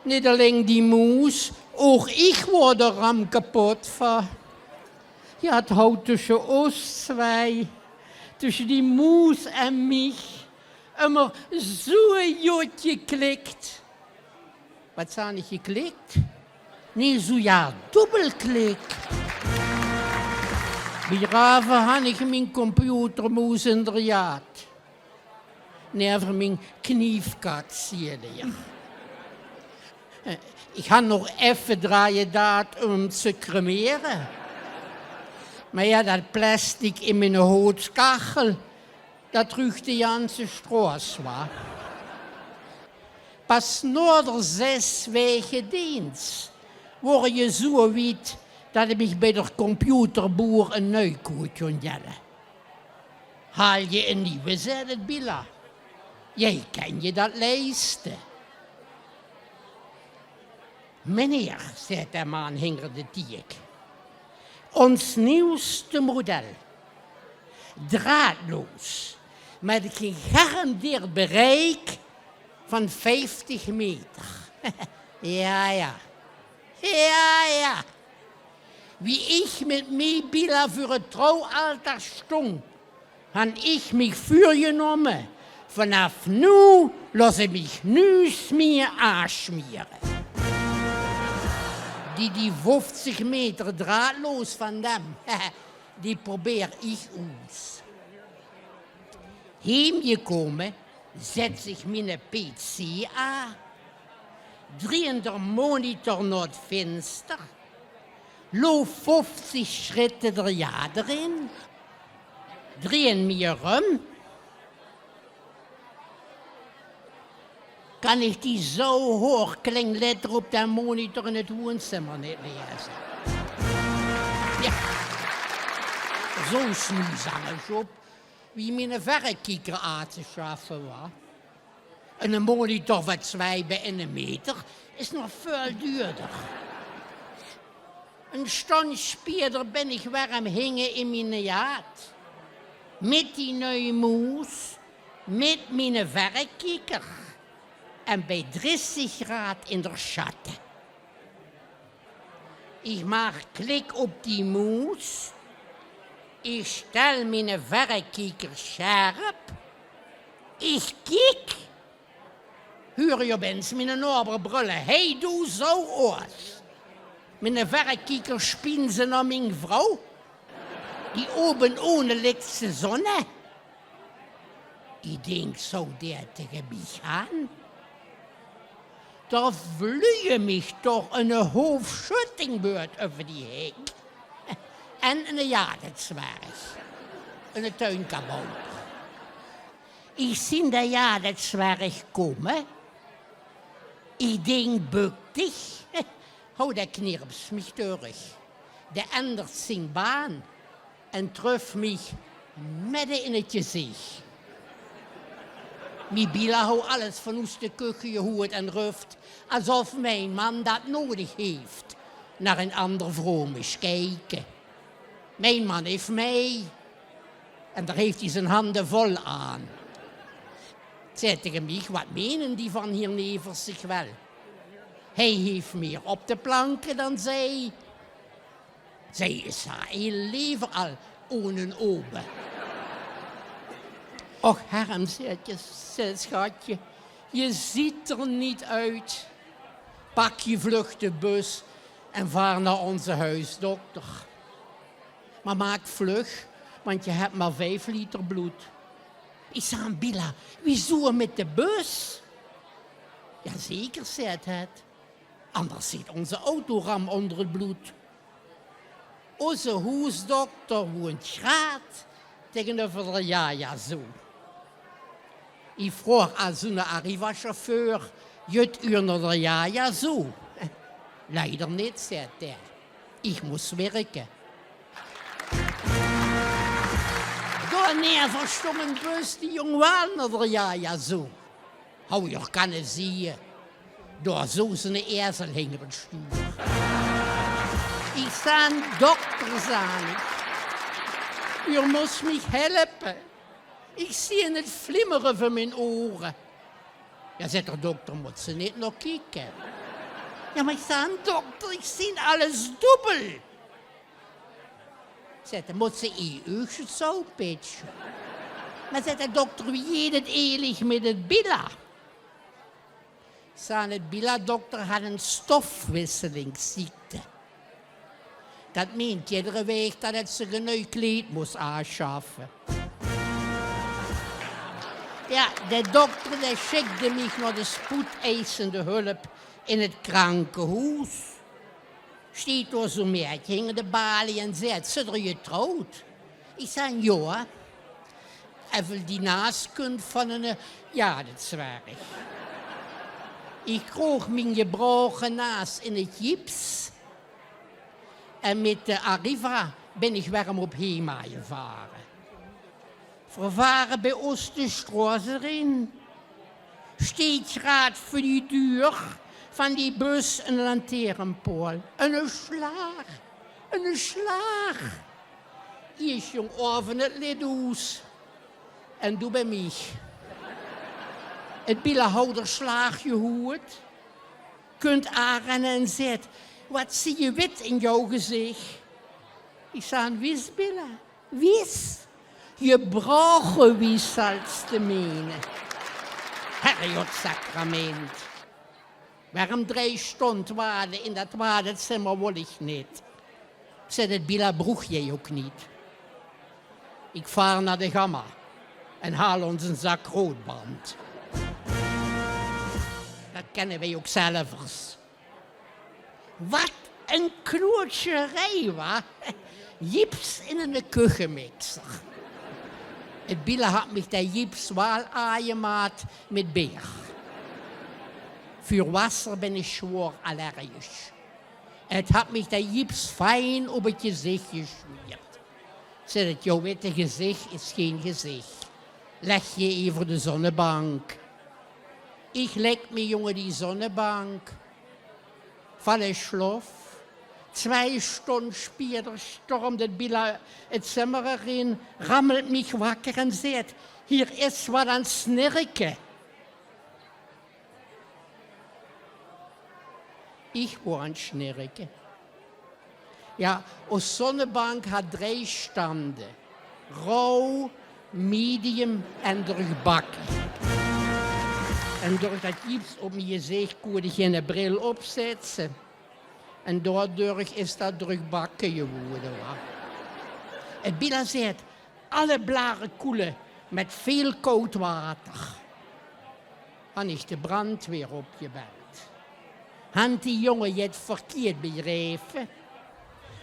Niet alleen die moes, ook ik word er ram kapot van. Ja, het houdt tussen ons twee, tussen die moes en mij, immer zo'n jotje klikt. Wat zijn niet geklikt? Nee, zo ja, dubbelklik. Begraven had ik mijn computermoes in de jaad. Never mijn kniefkat, zie je ja. Ik ga nog even draaien dat om te cremeren. Maar ja, dat plastic in mijn houtskachel, dat terug de Janse Stroos was. Pas na de 6 weken dienst word je zo wit dat ik mij bij de computerboer een neukoet kon jellen. Haal je een nieuwe, zei het Billa. Jij kan je dat leisten. Meneer, zei de man hinger de tiek. Ons nieuwste model. Draadloos. Met een gegarandeerd bereik van 50 meter. Ja. Wie ik met mij Billa voor het trouwaltaar stond, had ik mij voorgenomen. Vanaf nu laat ik mij nu meer aansmeren. Die 50 meter draadloos van hem, die probeer ik ons. Heemgekomen zet zich mijn PC aan, draait de monitor naar het venster, loopt 50 schritten er jaar in, draait me om. Kan ik die zo hoog klinkletter op de monitor in het woonzimmer niet lezen? Ja, zo'n snoezange job wie mijn verrekijker aan te schaffen was. En een monitor van 2 bij 1 meter is nog veel duurder. Een stond spierder ben ik warm hingen in mijn jaad. Met die nieuwe moes, met mijn verrekijker. En bij 30 graden in de schatten. Ik maak klik op die moes. Ik stel mijn verrekijker scherp. Ik kijk. Huur je bent mijn ober brullen. Hey, doe zo oors. Mijn verrekijker spien ze naar mijn vrouw. Die oben ohne lichtste zonne. Ik denk, zou der tegen mij gaan? Daar vloeie mij toch een hoofdschuttingbeurt over die hek. En een jaardetzwerg. Een tuinkabouter. Ik zie de jaardetzwerg komen. Ich denk, bück dich. Hou der Knirps mich durch. Der ändert zijn baan en treft mich midden in het gezicht. Mi Bila hou alles van ons de kuchen gehoord en ruft, alsof mijn man dat nodig heeft. Naar een ander vromisch kijken. Mijn man heeft mij en daar heeft hij zijn handen vol aan. Zei tegen mij, wat menen die van hier nevers zich wel? Hij heeft meer op de planken dan zij. Zij is haar heel leven al ohne oben. Och, herm, zei schatje, je ziet er niet uit. Pak je vlug de bus en vaar naar onze huisdokter. Maar maak vlug, want je hebt maar 5 liter bloed. Ik zei aan Bila, wieso met de bus? Jazeker, zei het. Anders zit onze autoram onder het bloed. Onze huisdokter woont graat tegenover de Jaja zo. Ik vroeg aan zo'n Arriva-chauffeur, jut uur naar de Jaja zo. Leider niet, zei hij. Ik moest werken. Door neer verstommen bus die jong wel naar de Jaja zo. Hou je kan het zien. Door zo zijn ezel hing op het stuur. Ik sta een dokter aan. U moest mij helpen. Ik zie het flimmeren van mijn oren. Ja, zegt de dokter, moet ze niet nog kijken. Ja, maar ik sta een dokter, ik zie alles dubbel. Zegt de, moet ze oogjes zo pitchen. Maar zegt de dokter, wie heet het eerlijk met het Bila? Het Bila-dokter had een stofwisselingsziekte. Dat meent iedere week dat het zich een nieuw kleed moest aanschaffen. Ja, de dokter die schikte mij naar de spoedeisende hulp in het krankenhuis. Steed door zo'n meidje, hing de balie en zei, zit er getrouwd? Ik zei, ja. Even die naastkunt van een... Ja, dat is waar. Ik kroeg mijn gebroken naast in het gips. En met de Arriva ben ik warm op Hema gevaren. Vervaren bij ons de straat erin. Steeds raad voor die deur van die bus een lantaarnpaal. En een slaag. En een slaag. Eerst jong over het lidhuis. En doe bij mij. Het billenhouder slaag je hoort. Kunt aanrennen en zegt, wat zie je wit in jouw gezicht? Ik zei, wis, Billa, wis. Je brauche wis als te menen. Herrgott sacrament. Waarom 3 stunden waren in dat waardezimmer wil ik niet. Zei het Billa, broeg jij ook niet. Ik vaar naar de Gamma en haal ons een zak roodband. Dat kennen wij ook zelfs. Wat een knoertjerij, wa? Jips in een kuchenmixer. Het Billa had mich der Jips wel aangemaakt met beer. Voor wasser ben ik zwaar allergisch. Het had mich der Jips fijn op het gezicht gesmeerd. Zei het, jouw witte gezicht is geen gezicht. Leg je even de zonnebank. Ik leg me, jongen, die zonnebank. Val in slof. 2 stunden später stormt het Billa het zimmer erin, rammelt mich wakker en zegt, hier is wat aan snurken. Ik wou aan snurken. Ja, onze zonnebank had 3 standen. Rauw, medium en durchbakken. En doordat Jips op mijn gezicht kon ik geen bril opzetten. En daardoor is dat durchbakken geworden. Het Billa zegt, alle blaren koelen met veel koud water. Han ik de brandweer opgebeld. Han die jongen je het verkeerd begrepen.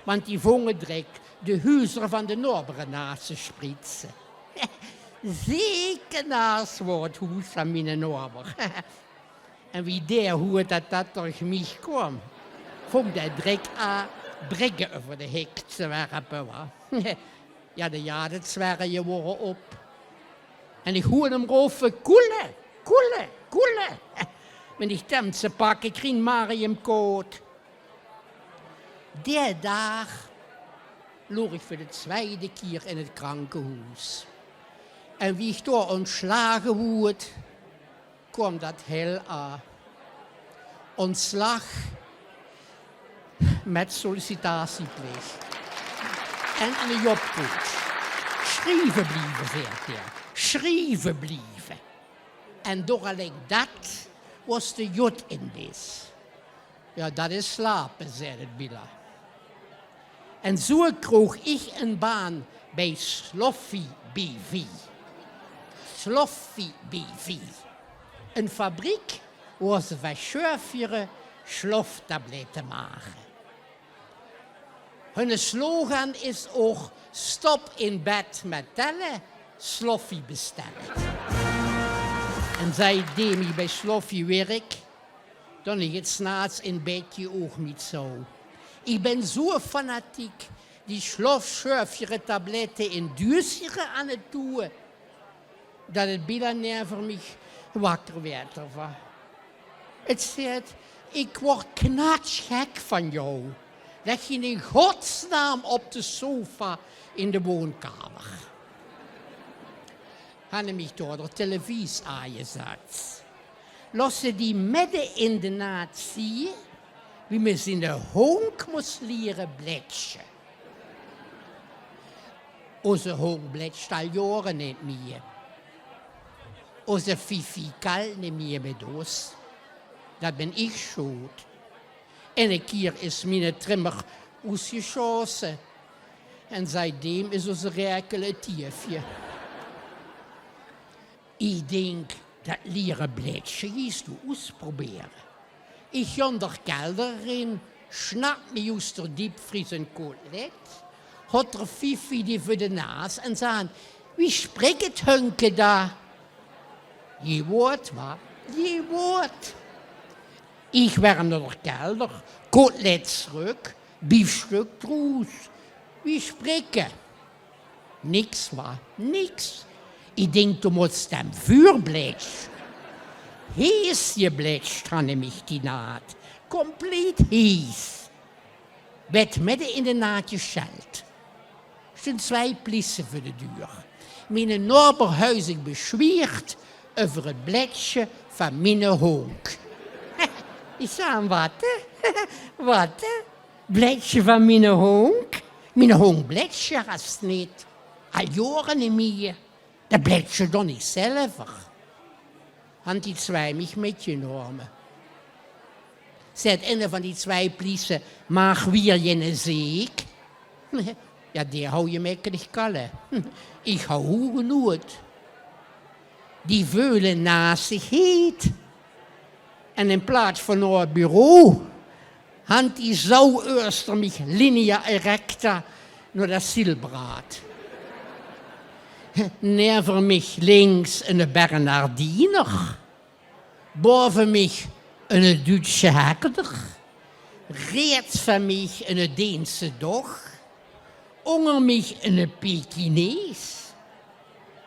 Want die vongen direct de huizen van de Norberen naast ze spritsen. Zeker naast wordt het huis van mijn Norber. En wie der hoe dat durch mich kwam, vond hij direct aan brengen over de hek te werpen. Ja, de jaren zwerren je worden op. En ik hoorde hem roepen, koele, koele, koele. Maar ik dem ze pakken, kreeg Mariam koot. Die dag lag ik voor de tweede keer in het krankenhuis. En wie ik door ontslagen werd, kwam dat heel aan. Ontslag met sollicitatieplicht. En een jobcoach. Schrijven blijven, zegt hij. Schrijven blijven. En door alleen dat was de jut in dit. Ja, dat is slapen, zei het Billa. En zo kreeg ik een baan bij Sloffy BV. Sloffy BV. Een fabriek waar ze van chauffeuren sloftabletten maken. Hun slogan is ook stop in bed met tellen, Sloffy bestellen. En zij deed bij Sloffy werk, dan is het 's nachts in bedje ook niet zo. Ik ben zo fanatiek die slofchauffeuren tabletten in duursieren aan het doen, dat het bijna voor mij wakker werd ervan. Het zegt, ik word knatschgek van jou. Leg je in godsnaam op de sofa in de woonkamer. Hadden mich door de televisie aangezet. Lossen die midden in de nacht zien, wie me in de honk moest leren bletschen. Onze honk bletscht al jaren niet meer. Onze Fifi kal niet meer met ons. Dat ben ik schuld. En een keer is mijn trimmer uitgeschossen. En seitdem is onze Räkel een tiefje. Ik denk, dat leren bletschen gehst du ausprobieren. Ik ga in de kelder in, snap me uit de diepvries een kotelet, had er Fifi die voor de naas en zei, wie spreekt het hunke daar? Je woord, wa? Je woord. Ik werd naar de kelder, koteletstruk, biefstuk troes. Wie spreken? Niks, wa? Niks. Ik denk, du musst am vuur bletschen. Hees je bletst, hanne mich die naad. Compleet hees. Werd midden in de naad gescheld. Er zijn 2 plissen voor de deur. Mijn Norberhuizig beschwiert over het bletje van mijn honk. Ik zei, wat hè? Wat hè? Bletje van mijn honk? Mijn honk bletje haast niet. Al jaren niet meer. Dat bletje dan niet zelf. Han die 2 mich metgenomen. Zet een van die 2 plissen, mag weer je zeek? Ja, die hou je mekkelijk kallen. Ik hou hoe genoeg. Die veulen naast zich heet. En in plaats van naar het bureau, hand die zo eerst mich linea erecta naar dat zielbraad. Never mich links een Bernardiner. Boven mich een Duitse herder. Rechts van mich een Deense dog. Onder mich een Pekinees.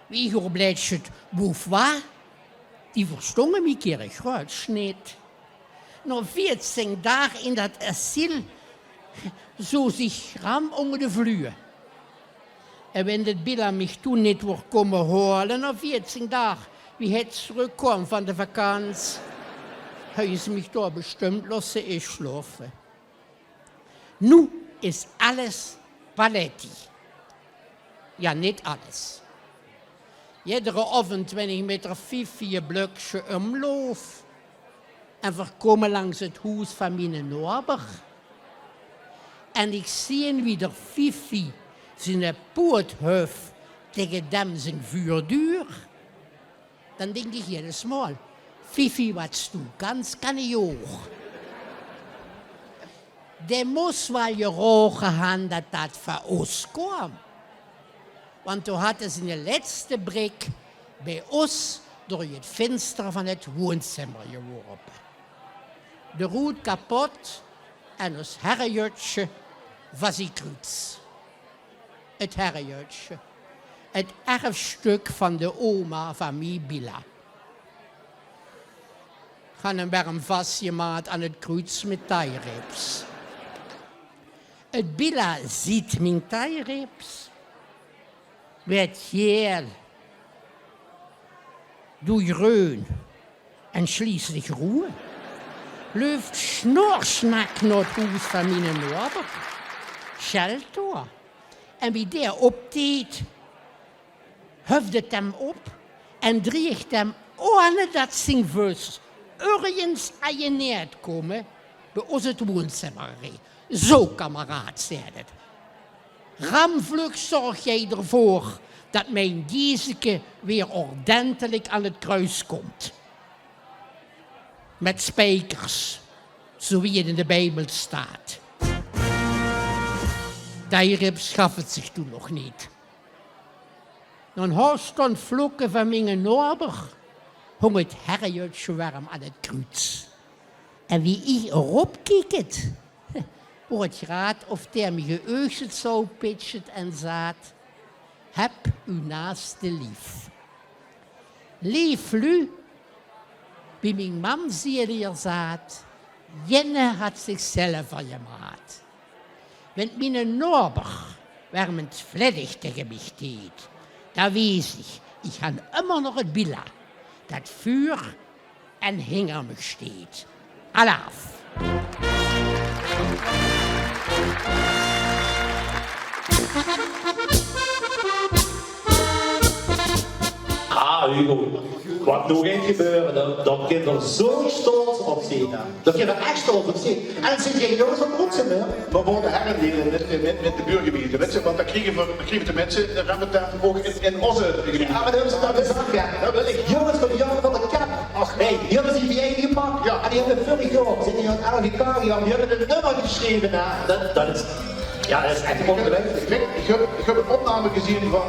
Wie hoor blijft het bourgeois? Die verstongen mich keer groot niet. Na 14 dagen in dat asiel, zo zich ram onder de vloer. En wenn het Billa mich toen niet wordt komen halen, na 14 dagen, wie het terugkwam van de vakantie, hebben ze mich daar bestimmt lassen inschlafen. Nu is alles paletti. Ja, niet alles. Iedere avond ben ik met er 5 blokje omloop en verkomen langs het huis van mijn Norber. En ik zie wie er 5 zijn poothoofd tegen dem zijn vuurduur. Dan denk ik jedes Mal, Fifi, wat du kannst, kan ik ook. Der muss wel je rogen gaan dat dat van ons kwam. Want toen hadden ze in de laatste brik bij ons door het venster van het woonzimmer geworpen. De roet kapot en ons herrejutje was ik kruts. Het herrejutje. Het erfstuk van de oma van mij Billa. Gaan hem warm vastgemaakt aan het kruis met tijrips. Het Billa ziet mijn tijrips. Werd heel. Doe reun en schließlich Ruhe. Läuft schnorschnack naar het huis van mijn Norbert. Scheltor. En wie der opdeed, huft het hem op en dreigt hem, ohne dat zijn wust, ergens aan je neer komen, bij ons het woonzimmer. Zo, kameraad, zei het. Ramvlug zorg jij ervoor dat mijn Gieseke weer ordentelijk aan het kruis komt. Met spijkers, zo wie het in de Bijbel staat. Daarop schaft het zich toen nog niet. Dan hoort dan vloeken van mijn Norber, hong het herrejutje warm aan het kruis. En wie ik erop kijkt, wordt raad of der me geëugeld zou pitchet en zaad, heb uw naaste lief. Lief lu, wie mijn mam zie hier zaad, jenne had zichzelf van je maat. Wenn mijn Norber wärmend vledig tegen mich steht, da weiß ich han immer noch het Billa, dat vuur en hinger mich steht. Alaaf. Hugo, wat nog eens gebeuren, dan kun je er zo stolz op zijn. Dan kun je er echt stolz op zijn. En het zit geen jongens van Bronsum, hè? We worden herendelen met de buurgebieden, weet je, want dan krijgen de mensen de remmetaan ook in onze gebieden. Ja, maar dat is dat gezegd, ja. Dat wil ik. Jongens van de jaren van de kap. Ach nee, die hebben zich bij gepakt. Ja. En die hebben vorig jaar, zitten hier aan het LVK, die hebben een nummer geschreven. Dat is... Ja, dat is echt ongelooflijk. Ik heb een opname gezien van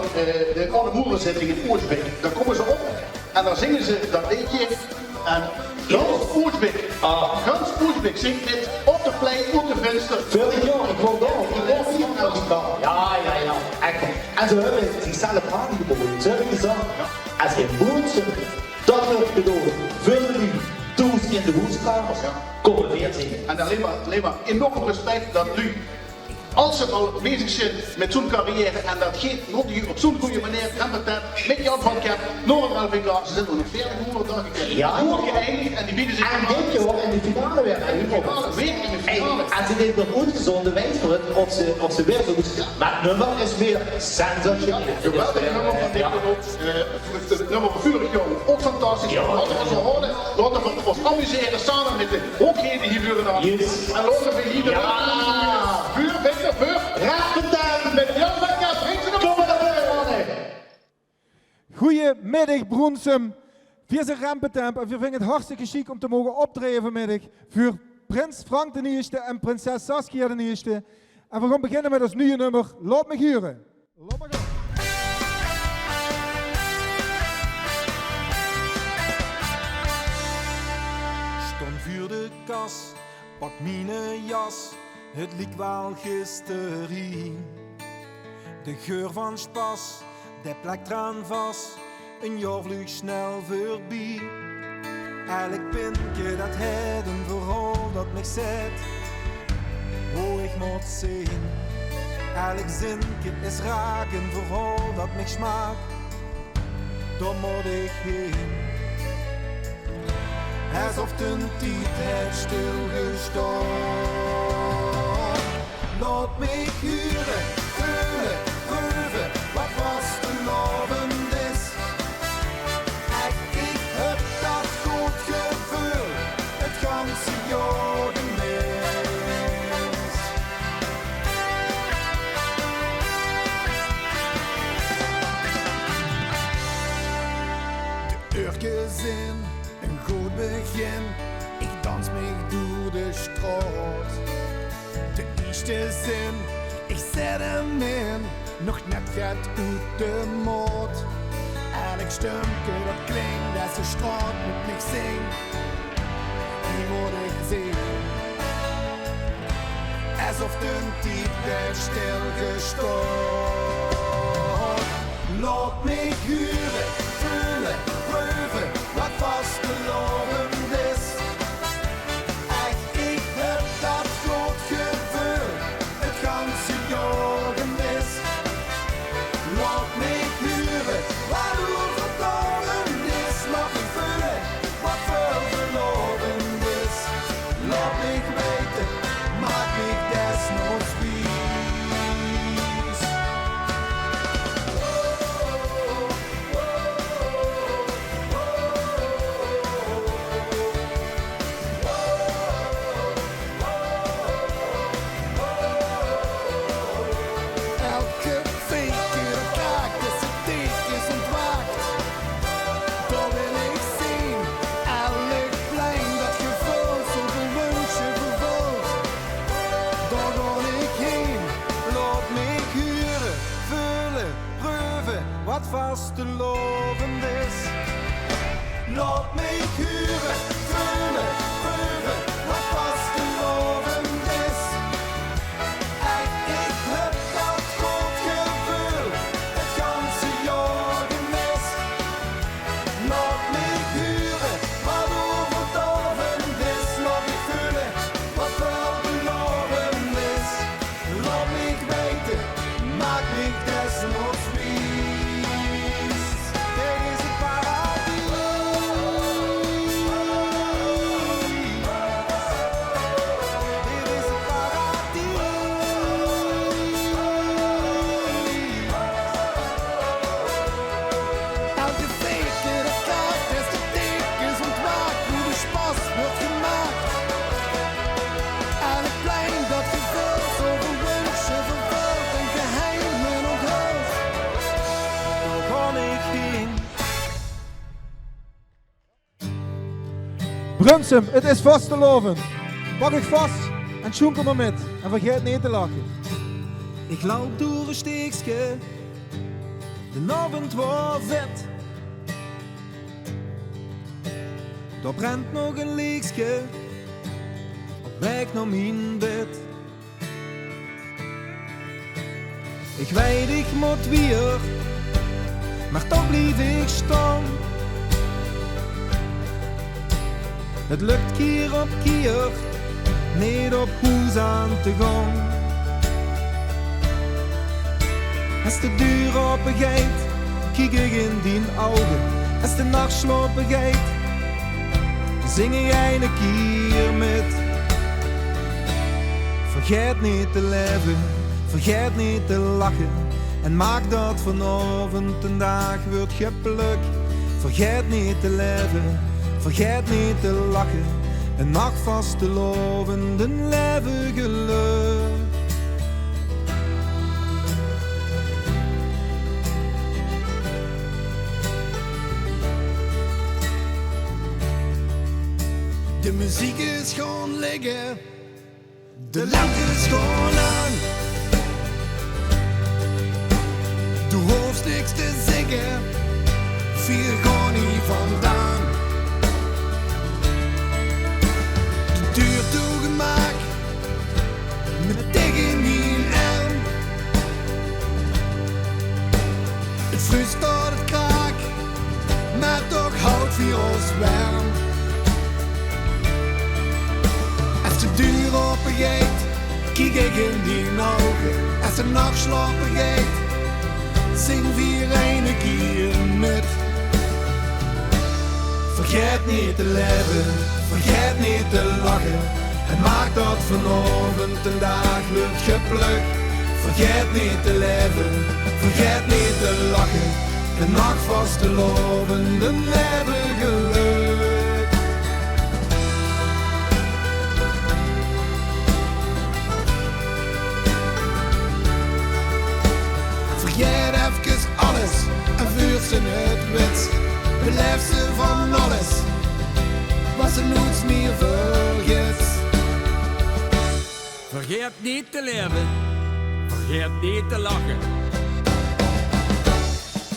de oude moederenzitting in Oersbeek. Daar komen ze op en dan zingen ze dat liedje. En Gans Oersbeek. Gans Oersbeek zingt dit op de plein, op de venster. Vorig jaar, ik woon daar. Ik woon hier aan LVK. Ja. Echt. En ze hebben zichzelf aangeboden. Ze hebben gezegd, als je Bronsum dat wordt gedaan, vullen u toes in de hoeskamers. Kom er weer zingen. En alleen maar enorm respect dat u, als ze al bezig zijn met zo'n carrière en dat gaat op zo'n goede manier, met Jan van Kemp, Noord LVK, ze zijn nog 40 dagen gekend. Ja, goed geëindigd en die bieden zich en dit jaar in de finale weer. Weer in de finale. En ze deed nog uitgezonden wijs voor het of ze weer doen. Maar het nummer is weer sensationeel. Geweldig nummer van dit het nummer van vorig jaar ook fantastisch. Ja, laten we ons amuseren samen met de hoogheden hier gedaan. En laten we hier vuur. Rampetamp met Jan van Kemp. Goedemiddag Bronsum. Wir zijn Rampetamp en we vinden het hartstikke chic om te mogen optreden vanmiddag voor Prins Frank de Eerste en Prinses Saskia de Eerste. En we gaan beginnen met ons nieuwe nummer, Laat me huren. Stond voor de kas, pak mijn jas. Het liep wel gisteren. De geur van spas, de plek eraan vast. Een jaar vliegt snel voorbij. Elk pintje dat het een verhaal dat mij zet. Hoe ik moet zien. Elk zinnetje is raak een verhaal dat mij smaakt. Daar moet ik heen. Alsof de tijd heeft stilgestaan. Laat mij huren, vullen, proeven, wat was de avond is. Ik heb dat goed gevoel, het ganse jaar gemist. De uurtjes in, een goed begin, ik dans mij door de straat. De eerste zin, ik zet hem in, nog net gaat uit de moed. Elk stumke dat klinkt als de straat met mich zingt, die word ik zien. Alsof de tijd werd stilgestaan. Laat mich huren, voelen, proeven wat vastgelopen is. Echt, ik heb dat groot gevoel, het ganse jaar gemis. Laat mich huren, wat overkomen is. Laat mich voelen, wat verloren is. Laat mich weten, maak mich desnoods wijs. Elke vinker dat kraakt, is het dik is ontwaakt. Dat wil ik zien. Elk plein dat gevuld, zoveel wunschen vervuld. Daar ga ik heen. Laat mich huren, voelen, proeven wat vast te loven is. Laat mich huren, voelen, proeven wat vast te loven is. Echt, ik heb dat goed gevoel, het ganse jaar gemis. Laat mich huren, wat overdoven is. Laat mich voelen, wat wel beloven is. Laat mich weten, maak mich desnoods wijs. Dit is het paradijs. Dit is het paradijs. Elke teken dat kraakt, is de tekens ontwaakt. Hoe de spas wordt gemaakt. Elk plein dat gevuld, zoveel wensen vervuld en geheimen onthuld. Daar ga ik heen. Brunsum, het is vast te loven. Pak ik vast en schoenkel me met. En vergeet niet te lachen. Ik loop door een steekje, de avond was vet. Daar brandt nog een lichtje, op weg naar mijn bed. Ik weet ik moet weer, maar toch blijf ik staan. Het lukt keer op keer, niet op huis aan te gaan. Als de deur open gaat, kijk ik in die ogen. Als de nacht slopen gaat, zing jij een keer met. Vergeet niet te leven, vergeet niet te lachen. En maak dat vanavond een dag wordt geplukt. Vergeet niet te leven, vergeet niet te lachen. Een nacht vast te loven, een leven geluk. De muziek is gewoon liggen, de lamp is gewoon aan. De hoeft niks te zingen, vier gewoon hier vandaan. De deur toegemaakt, met tegen niet aan. Het fruit staat het kraak, maar toch houdt voor ons warm. Als de deur open gaat, kijk ik in die ogen. Als de nacht slapen gaat, zing vier een keer met. Vergeet niet te leven, vergeet niet te lachen. En maak dat vanavond een dag wordt geplukt. Vergeet niet te leven, vergeet niet te lachen. De nacht vast te loven, een leven geluk. Vergeet even alles en vuur ze het wit. Beleef ze van alles, wat ze nooit meer vergeet. Vergeet niet te leven, vergeet niet te lachen.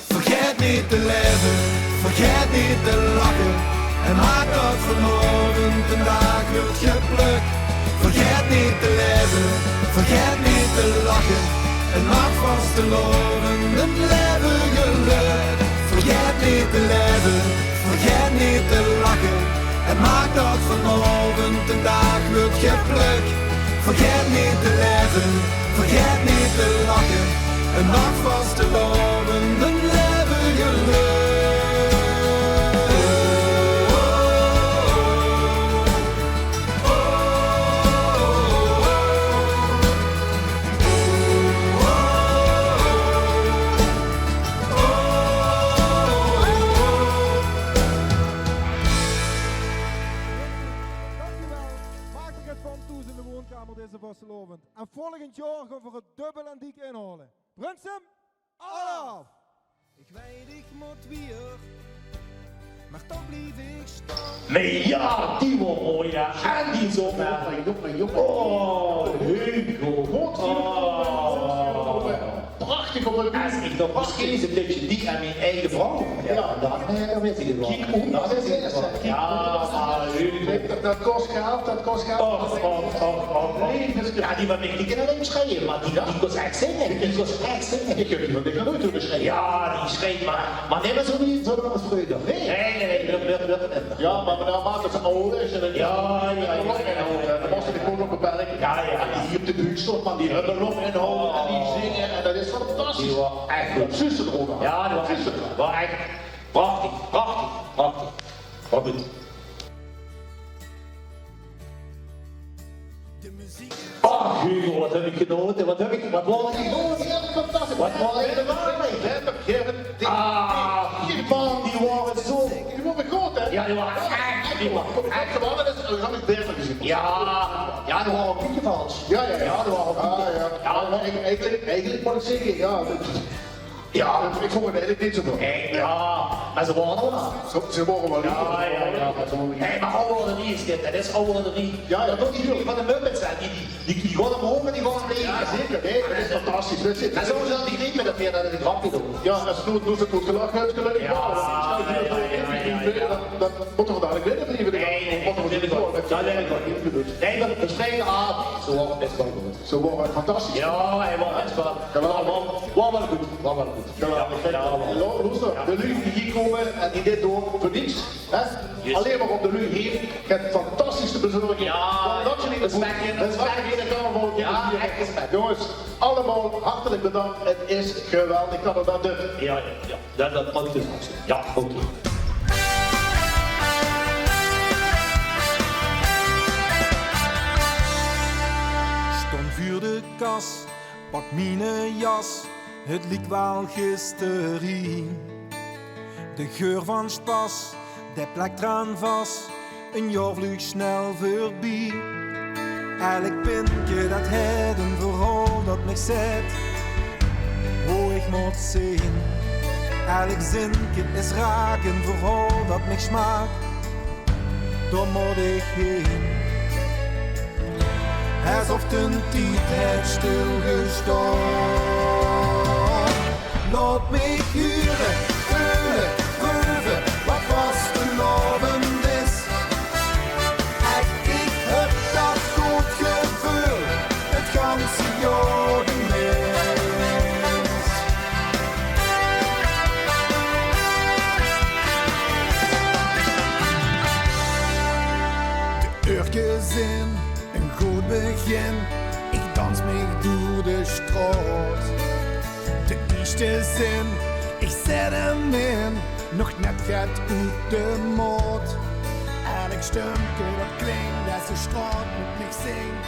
Vergeet Vergeet niet te leven, vergeet niet te lachen. En maak dat vanmorgen een dag wordt geplukt. Vergeet niet te leven, vergeet niet te lachen. En maak vast te loven, een leven geluk. Vergeet niet te leven, vergeet niet te lachen. En maak dat vanmorgen een dag wordt geplukt. Vergeet niet te leven, vergeet niet te lachen. En maak vast te loven, een leven geluk. Deze vastelovend. En volgend jaar gaan we het dubbel en dik inhalen. Brunsum, af! Ik weet ik moet weer, maar dan blijf ik staan. Nee, ja, die wordt mooi, ja. En die zo jongen. Oh, Hugo. Prachtig op het als ik nog was eens een beetje dik aan mijn eigen vrouw. Ja, dan weet ik het wel. Kijk hoe, dat is het. Ja, Hugo. Dat kost geld, dat kost geld. Ja, die wat ik niet kan alleen schreeuwen, maar die kost echt zingen. Die kost echt zingen. Ik heb die wat ik nooit doen schreeuwen. Ja, die schreeuwt maar neem maar zo niet zo als vroeger. Nee. Ja, maar dan maakt het ouder. Ja. Dan moest ik gewoon op beperken. Ja. Die op de buurt stond, man, die hebben nog en houden en die zingen. En dat is fantastisch. Die was echt goed. Zuster eronder. Ja, die was echt goed. Was echt prachtig. Wat goed. Ach, Hugo, wat heb ik genoten? Wat was ik genoten? Fantastisch. Wat was ik genoten? Man, die waren zo. Die waren goed, hè? Ja, die waren echt. Die waren echt. Dat heb ik beter gezien. Ja, die waren ook niet vals. Ja, die waren ook niet. Ja, eigenlijk moet ik zeggen, ja. Ja, ik vond het eigenlijk niet zo goed. Ja, maar ze waren wel. Ze waren wel. Ja. Nee, maar ouder niet is dit, dat is ouder niet. Ja, dat doet die van de Muppets zijn. Die gaan omhoog en die gaan mee. Ja, zeker. Nee, dat is fantastisch. En zo zal die niet meer dat meer dan een grapje doen. Ja, als het doet het goed gelachen, het gelukkig. Ja, dat moet toch dadelijk winnen blijven. Nee, dat moet toch door. Ja, nee, dat we spreken af. Zo was het best wel goed. Zo was het fantastisch. Ja, hij was best wel. Dat was wel goed. Luister, de lui die hier komen en die dit doen voor niets. Alleen maar op de lui hier. Je hebt fantastische bezorging. Ja, dat je niet respect in de kamer. Ja, echt respect. Jongens, allemaal hartelijk bedankt. Het is geweldig. Ik kan het dat doen. Ja, dat moet ik dus ook zien. Ja, oké. Stond voor de kas, pak mijn jas. Het liep wel gisteren. De geur van spas, de plakt eraan vast. Een jaar vliegt snel voorbij. Elk pintje dat het een verhaal dat mij zet. Hoe ik moet zien. Elk zinnetje is raak een verhaal dat mij smaakt. Daar moet ik heen. Alsof de tijd heeft stilgestaan. Laat mij huren, vullen, proeven, wat was de lovend is. Echt, ik heb dat goed gevoel, het ganse jaar mis. De uurtjes in, een goed begin, ik dans mij door de straat. De eerste zin, ik zet hem in, nog net gaat uit de moed. Elk stumke dat klinkt, dat ze straat moet niks zingen.